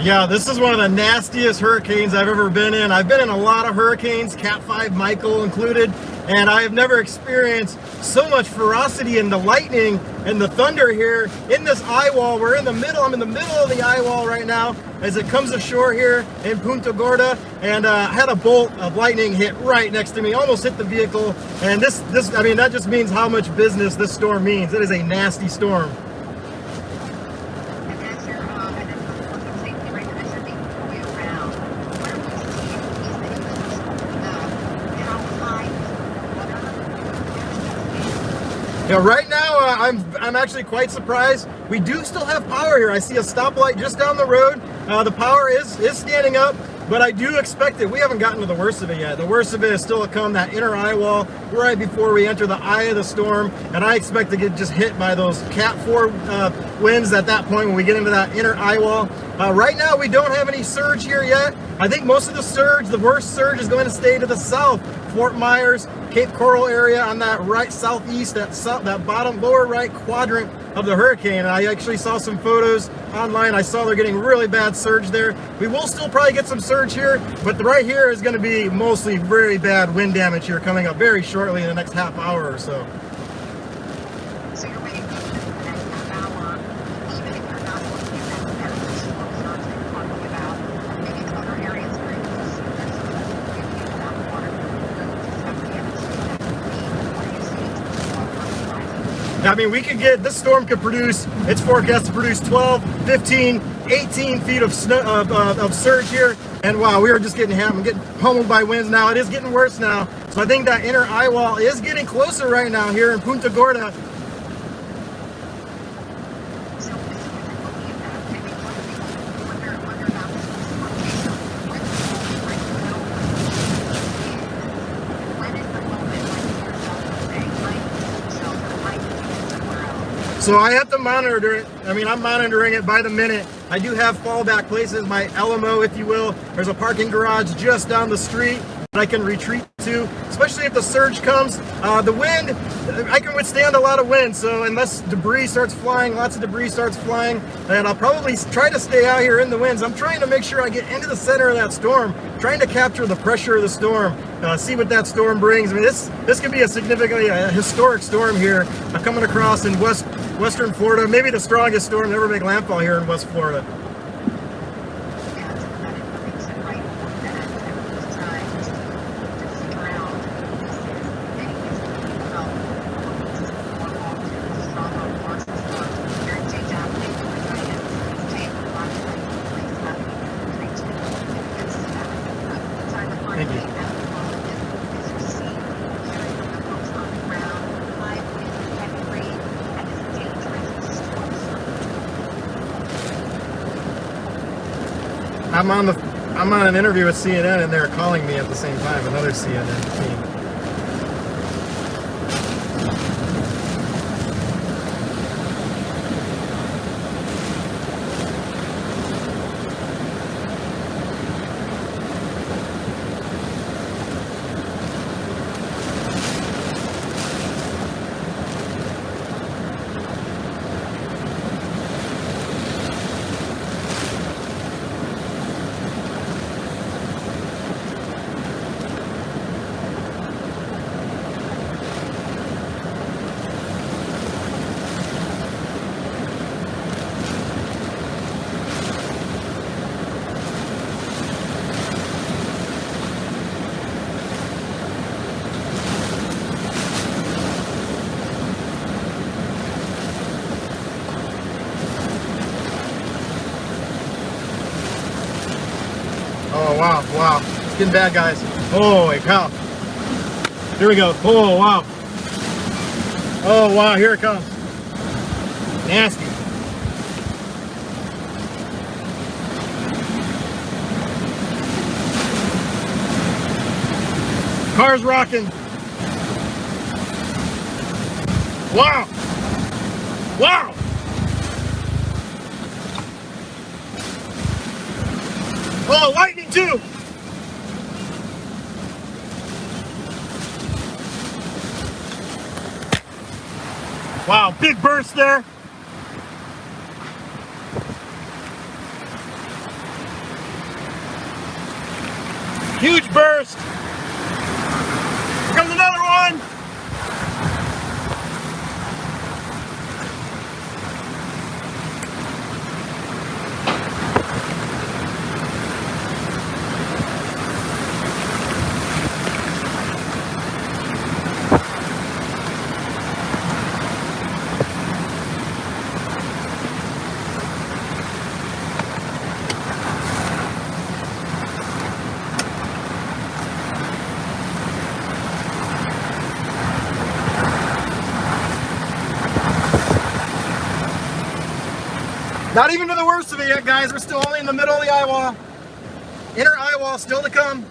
Yeah, this is one of the nastiest hurricanes I've ever been in. I've been in a lot of hurricanes, Cat 5 Michael included, and I have never experienced so much ferocity in the lightning and the thunder here in this eye wall. We're in the middle, I'm in the middle of the eye wall right now as it comes ashore here in Punta Gorda, and I had a bolt of lightning hit right next to me, almost hit the vehicle, and I mean, that just means how much business this storm means. It is a nasty storm. Yeah, right now I'm actually quite surprised. We do still have power here. I see a stoplight just down the road. The power is standing up, but I do expect it. We haven't gotten to the worst of it yet. The worst of it is still to come, that inner eye wall right before we enter the eye of the storm, and I expect to get just hit by those Cat 4 winds at that point when we get into that inner eye wall. Right now we don't have any surge here yet. I think most of the surge, the worst surge, is going to stay to the south. Fort Myers, Cape Coral area on that right southeast, that bottom lower right quadrant of the hurricane. And I actually saw some photos online. I saw they're getting really bad surge there. We will still probably get some surge here, but right here is going to be mostly very bad wind damage here coming up very shortly in the next half hour or so. So you're waiting for the next half hour, even if you're not looking at that comparison storm surge that you're talking about, maybe it's other areas where it's just that water. I mean, we could get, this storm could produce, it's forecast to produce 12, 15, 18 feet of snow, of surge here. And wow, we are just getting hammered, getting pummeled by winds now. It is getting worse now. So I think that inner eye wall is getting closer right now here in Punta Gorda. So looking at that, I think one thing wonder about this location, when is the moment when you're saying, like, so there might be somewhere else? So I have to monitor it. I mean, I'm monitoring it by the minute. I do have fallback places, my LMO, if you will. There's a parking garage just down the street that I can retreat to, especially if the surge comes. The wind, I can withstand a lot of wind, so unless debris starts flying, lots of debris starts flying, and I'll probably try to stay out here in the winds. I'm trying to make sure I get into the center of that storm, trying to capture the pressure of the storm, see what that storm brings. I mean, this could be a significantly historic storm here coming across in western Florida, maybe the strongest storm to ever make landfall here in West Florida. Yeah, so that makes it right that everyone's trying to figure out this is many ways to think about what this is more long to strong on forces for your Jayjack, maybe my guidance, take a lot of place that we to against that. The time of Thank you. that is received, hearing from the folks on the ground, live wind, heavy rain, and is dangerous storm. I'm on an interview with CNN and they're calling me at the same time, another CNN team. Oh, wow, wow. It's getting bad, guys. Holy cow. Here we go. Oh, wow. Oh, wow, here it comes. Nasty. Car's rocking. Wow. Wow. Oh, lightning too. Wow, big burst there. Huge burst. Here comes another one. Not even to the worst of it yet, guys. We're still only in the middle of the eye wall. Inner eye wall still to come.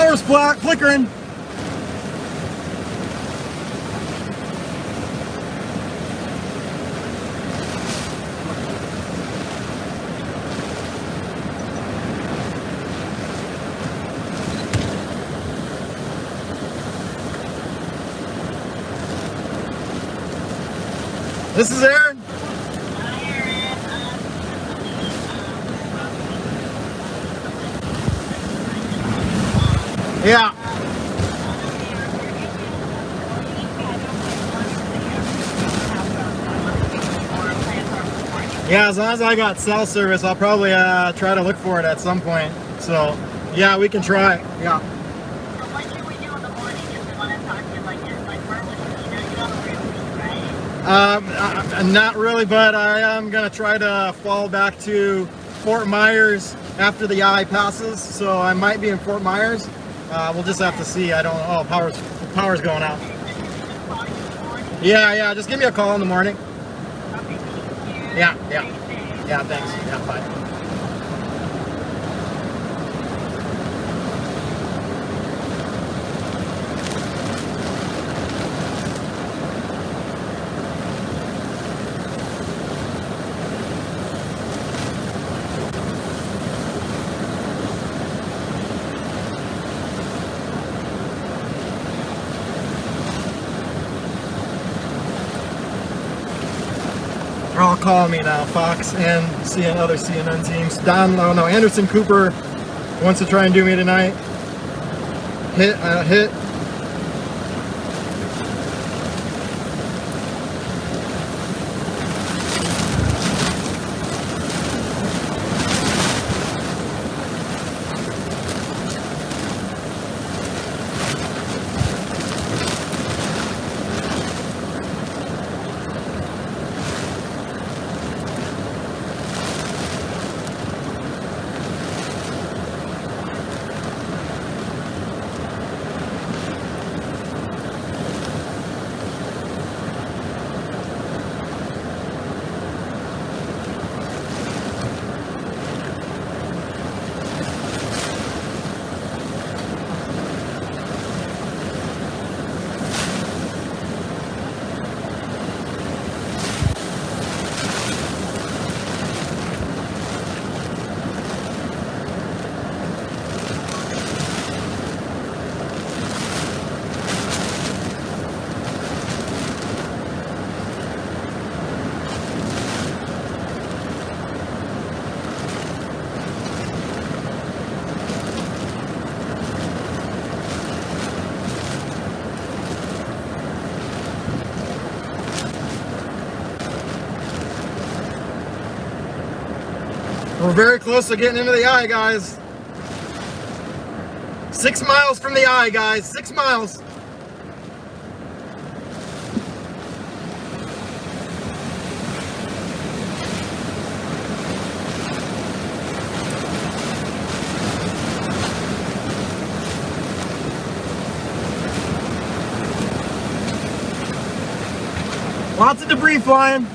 power's flickering. This is Aaron. Yeah. Yeah, as long as I got cell service, I'll probably try to look for it at some point. So, yeah, we can try. Yeah. What should we do in the morning if we want to talk to like where would you don't really, right? Not really, but I am gonna try to fall back to Fort Myers after the eye passes. So I might be in Fort Myers. We'll just have to see. I don't know. Oh, power's going out. Yeah, just give me a call in the morning. Yeah, thanks. Yeah, bye. They're all calling me now, Fox and other CNN teams. Anderson Cooper wants to try and do me tonight. Hit. We're very close to getting into the eye, guys. 6 miles from the eye, guys. 6 miles. Lots of debris flying.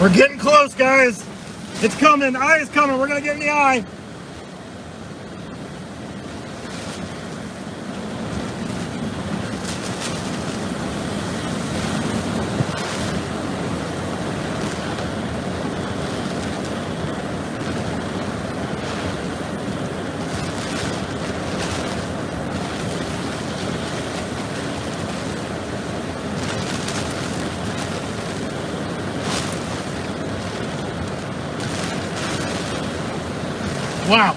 We're getting close, guys. It's coming. Eye is coming. We're gonna get in the eye. Wow.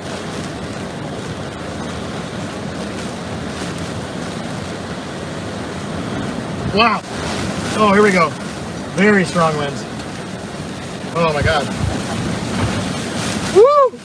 Wow. Oh, here we go. Very strong winds. Oh my God. Woo!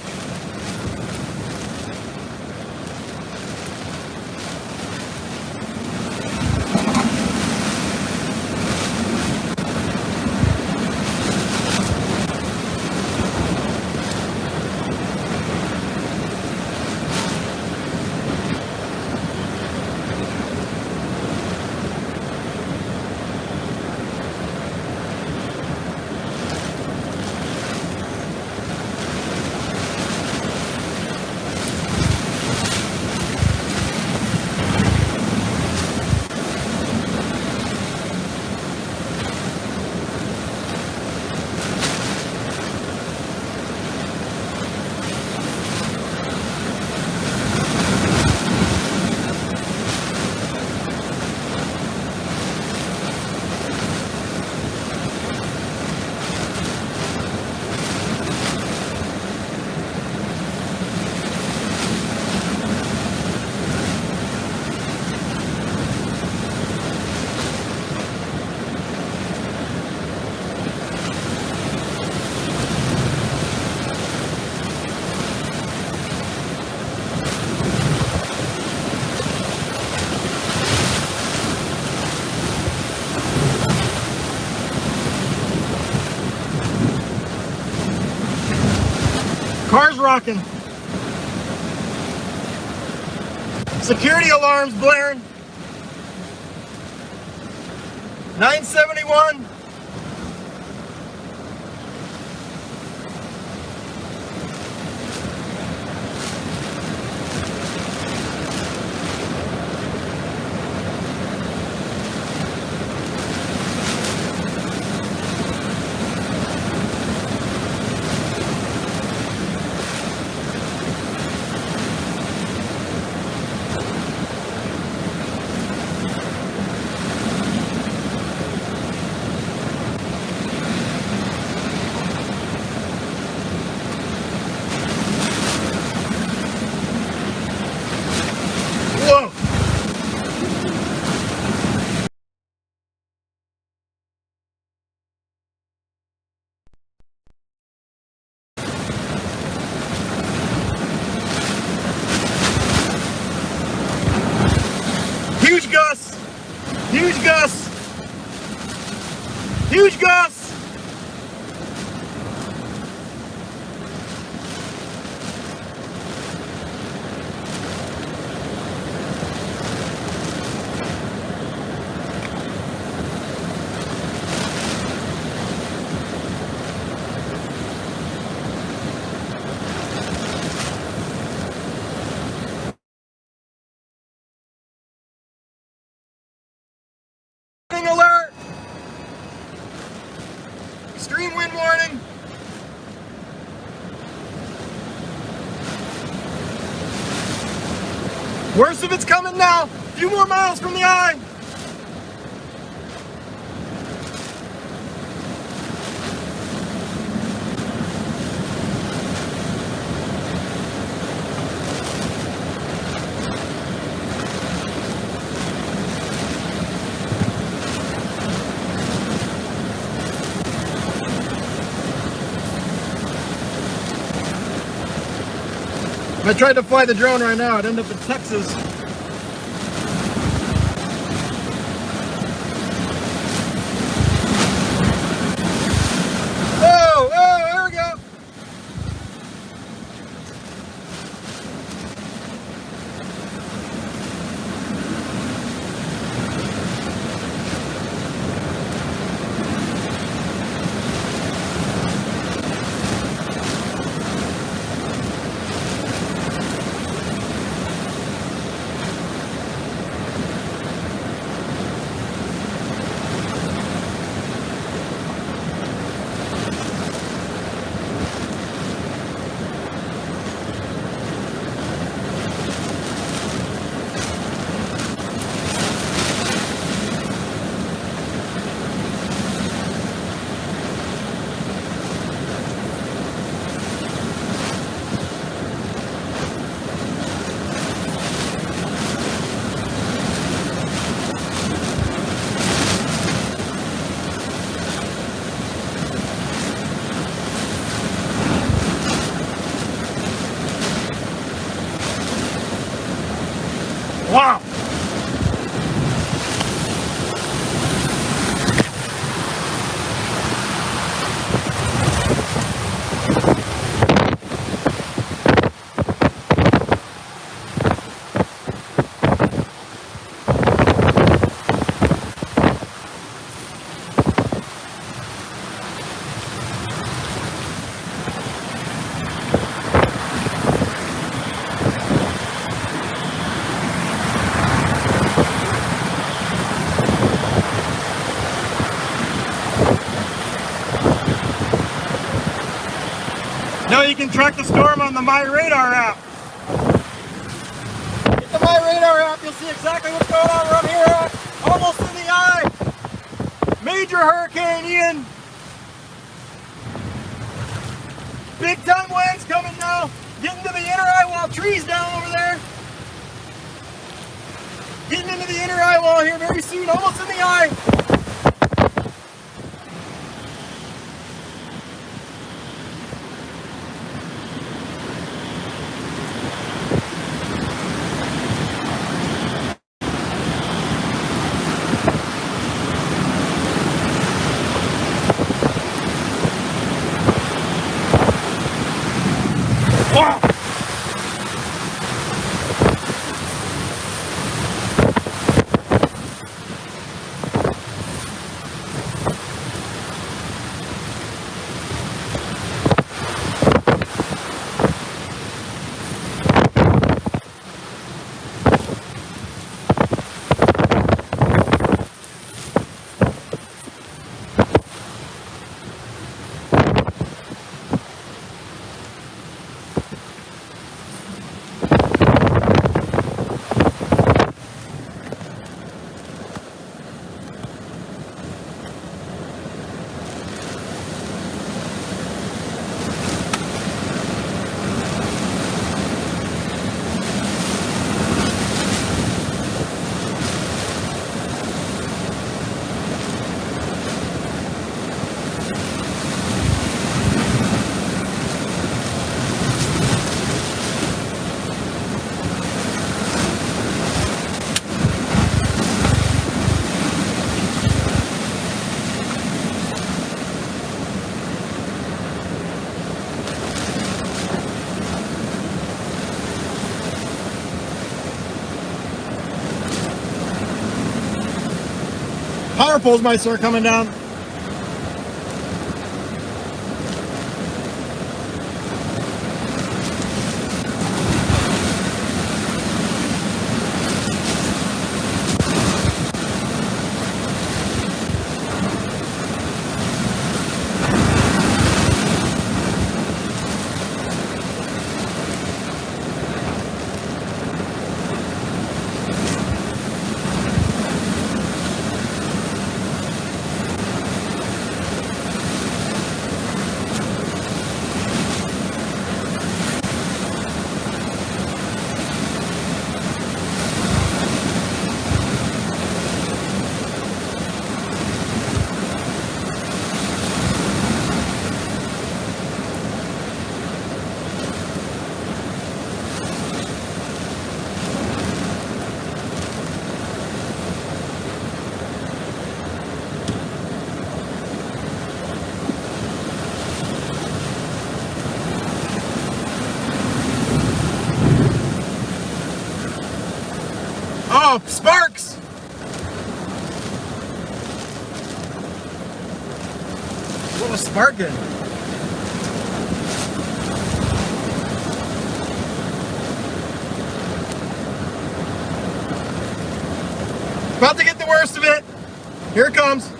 Car's rocking. Security alarms blaring. 971. Whoa! Huge gusts! Huge gusts! Huge gusts! Alert! Extreme wind warning! Worst of it's coming now! A few more miles from the eye! If I tried to fly the drone right now, I'd end up in Texas. Oh, oh, there we go. Now you can track the storm on the MyRadar app. Get the MyRadar app, you'll see exactly what's going on around here. Almost in the eye. Major Hurricane Ian. Big time winds coming now. Getting to the inner eye wall. Trees down over there. Getting into the inner eye wall here very soon. Almost in the eye. Wow. Power poles might start coming down. Oh, sparks! What was sparking? About to get the worst of it. Here it comes.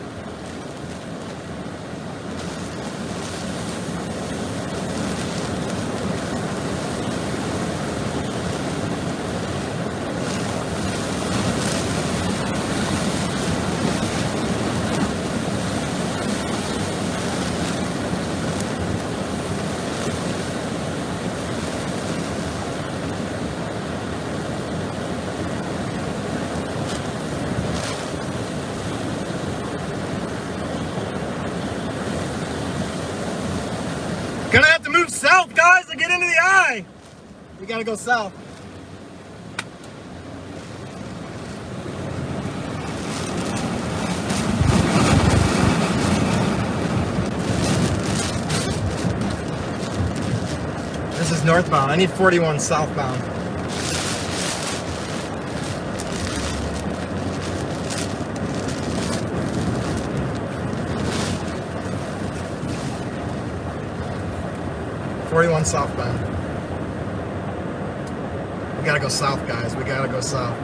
Gonna have to move south, guys, to get into the eye. We gotta go south. This is northbound. I need 41 southbound. Southbound. We gotta go south, guys. We gotta go south.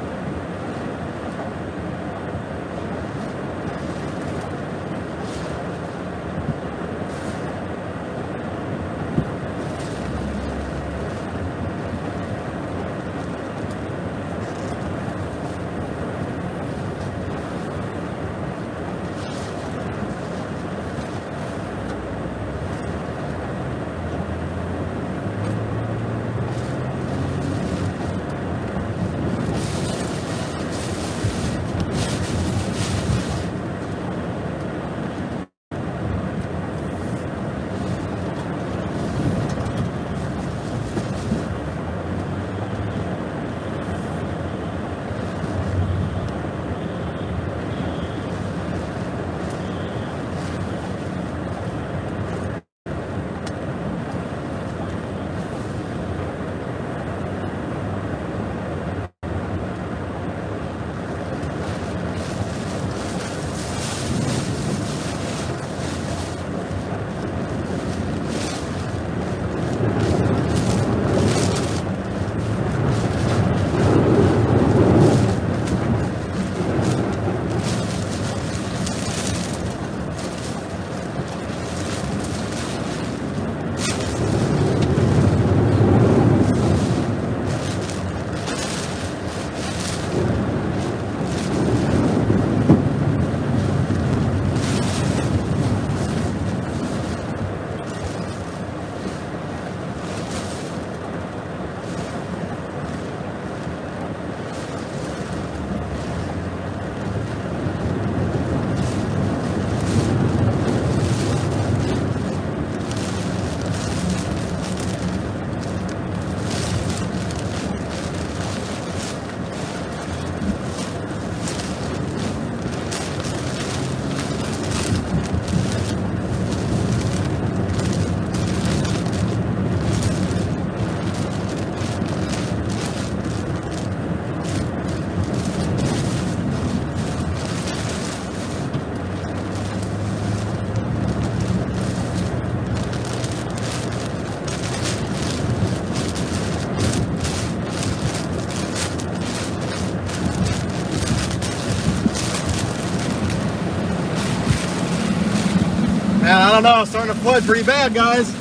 Man, I don't know, it's starting to flood pretty bad, guys.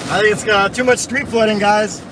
I think it's got too much street flooding, guys.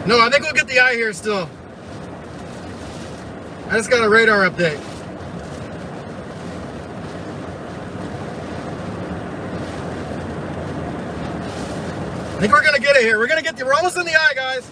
No, I think we'll get the eye here still. I just got a radar update. I think we're gonna get it here. We're almost in the eye, guys.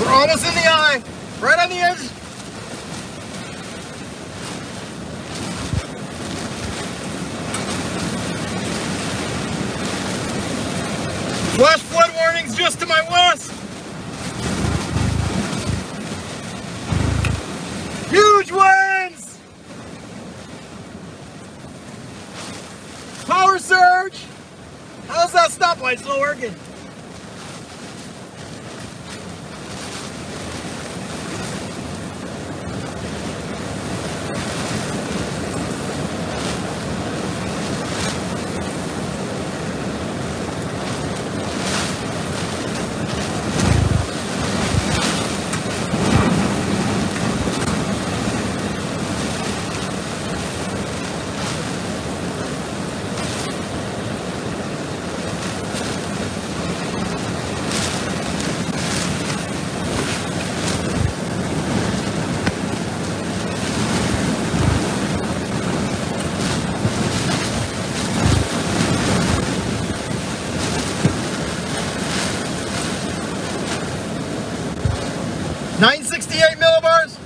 Almost in the eye, right on the edge. Flash flood warnings just to my west. Huge winds. Power surge. How's that stoplight still working? 968 millibars.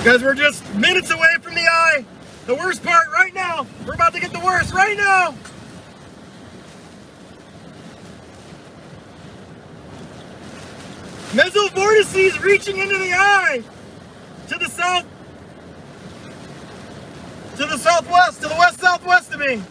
Guys, we're just minutes away from the eye. The worst part right now. We're about to get the worst right now. Mesovortices reaching into the eye. To the south. To the southwest. To the west-southwest of me.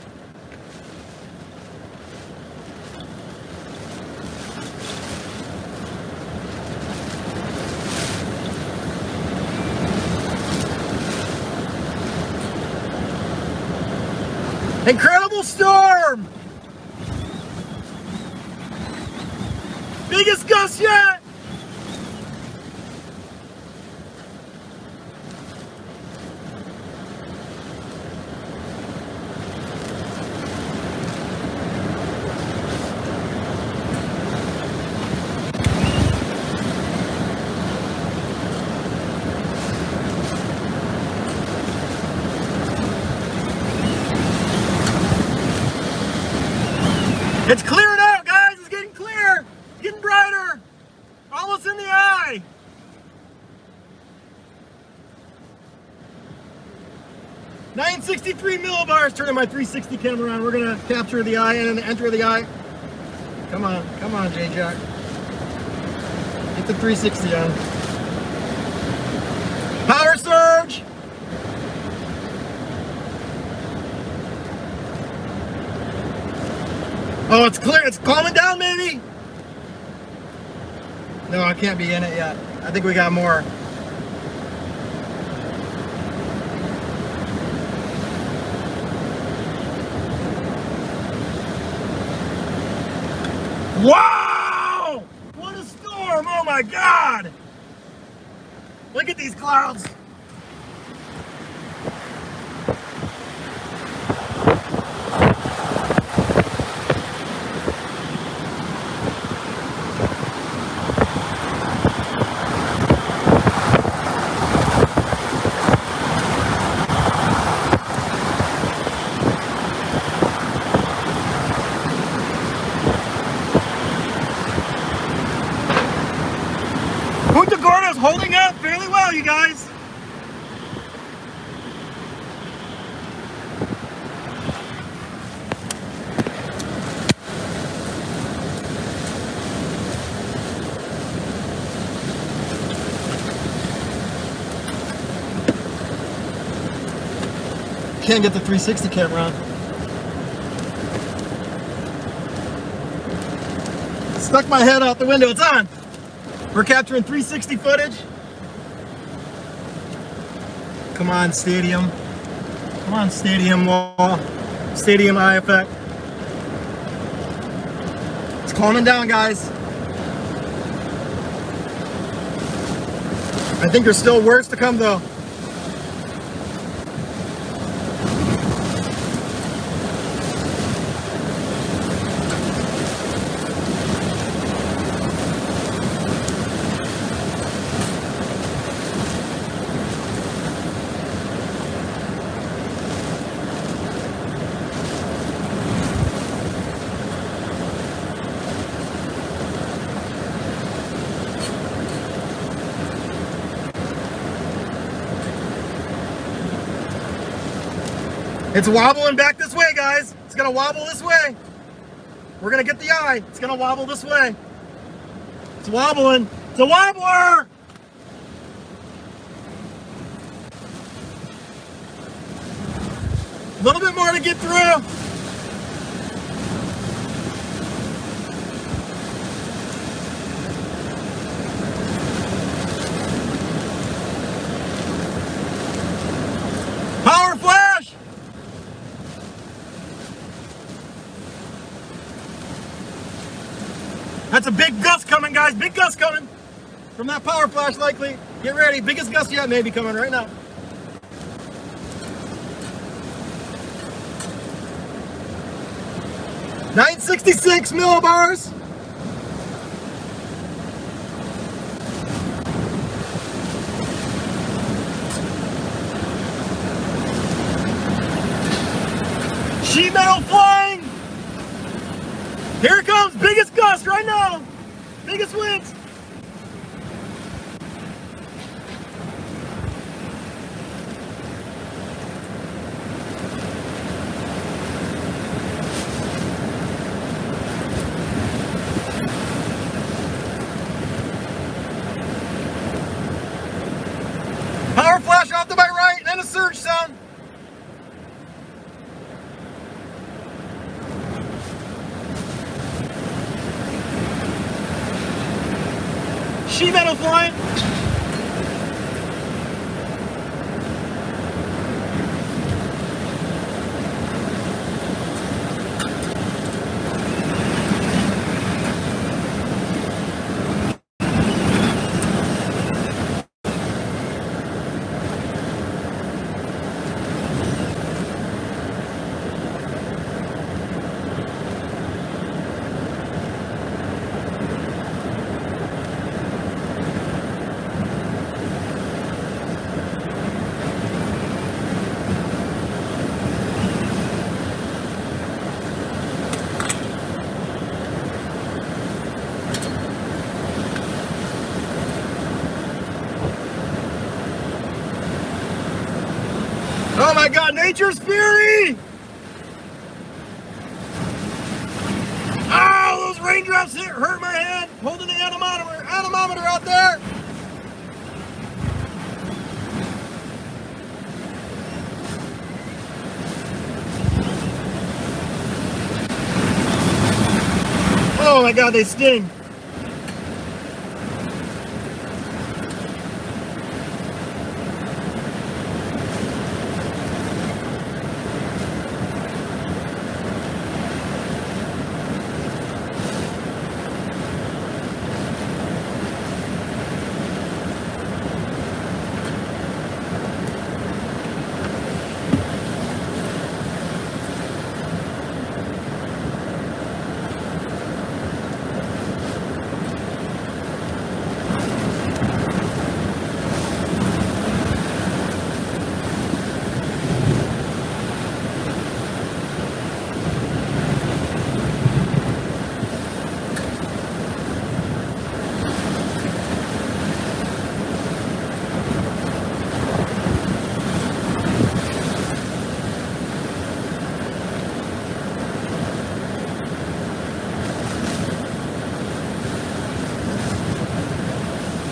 Incredible storm! Biggest gust yet! It's clearing out, guys! It's getting clear! Getting brighter! Almost in the eye! $963 millibars. Turning my 360 camera on. We're gonna capture the eye and enter the eye. Come on, Jayjack. Get the 360 on. Power surge! Oh, it's clear. It's calming down, maybe. No, I can't be in it yet. I think we got more. Wow! What a storm! Oh my God! Look at these clouds. Punta Gorda is holding up fairly well, you guys. can't get the 360 camera on. Stuck my head out the window. It's on. We're capturing 360 footage. Come on, stadium. Come on, stadium wall. Stadium eye effect. It's calming down, guys. I think there's still worse to come, though. It's wobbling back this way, guys. It's gonna wobble this way. We're gonna get the eye. It's gonna wobble this way. It's wobbling. It's a wobbler! A little bit more to get through. Power flash! That's a big gust coming, guys. Big gust coming from that power flash, likely. Get ready. Biggest gust yet, maybe coming right now. $966 millibars. Sheet metal flying. Here it comes, biggest gust right now. Biggest winds. Power flash off to my right and a surge sound. Sheet metal flying. Oh my God, nature's fury! Oh, those raindrops hurt my head. Holding the anemometer out there. Oh my God, they sting.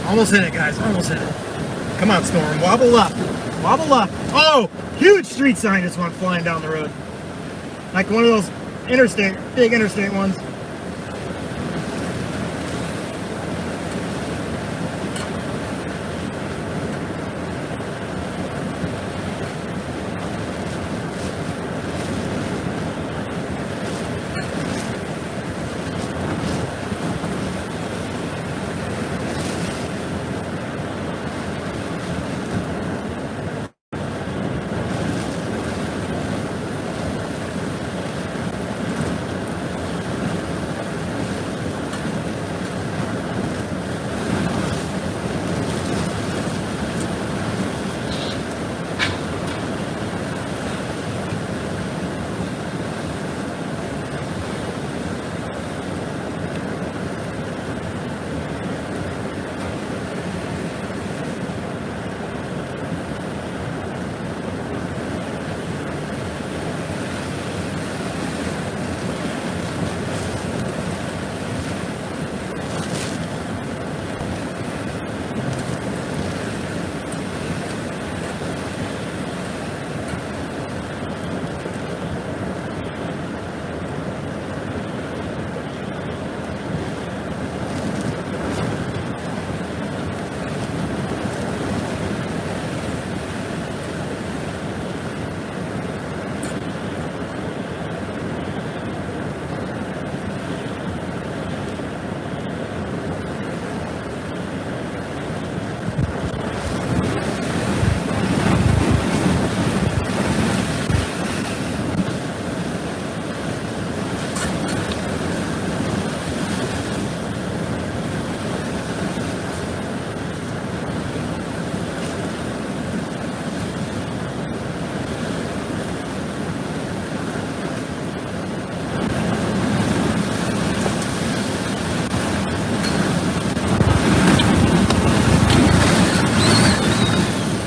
Almost hit it, guys. Almost hit it. Come on, Storm. Wobble up. Wobble left. Oh, huge street sign just went flying down the road. Like one of those big interstate ones.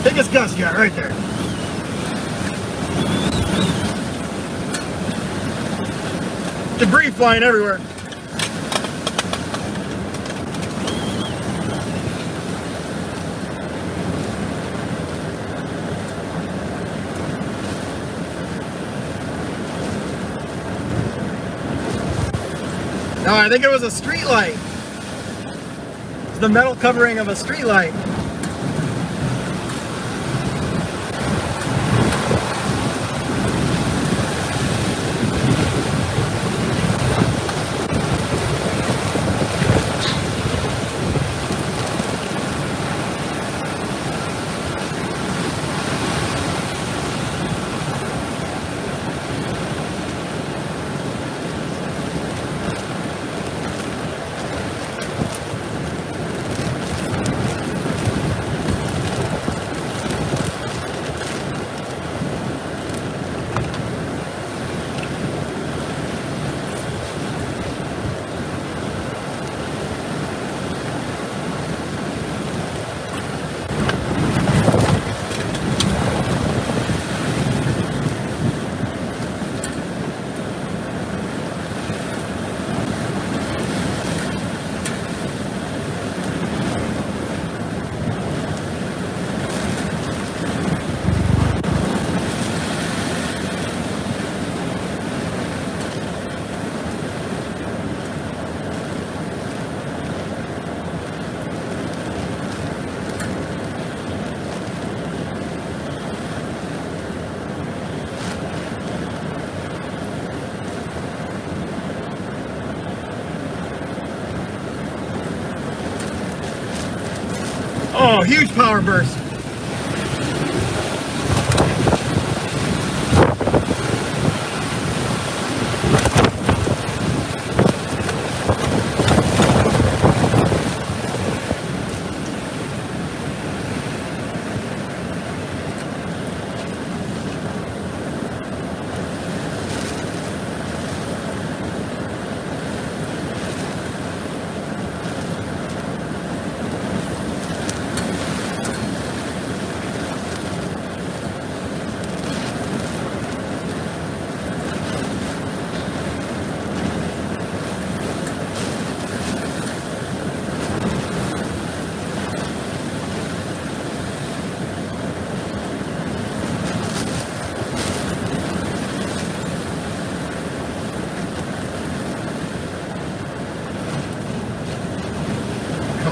Biggest gust yet, right there. Debris flying everywhere. No, I think it was a street light. It's the metal covering of a street light. Oh, huge power burst.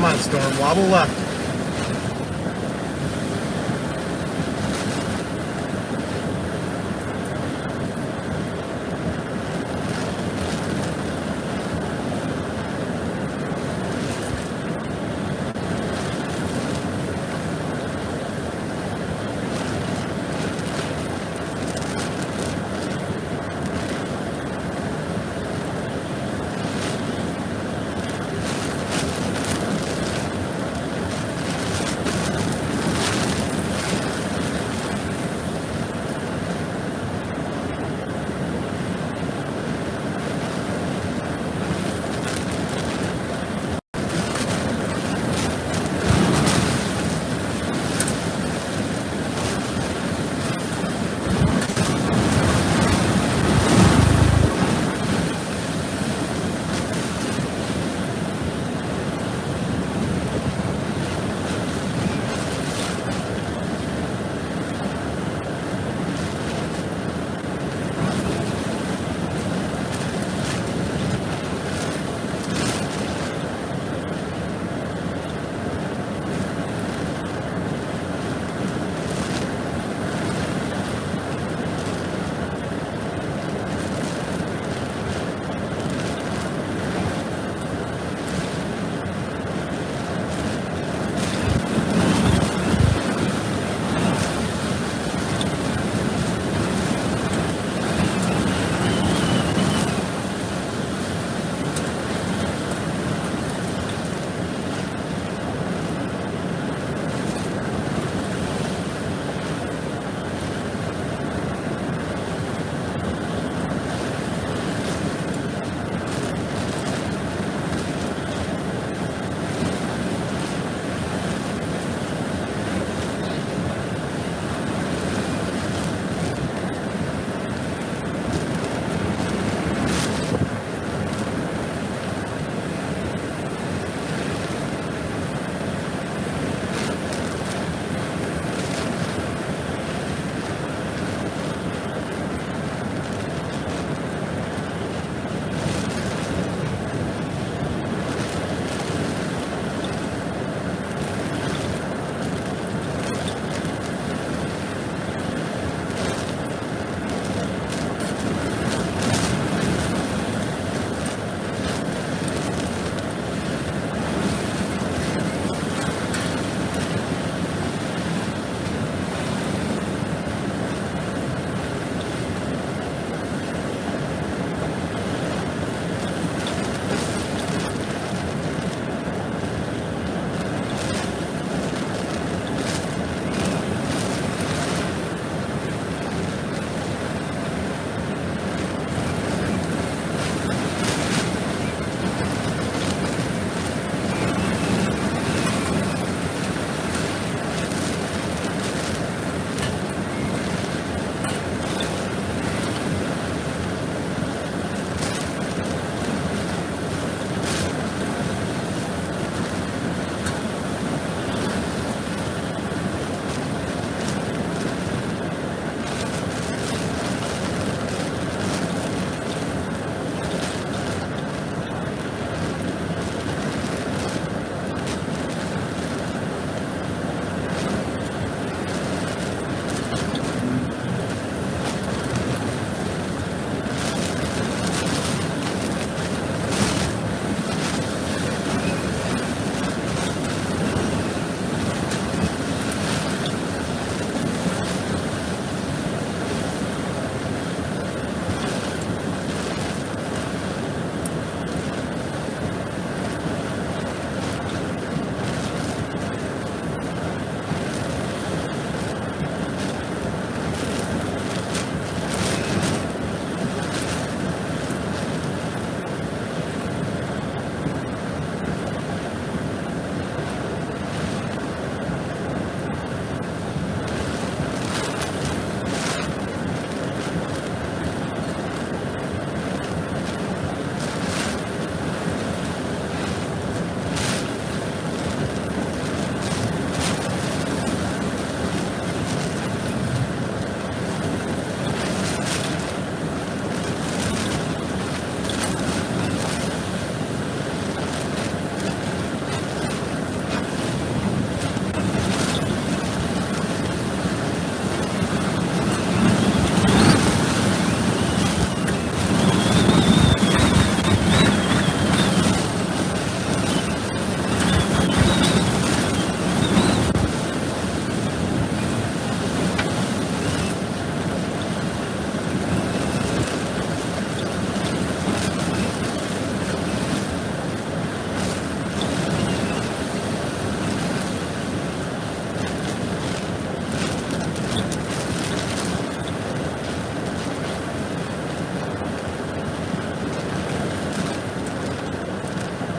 Come on, Storm, wobble left.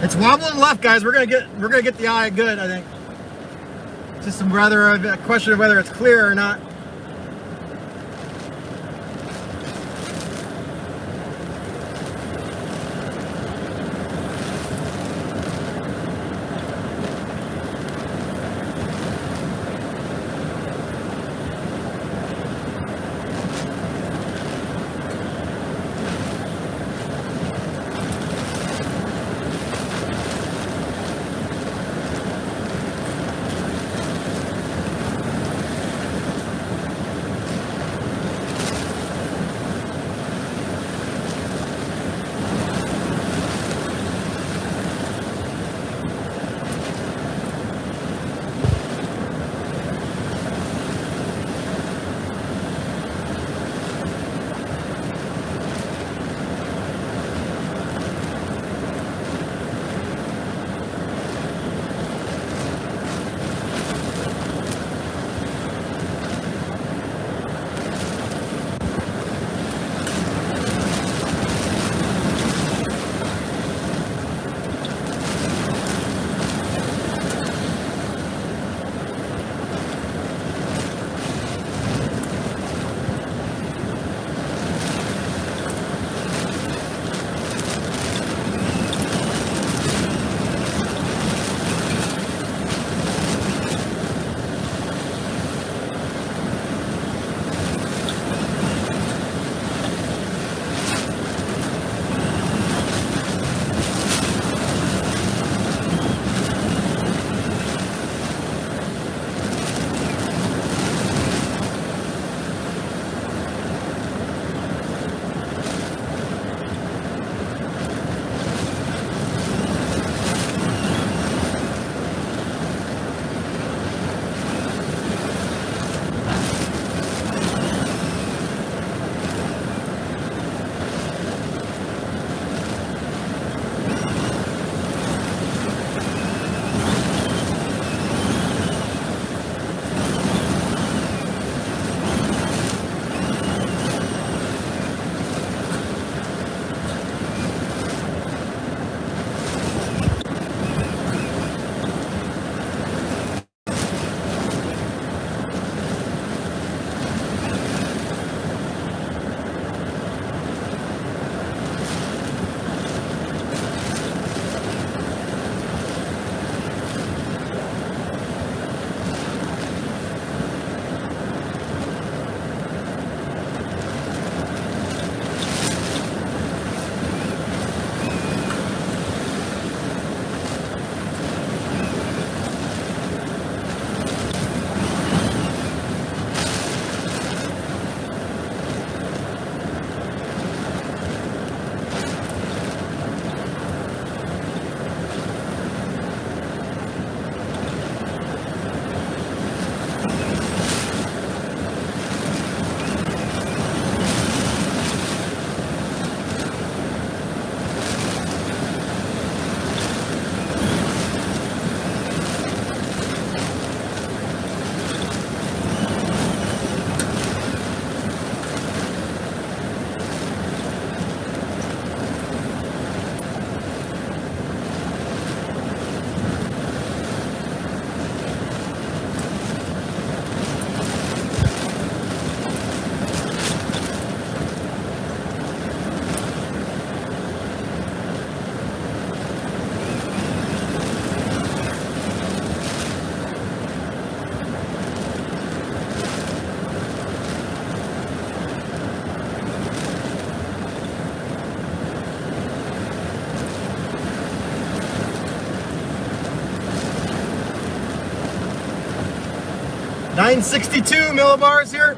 It's wobbling left, guys. We're gonna get the eye good, I think. It's just rather a question of whether it's clear or not. $962 millibars here.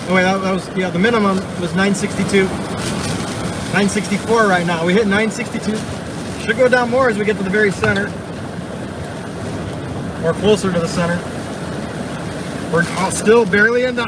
Oh wait, that was, yeah, the minimum was 962. 964 right now. We hit 962. Should go down more as we get to the very center. Or closer to the center. We're still barely into